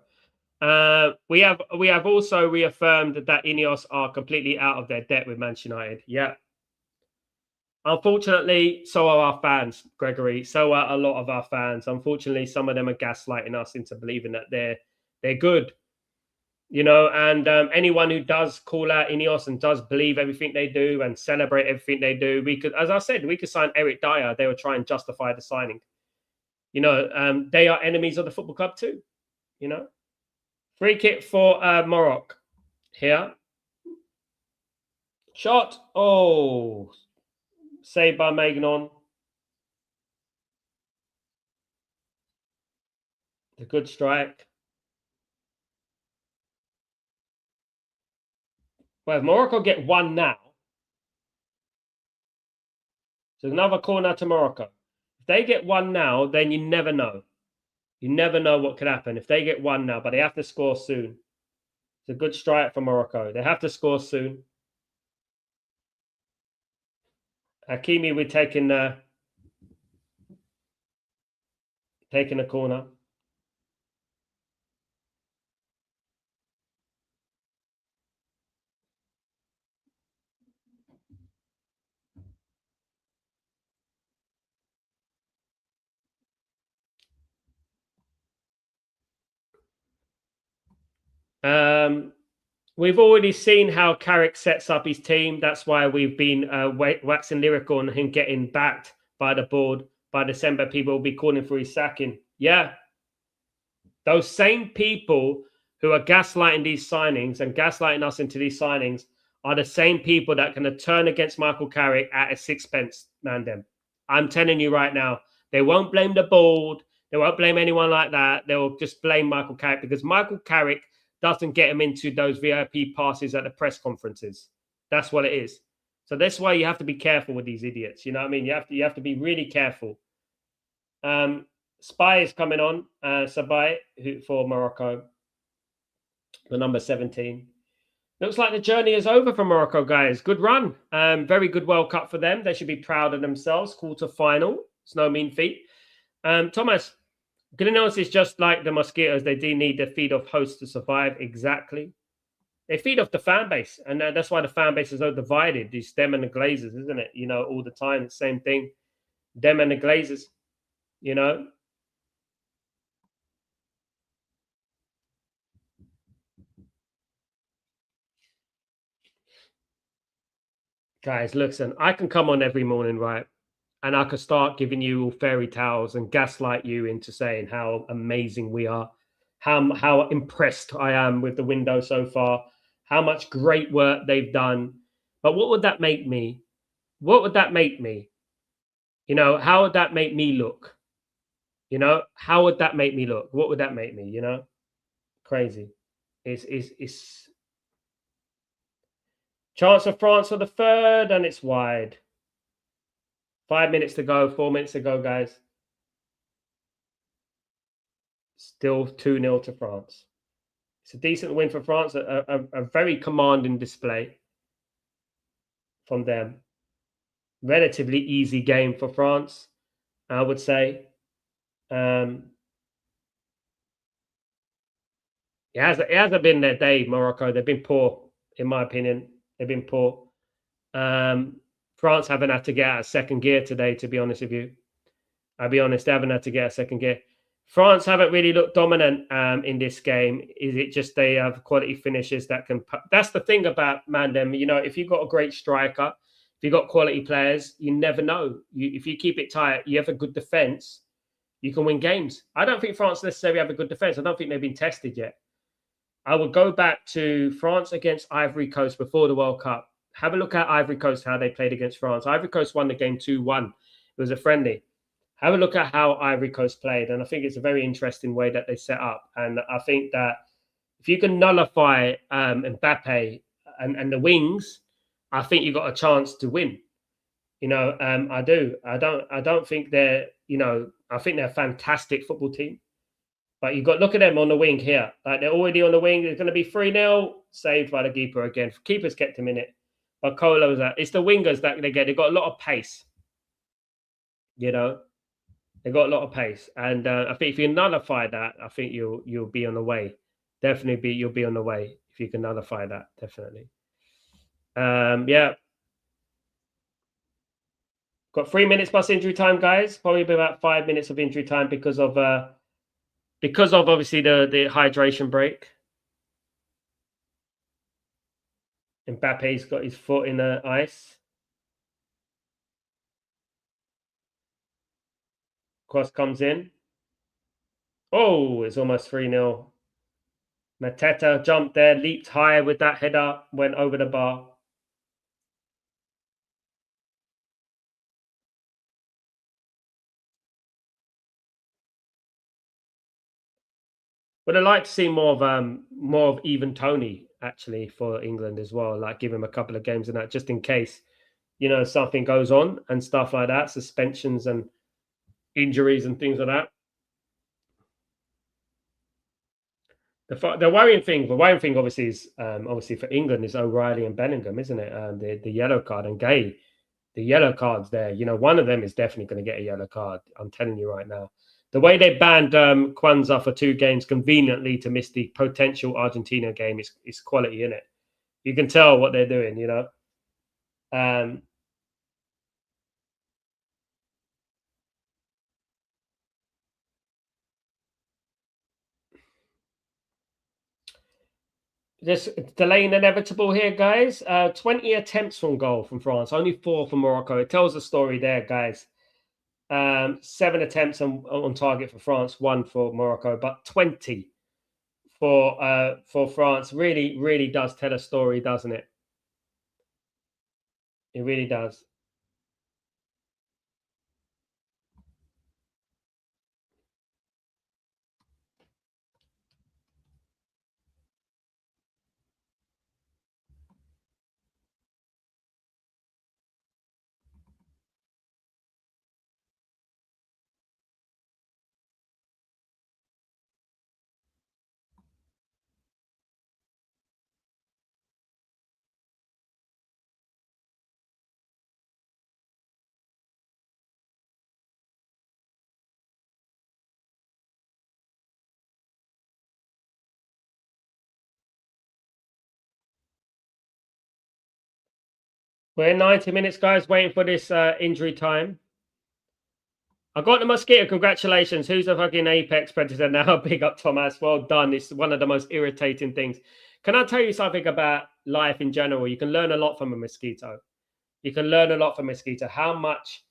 We have also reaffirmed that Ineos are completely out of their debt with Manchester United. Yeah. Unfortunately, so are our fans, Gregory. So are a lot of our fans. Unfortunately, some of them are gaslighting us into believing that they're good. And anyone who does call out Ineos and does believe everything they do and celebrate everything they do, as I said, we could sign Eric Dyer. They would try and justify the signing. They are enemies of the football club too. Free kick for Morocco here. Shot. Oh, saved by Magnon. A good strike. Well, if Morocco get one now, so another corner to Morocco. If they get one now, then you never know. You never know what could happen if they get one now, but they have to score soon. It's a good strike for Morocco. They have to score soon. Hakimi, we're taking a corner. We've already seen how Carrick sets up his team. That's why we've been waxing lyrical on him getting backed by the board. By December, people will be calling for his sacking. Yeah. Those same people who are gaslighting these signings and gaslighting us into these signings are the same people that can turn against Michael Carrick at a sixpence, Mandem. I'm telling you right now, they won't blame the board. They won't blame anyone like that. They'll just blame Michael Carrick because Michael Carrick doesn't get him into those VIP passes at the press conferences. That's what it is. So that's why you have to be careful with these idiots. You know what I mean? You have to be really careful. Spy is coming on. Sabai for Morocco, the number 17. Looks like the journey is over for Morocco, guys. Good run. Very good World Cup for them. They should be proud of themselves. Quarter final. It's no mean feat. Thomas, Glenos is just like the mosquitoes. They do need to feed off hosts to survive. Exactly. They feed off the fan base. And that's why the fan base is so divided. These them and the Glazers, isn't it? All the time. It's the same thing. Them and the Glazers, Guys, listen, I can come on every morning, right? And I could start giving you all fairy tales and gaslight you into saying how amazing we are. how impressed I am with the window so far, how much great work they've done. But what would that make me? What would that make me? How would that make me look? How would that make me look? What would that make me? Crazy. It's chance of France for the third, and it's wide. 5 minutes to go, 4 minutes to go, guys. Still 2-0 to France. It's a decent win for France, a very commanding display from them. Relatively easy game for France, I would say. It hasn't been their day, Morocco. They've been poor, in my opinion. They've been poor. France haven't had to get out of second gear today, to be honest with you. I'll be honest, they haven't had to get a second gear. France haven't really looked dominant in this game. Is it just they have quality finishes that can... That's the thing about Mandem. If you've got a great striker, if you've got quality players, you never know. If you keep it tight, you have a good defense, you can win games. I don't think France necessarily have a good defense. I don't think they've been tested yet. I would go back to France against Ivory Coast before the World Cup. Have a look at Ivory Coast, how they played against France. Ivory Coast won the game 2-1. It was a friendly. Have a look at how Ivory Coast played. And I think it's a very interesting way that they set up. And I think that if you can nullify Mbappe and the wings, I think you've got a chance to win. I do. I don't think they're, I think they're a fantastic football team. But you've got look at them on the wing here. Like they're already on the wing. It's going to be 3-0, saved by the keeper again. Keeper's kept him in it. But Colo's that. It's the wingers that they get. They've got a lot of pace. They've got a lot of pace. And I think if you nullify that, I think you'll be on the way. Definitely you'll be on the way if you can nullify that, definitely. Yeah. Got 3 minutes plus injury time, guys. Probably about 5 minutes of injury time because of obviously the hydration break. Mbappe's got his foot in the ice. Cross comes in. Oh, it's almost 3-0. Mateta jumped there, leaped high with that header, went over the bar. But I'd like to see more of even Tony actually for England as well. Like give him a couple of games and that, just in case something goes on and stuff like that, suspensions and injuries and things like that. The worrying thing, obviously is obviously for England is O'Reilly and Bellingham, isn't it? The yellow card and Gay, the yellow cards there. One of them is definitely going to get a yellow card. I'm telling you right now. The way they banned Kwanzaa for 2 games conveniently to miss the potential Argentina game is quality in it. You can tell what they're doing. Just delaying inevitable here, guys. 20 attempts from goal from France, only 4 from Morocco. It tells the story there, guys. 7 attempts on target for France, 1 for Morocco, but 20 for France. Really, really does tell a story, doesn't it? It really does. We're 90 minutes, guys, waiting for this injury time. I got the mosquito. Congratulations. Who's the fucking apex predator now? Big up, Thomas. Well done. It's one of the most irritating things. Can I tell you something about life in general? You can learn a lot from a mosquito. You can learn a lot from a mosquito. How much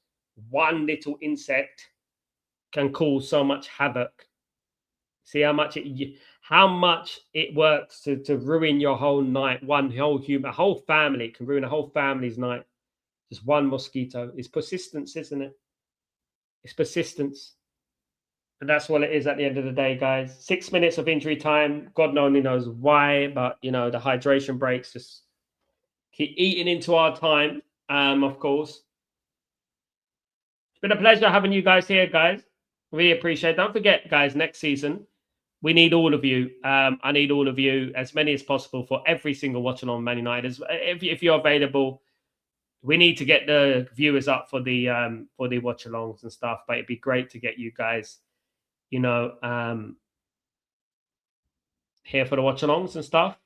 one little insect can cause so much havoc. See how much it works to ruin your whole night. One whole human, a whole family can ruin a whole family's night. Just one mosquito. It's persistence, isn't it? It's persistence. And that's what it is at the end of the day, guys. 6 minutes of injury time. God only knows why, but the hydration breaks just keep eating into our time. Of course. It's been a pleasure having you guys here, guys. Really appreciate it. Don't forget, guys, next season, we need all of you. I need all of you, as many as possible, for every single watching on Man United. If you're available, we need to get the viewers up for the watch-alongs and stuff. But it'd be great to get you guys, here for the watch-alongs and stuff.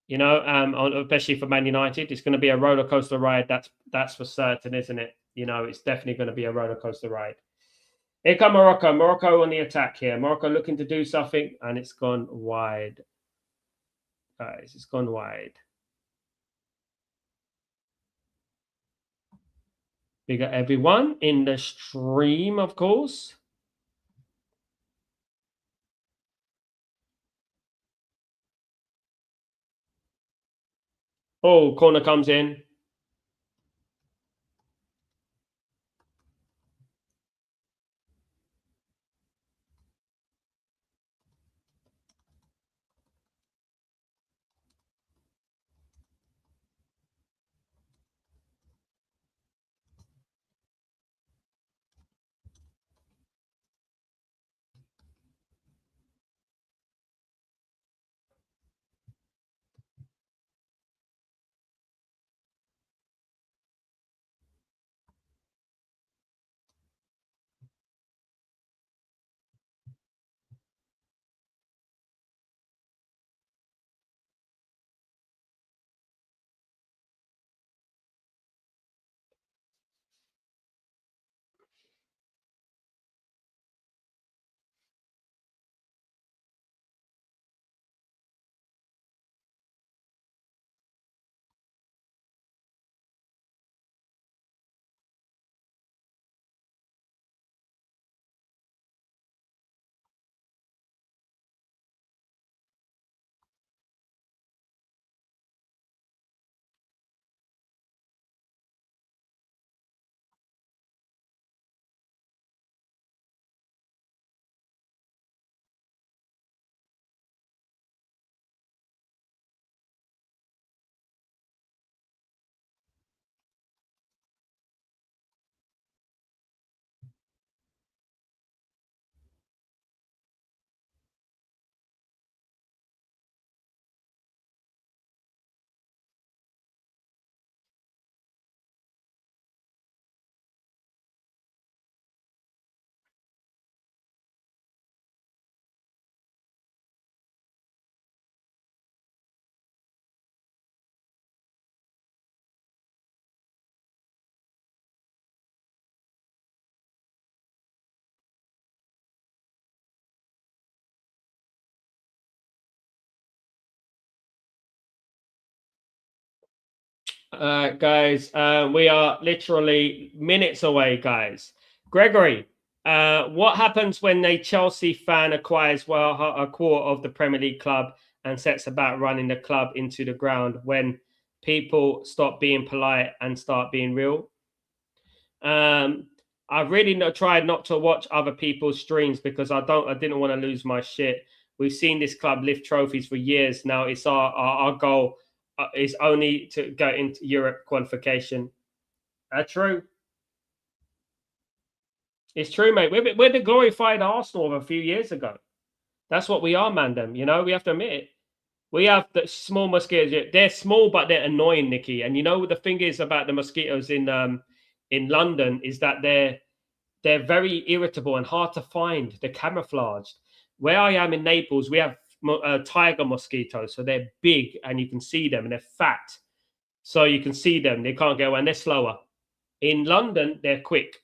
Especially for Man United, it's going to be a roller coaster ride. That's for certain, isn't it? It's definitely going to be a roller coaster ride. Here come Morocco. Morocco on the attack here. Morocco looking to do something, and it's gone wide. Guys, it's gone wide. We got everyone in the stream, of course. Oh, corner comes in. Guys, we are literally minutes away, guys. Gregory, what happens when a Chelsea fan acquires a quarter of the Premier League club and sets about running the club into the ground when people stop being polite and start being real? I've really tried not to watch other people's streams because I didn't want to lose my shit. We've seen this club lift trophies for years now. It's our goal is only to go into Europe qualification. True. It's true, mate. We're the glorified Arsenal of a few years ago. That's what we are, Mandem. We have to admit it. We have the small mosquitoes. They're small, but they're annoying, Nikki. And the thing is about the mosquitoes in London is that they're very irritable and hard to find. They're camouflaged. Where I am in Naples, we have tiger mosquitoes, so they're big and you can see them, and they're fat, so you can see them. They can't get away, and they're slower. In London, they're quick.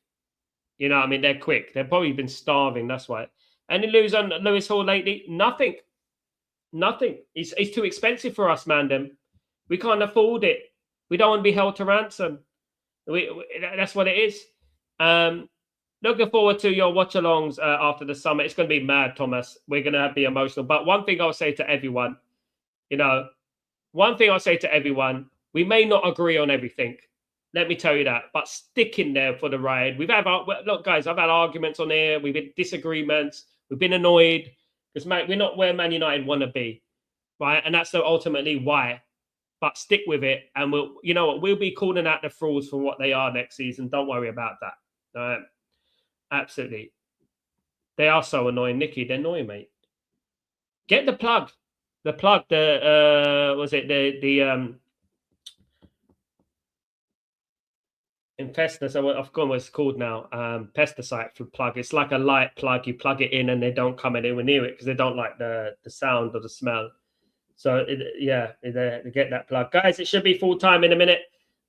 They're quick. They've probably been starving. That's why. Any news on Lewis Hall lately? Nothing. It's too expensive for us, Mandem. We can't afford it. We don't want to be held to ransom. That's what it is. looking forward to your watch-alongs after the summer. It's going to be mad, Thomas. We're going to be emotional. But one thing I'll say to everyone, we may not agree on everything. Let me tell you that. But stick in there for the ride. Look, guys, I've had arguments on here. We've had disagreements. We've been annoyed because, mate, we're not where Man United want to be, right? And that's ultimately why. But stick with it, and we'll be calling out the frauds for what they are next season. Don't worry about that. Absolutely. They are so annoying, Nicky. They're annoying, mate. Get the plug. Infestor, so I've forgotten what it's called now. Pesticide for plug. It's like a light plug. You plug it in and they don't come anywhere near it because they don't like the sound or the smell. So they get that plug. Guys, it should be full time in a minute.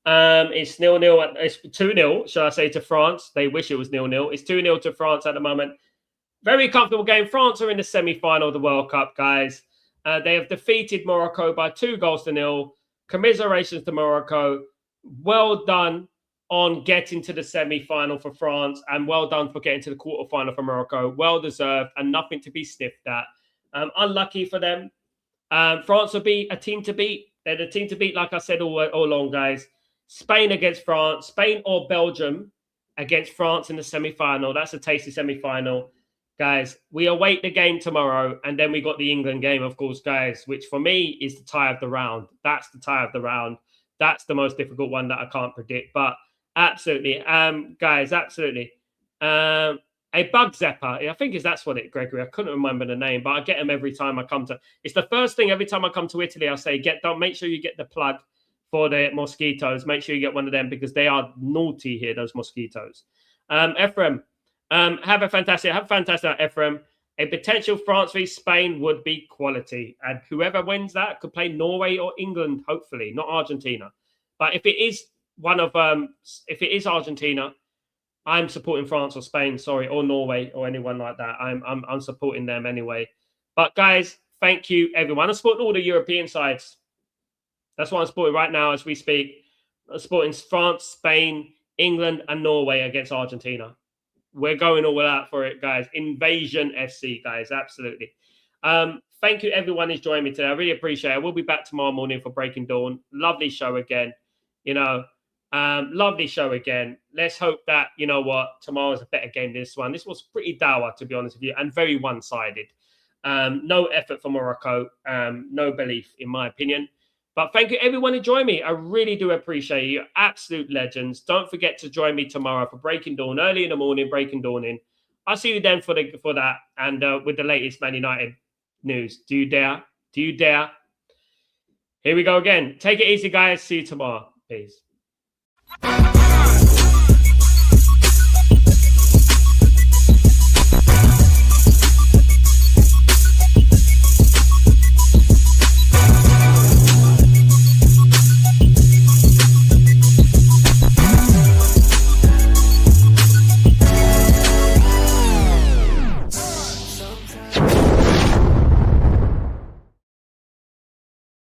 It's 0-0. It's 2-0, shall I say, to France. They wish it was 0-0. It's 2-0 to France at the moment. Very comfortable game. France are in the semi-final of the World Cup, guys. They have defeated Morocco by 2-0. Commiserations to Morocco. Well done on getting to the semi-final for France, and well done for getting to the quarter-final for Morocco. Well deserved and nothing to be sniffed at. Unlucky for them. France will be a team to beat. They're the team to beat, like I said all along, guys. Spain against France. Spain or Belgium against France in the semi-final. That's a tasty semi-final. Guys, we await the game tomorrow, and then we got the England game, of course, guys, which for me is the tie of the round. That's the tie of the round. That's the most difficult one that I can't predict. But absolutely, guys, absolutely. A bug zapper. I think that's what Gregory. I couldn't remember the name, but I get them every time I come to. It's the first thing every time I come to Italy. I say, make sure you get the plug for the mosquitoes. Make sure you get one of them because they are naughty here. Those mosquitoes. Ephraim, have a fantastic, Ephraim. A potential France v Spain would be quality, and whoever wins that could play Norway or England. Hopefully, not Argentina. But if it is if it is Argentina, I'm supporting France or Spain, or Norway or anyone like that. I'm supporting them anyway. But guys, thank you everyone. I'm supporting all the European sides. That's what I'm supporting right now as we speak. I'm supporting France, Spain, England, and Norway against Argentina. We're going all out for it, guys. Invasion FC, guys. Absolutely. Thank you everyone who's joined me today. I really appreciate it. We'll be back tomorrow morning for Breaking Dawn. Lovely show again. Lovely show again. Let's hope that, tomorrow's a better game than this one. This was pretty dour, to be honest with you, and very one-sided. No effort for Morocco. No belief, in my opinion. But thank you, everyone who joined me. I really do appreciate you. Absolute legends. Don't forget to join me tomorrow for Breaking Dawn, early in the morning, Breaking Dawn in. I'll see you then for that and with the latest Man United news. Do you dare? Do you dare? Here we go again. Take it easy, guys. See you tomorrow. Peace.